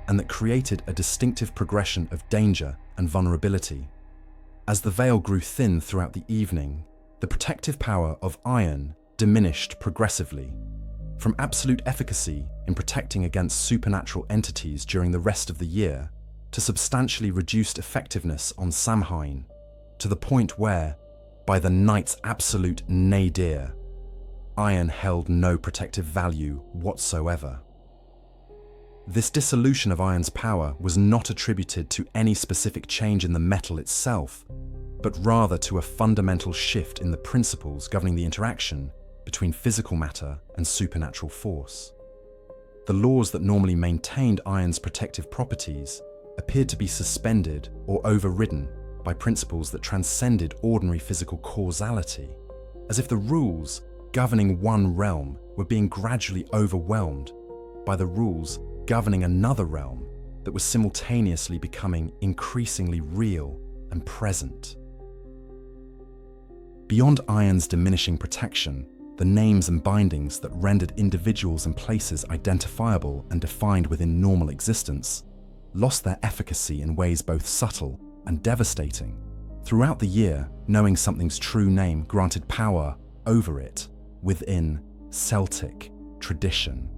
and that created a distinctive progression of danger and vulnerability. As the veil grew thin throughout the evening, the protective power of iron diminished progressively, from absolute efficacy in protecting against supernatural entities during the rest of the year, to substantially reduced effectiveness on Samhain, to the point where, by the night's absolute nadir, iron held no protective value whatsoever. This dissolution of iron's power was not attributed to any specific change in the metal itself, but rather to a fundamental shift in the principles governing the interaction between physical matter and supernatural force. The laws that normally maintained iron's protective properties appeared to be suspended or overridden by principles that transcended ordinary physical causality, as if the rules governing one realm were being gradually overwhelmed by the rules governing another realm that was simultaneously becoming increasingly real and present. Beyond iron's diminishing protection, the names and bindings that rendered individuals and places identifiable and defined within normal existence lost their efficacy in ways both subtle and devastating. Throughout the year, knowing something's true name granted power over it within Celtic tradition.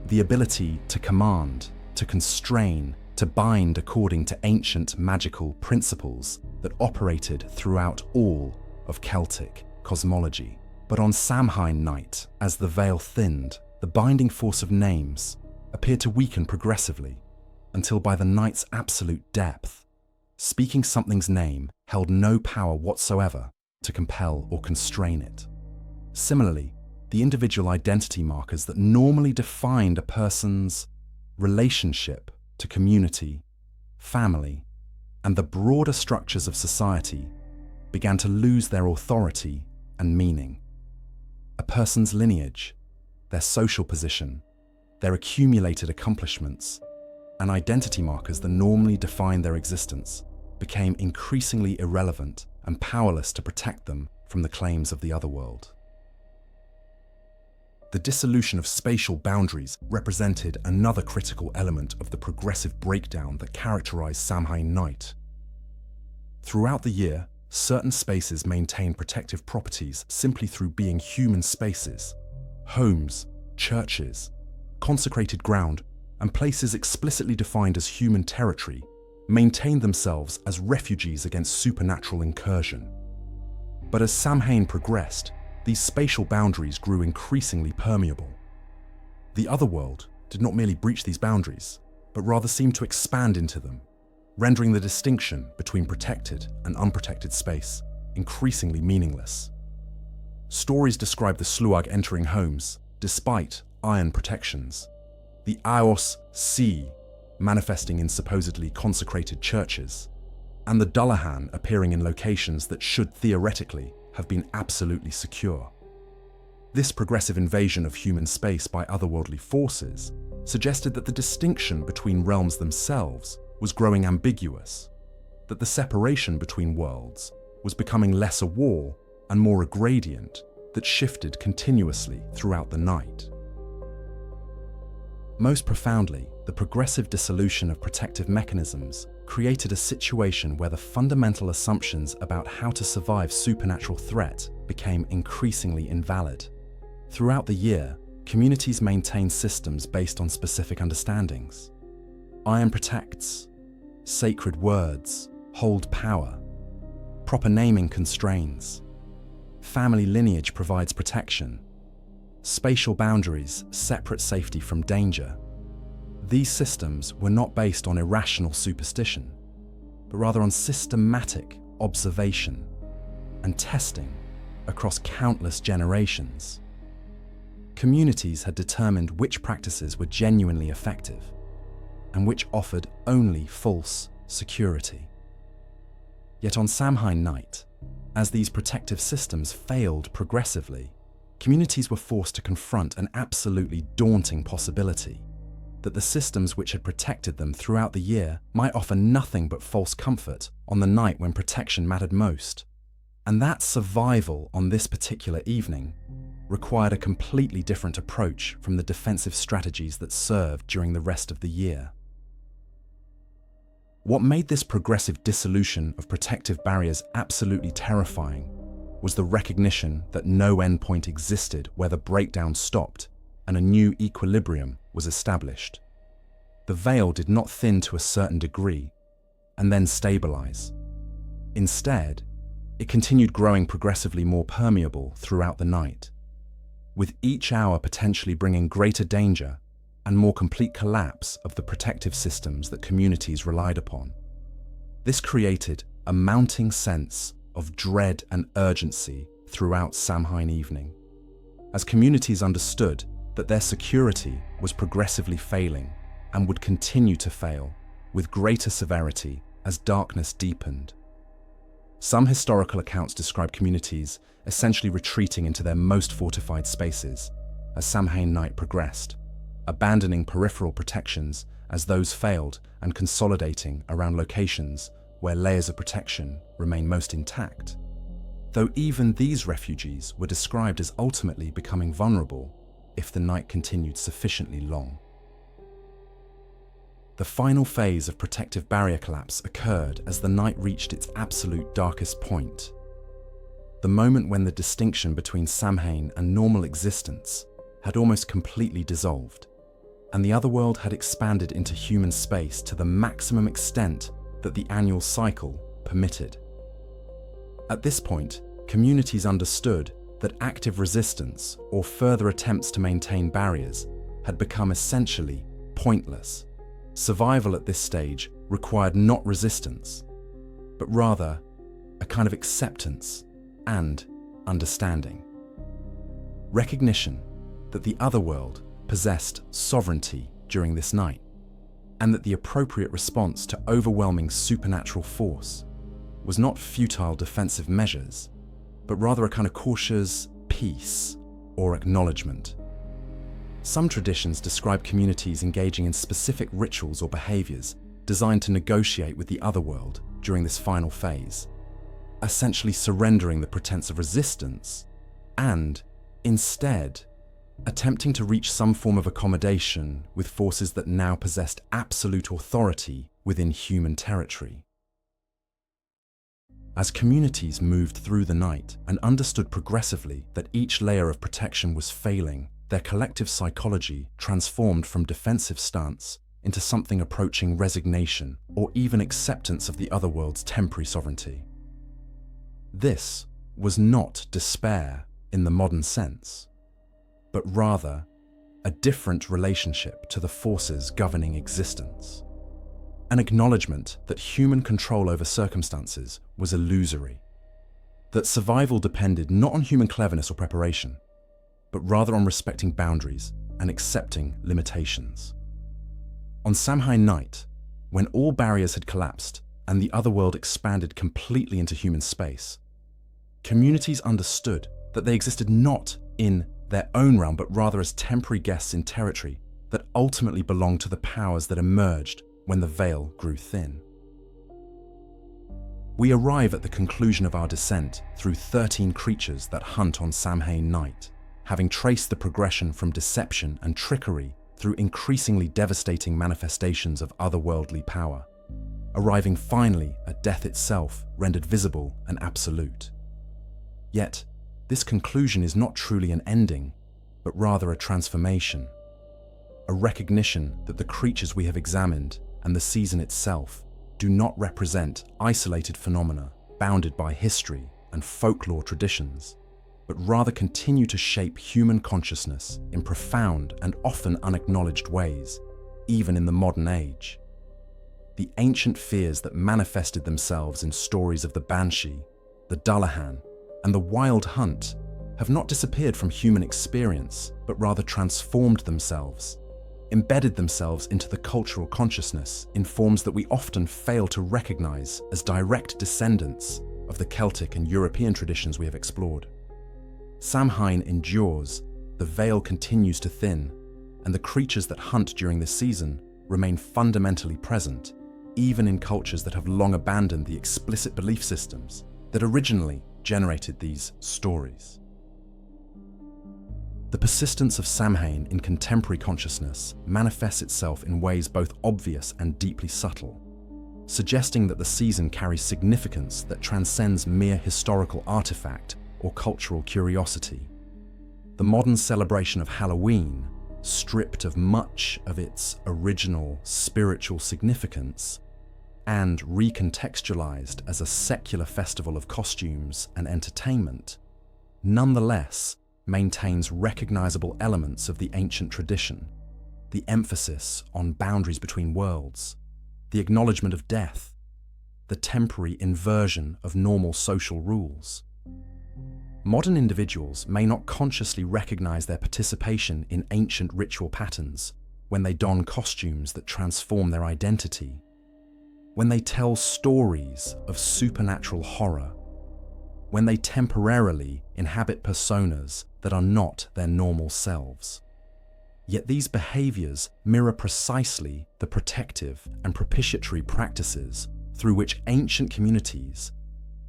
The ability to command, to constrain, to bind according to ancient magical principles that operated throughout all of Celtic cosmology. But on Samhain night, as the veil thinned, the binding force of names appeared to weaken progressively, until by the night's absolute depth, speaking something's name held no power whatsoever to compel or constrain it. Similarly, the individual identity markers that normally defined a person's relationship to community, family, and the broader structures of society began to lose their authority and meaning. A person's lineage, their social position, their accumulated accomplishments, and identity markers that normally defined their existence became increasingly irrelevant and powerless to protect them from the claims of the otherworld. The dissolution of spatial boundaries represented another critical element of the progressive breakdown that characterized Samhain night. Throughout the year, certain spaces maintain protective properties simply through being human spaces. Homes, churches, consecrated ground, and places explicitly defined as human territory maintained themselves as refuges against supernatural incursion. But as Samhain progressed, these spatial boundaries grew increasingly permeable. The otherworld did not merely breach these boundaries, but rather seemed to expand into them, rendering the distinction between protected and unprotected space increasingly meaningless. Stories describe the Sluagh entering homes despite iron protections, the Aos Sea manifesting in supposedly consecrated churches, and the Dullahan appearing in locations that should theoretically have been absolutely secure. This progressive invasion of human space by otherworldly forces suggested that the distinction between realms themselves was growing ambiguous, that the separation between worlds was becoming less a wall and more a gradient that shifted continuously throughout the night. Most profoundly, the progressive dissolution of protective mechanisms created a situation where the fundamental assumptions about how to survive supernatural threat became increasingly invalid. Throughout the year, communities maintained systems based on specific understandings. Iron protects, sacred words hold power, proper naming constrains, family lineage provides protection, spatial boundaries separate safety from danger. These systems were not based on irrational superstition, but rather on systematic observation and testing across countless generations. Communities had determined which practices were genuinely effective and which offered only false security. Yet on Samhain night, as these protective systems failed progressively, communities were forced to confront an absolutely daunting possibility: that the systems which had protected them throughout the year might offer nothing but false comfort on the night when protection mattered most, and that survival on this particular evening required a completely different approach from the defensive strategies that served during the rest of the year. What made this progressive dissolution of protective barriers absolutely terrifying was the recognition that no endpoint existed where the breakdown stopped and a new equilibrium was established. The veil did not thin to a certain degree and then stabilize. Instead, it continued growing progressively more permeable throughout the night, with each hour potentially bringing greater danger and more complete collapse of the protective systems that communities relied upon. This created a mounting sense of dread and urgency throughout Samhain evening, as communities understood that their security was progressively failing and would continue to fail with greater severity as darkness deepened. Some historical accounts describe communities essentially retreating into their most fortified spaces as Samhain night progressed, abandoning peripheral protections as those failed and consolidating around locations where layers of protection remain most intact. Though even these refugees were described as ultimately becoming vulnerable if the night continued sufficiently long. The final phase of protective barrier collapse occurred as the night reached its absolute darkest point, the moment when the distinction between Samhain and normal existence had almost completely dissolved, and the otherworld had expanded into human space to the maximum extent that the annual cycle permitted. At this point, communities understood that active resistance or further attempts to maintain barriers had become essentially pointless. Survival at this stage required not resistance, but rather a kind of acceptance and understanding. Recognition that the otherworld possessed sovereignty during this night, and that the appropriate response to overwhelming supernatural force was not futile defensive measures, but rather a kind of cautious peace or acknowledgement. Some traditions describe communities engaging in specific rituals or behaviors designed to negotiate with the otherworld during this final phase, essentially surrendering the pretense of resistance and, instead, attempting to reach some form of accommodation with forces that now possessed absolute authority within human territory. As communities moved through the night and understood progressively that each layer of protection was failing, their collective psychology transformed from defensive stance into something approaching resignation or even acceptance of the otherworld's temporary sovereignty. This was not despair in the modern sense, but rather a different relationship to the forces governing existence. An acknowledgement that human control over circumstances was illusory, that survival depended not on human cleverness or preparation, but rather on respecting boundaries and accepting limitations. On Samhain night, when all barriers had collapsed and the otherworld expanded completely into human space, communities understood that they existed not in their own realm, but rather as temporary guests in territory that ultimately belonged to the powers that emerged when the veil grew thin. We arrive at the conclusion of our descent through 13 creatures that hunt on Samhain night, having traced the progression from deception and trickery through increasingly devastating manifestations of otherworldly power, arriving finally at death itself rendered visible and absolute. Yet, this conclusion is not truly an ending, but rather a transformation, a recognition that the creatures we have examined and the season itself do not represent isolated phenomena bounded by history and folklore traditions, but rather continue to shape human consciousness in profound and often unacknowledged ways, even in the modern age. The ancient fears that manifested themselves in stories of the Banshee, the Dullahan, and the wild hunt have not disappeared from human experience, but rather transformed themselves, embedded themselves into the cultural consciousness in forms that we often fail to recognize as direct descendants of the Celtic and European traditions we have explored. Samhain endures, the veil continues to thin, and the creatures that hunt during this season remain fundamentally present, even in cultures that have long abandoned the explicit belief systems that originally generated these stories. The persistence of Samhain in contemporary consciousness manifests itself in ways both obvious and deeply subtle, suggesting that the season carries significance that transcends mere historical artifact or cultural curiosity. The modern celebration of Halloween, stripped of much of its original spiritual significance and recontextualized as a secular festival of costumes and entertainment, nonetheless maintains recognizable elements of the ancient tradition, the emphasis on boundaries between worlds, the acknowledgement of death, the temporary inversion of normal social rules. Modern individuals may not consciously recognize their participation in ancient ritual patterns when they don costumes that transform their identity, when they tell stories of supernatural horror, when they temporarily inhabit personas that are not their normal selves. Yet these behaviors mirror precisely the protective and propitiatory practices through which ancient communities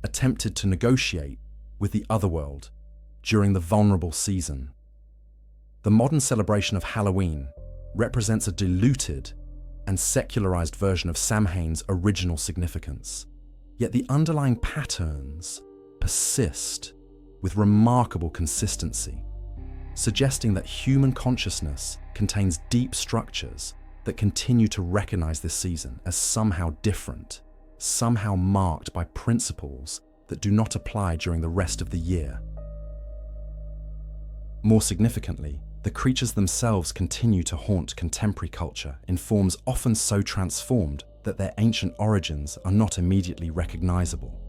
attempted to negotiate with the otherworld during the vulnerable season. The modern celebration of Halloween represents a diluted and secularized version of Samhain's original significance, yet the underlying patterns persist with remarkable consistency, suggesting that human consciousness contains deep structures that continue to recognize this season as somehow different, somehow marked by principles that do not apply during the rest of the year. More significantly, the creatures themselves continue to haunt contemporary culture in forms often so transformed that their ancient origins are not immediately recognizable.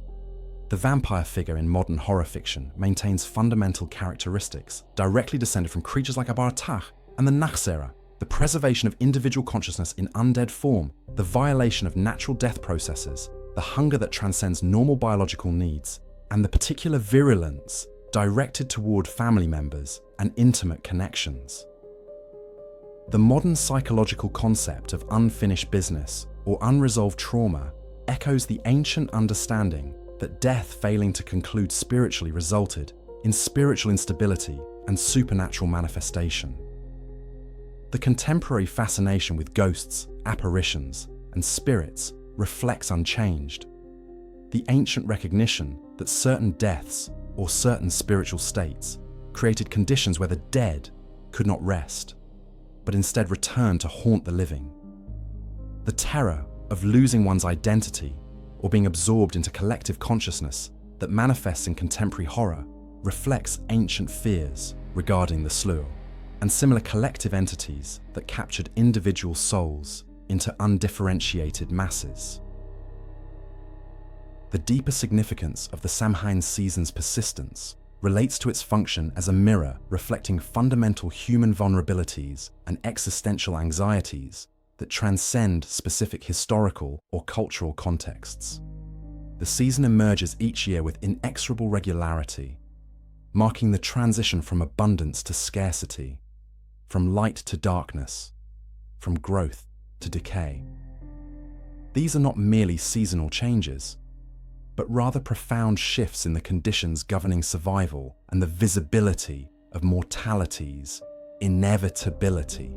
The vampire figure in modern horror fiction maintains fundamental characteristics directly descended from creatures like Abartach and the Nachsera, the preservation of individual consciousness in undead form, the violation of natural death processes, the hunger that transcends normal biological needs, and the particular virulence directed toward family members and intimate connections. The modern psychological concept of unfinished business or unresolved trauma echoes the ancient understanding that death failing to conclude spiritually resulted in spiritual instability and supernatural manifestation. The contemporary fascination with ghosts, apparitions, and spirits reflects unchanged. The ancient recognition that certain deaths or certain spiritual states created conditions where the dead could not rest, but instead returned to haunt the living. The terror of losing one's identity or being absorbed into collective consciousness that manifests in contemporary horror reflects ancient fears regarding the Sluagh and similar collective entities that captured individual souls into undifferentiated masses. The deeper significance of the Samhain season's persistence relates to its function as a mirror reflecting fundamental human vulnerabilities and existential anxieties that transcend specific historical or cultural contexts. The season emerges each year with inexorable regularity, marking the transition from abundance to scarcity, from light to darkness, from growth to decay. These are not merely seasonal changes, but rather profound shifts in the conditions governing survival and the visibility of mortality's inevitability.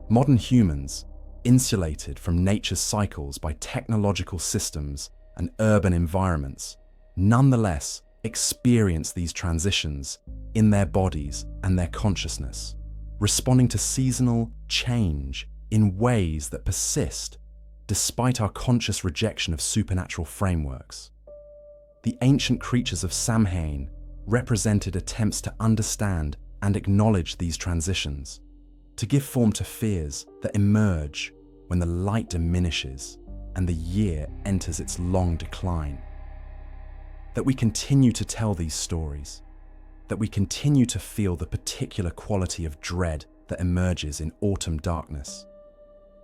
Modern humans, insulated from nature's cycles by technological systems and urban environments, nonetheless experience these transitions in their bodies and their consciousness, responding to seasonal change in ways that persist despite our conscious rejection of supernatural frameworks. The ancient creatures of Samhain represented attempts to understand and acknowledge these transitions, to give form to fears that emerge when the light diminishes and the year enters its long decline. That we continue to tell these stories, that we continue to feel the particular quality of dread that emerges in autumn darkness,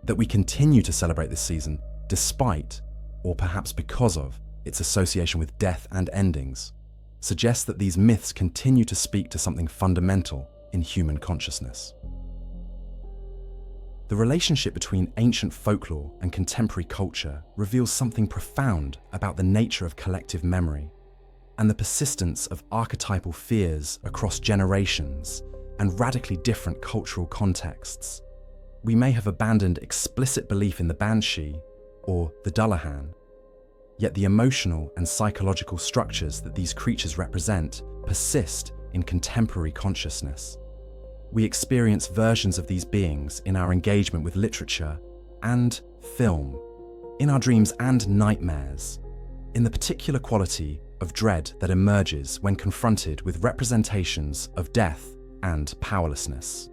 that we continue to celebrate this season despite, or perhaps because of, its association with death and endings, suggests that these myths continue to speak to something fundamental in human consciousness. The relationship between ancient folklore and contemporary culture reveals something profound about the nature of collective memory and the persistence of archetypal fears across generations and radically different cultural contexts. We may have abandoned explicit belief in the Banshee or the Dullahan, yet the emotional and psychological structures that these creatures represent persist in contemporary consciousness. We experience versions of these beings in our engagement with literature and film, in our dreams and nightmares, in the particular quality of dread that emerges when confronted with representations of death and powerlessness.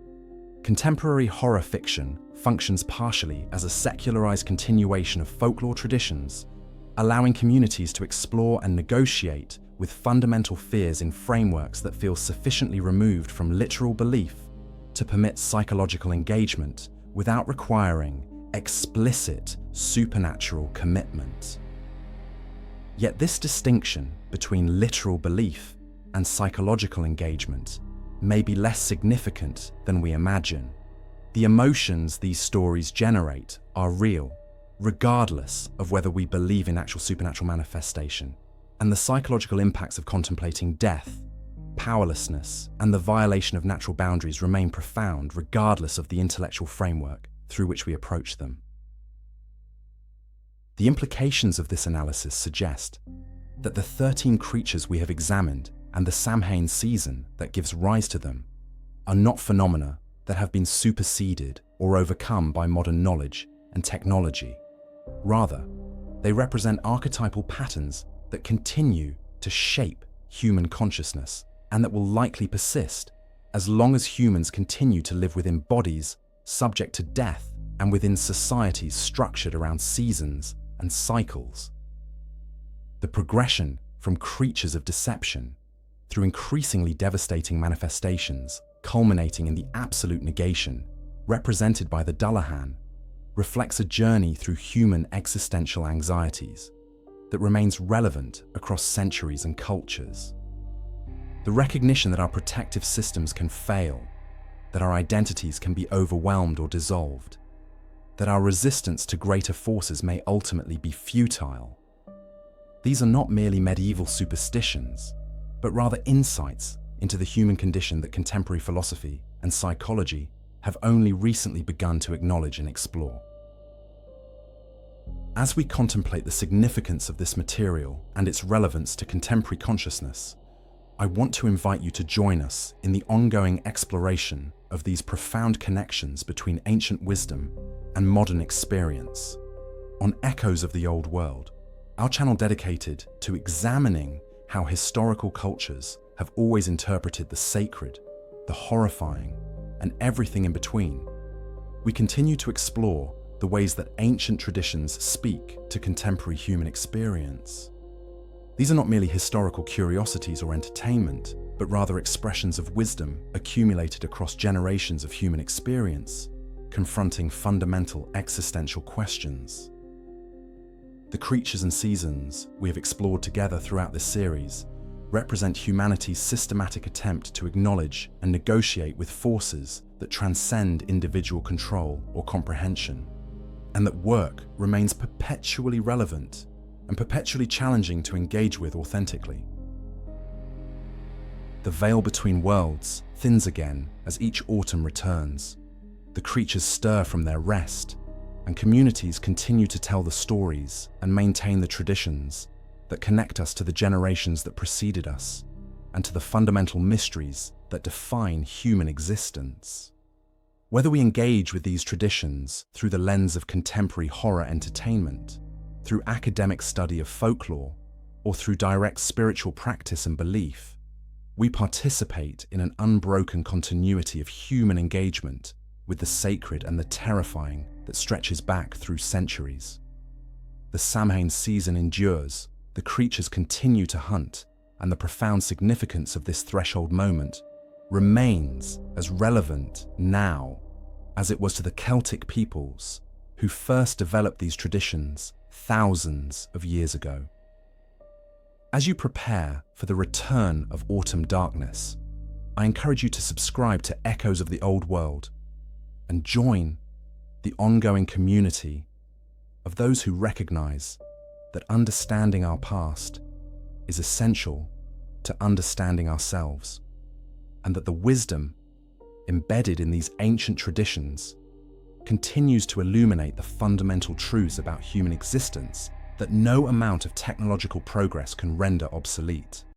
Contemporary horror fiction functions partially as a secularized continuation of folklore traditions, allowing communities to explore and negotiate with fundamental fears in frameworks that feel sufficiently removed from literal belief to permit psychological engagement without requiring explicit supernatural commitment. Yet this distinction between literal belief and psychological engagement may be less significant than we imagine. The emotions these stories generate are real, regardless of whether we believe in actual supernatural manifestation, and the psychological impacts of contemplating death, powerlessness, and the violation of natural boundaries remain profound regardless of the intellectual framework through which we approach them. The implications of this analysis suggest that the 13 creatures we have examined and the Samhain season that gives rise to them are not phenomena that have been superseded or overcome by modern knowledge and technology. Rather, they represent archetypal patterns that continue to shape human consciousness and that will likely persist as long as humans continue to live within bodies subject to death and within societies structured around seasons and cycles. The progression from creatures of deception through increasingly devastating manifestations, culminating in the absolute negation, represented by the Dullahan, reflects a journey through human existential anxieties that remains relevant across centuries and cultures. The recognition that our protective systems can fail, that our identities can be overwhelmed or dissolved, that our resistance to greater forces may ultimately be futile. These are not merely medieval superstitions, but rather insights into the human condition that contemporary philosophy and psychology have only recently begun to acknowledge and explore. As we contemplate the significance of this material and its relevance to contemporary consciousness, I want to invite you to join us in the ongoing exploration of these profound connections between ancient wisdom and modern experience. On Echoes of the Old World, our channel dedicated to examining how historical cultures have always interpreted the sacred, the horrifying, and everything in between, we continue to explore the ways that ancient traditions speak to contemporary human experience. These are not merely historical curiosities or entertainment, but rather expressions of wisdom accumulated across generations of human experience, confronting fundamental existential questions. The creatures and seasons we have explored together throughout this series represent humanity's systematic attempt to acknowledge and negotiate with forces that transcend individual control or comprehension, and that work remains perpetually relevant and perpetually challenging to engage with authentically. The veil between worlds thins again as each autumn returns. The creatures stir from their rest, and communities continue to tell the stories and maintain the traditions that connect us to the generations that preceded us and to the fundamental mysteries that define human existence. Whether we engage with these traditions through the lens of contemporary horror entertainment, through academic study of folklore, or through direct spiritual practice and belief, we participate in an unbroken continuity of human engagement with the sacred and the terrifying that stretches back through centuries. The Samhain season endures, the creatures continue to hunt, and the profound significance of this threshold moment remains as relevant now as it was to the Celtic peoples who first developed these traditions thousands of years ago. As you prepare for the return of autumn darkness, I encourage you to subscribe to Echoes of the Old World and join the ongoing community of those who recognize that understanding our past is essential to understanding ourselves, and that the wisdom embedded in these ancient traditions continues to illuminate the fundamental truths about human existence that no amount of technological progress can render obsolete.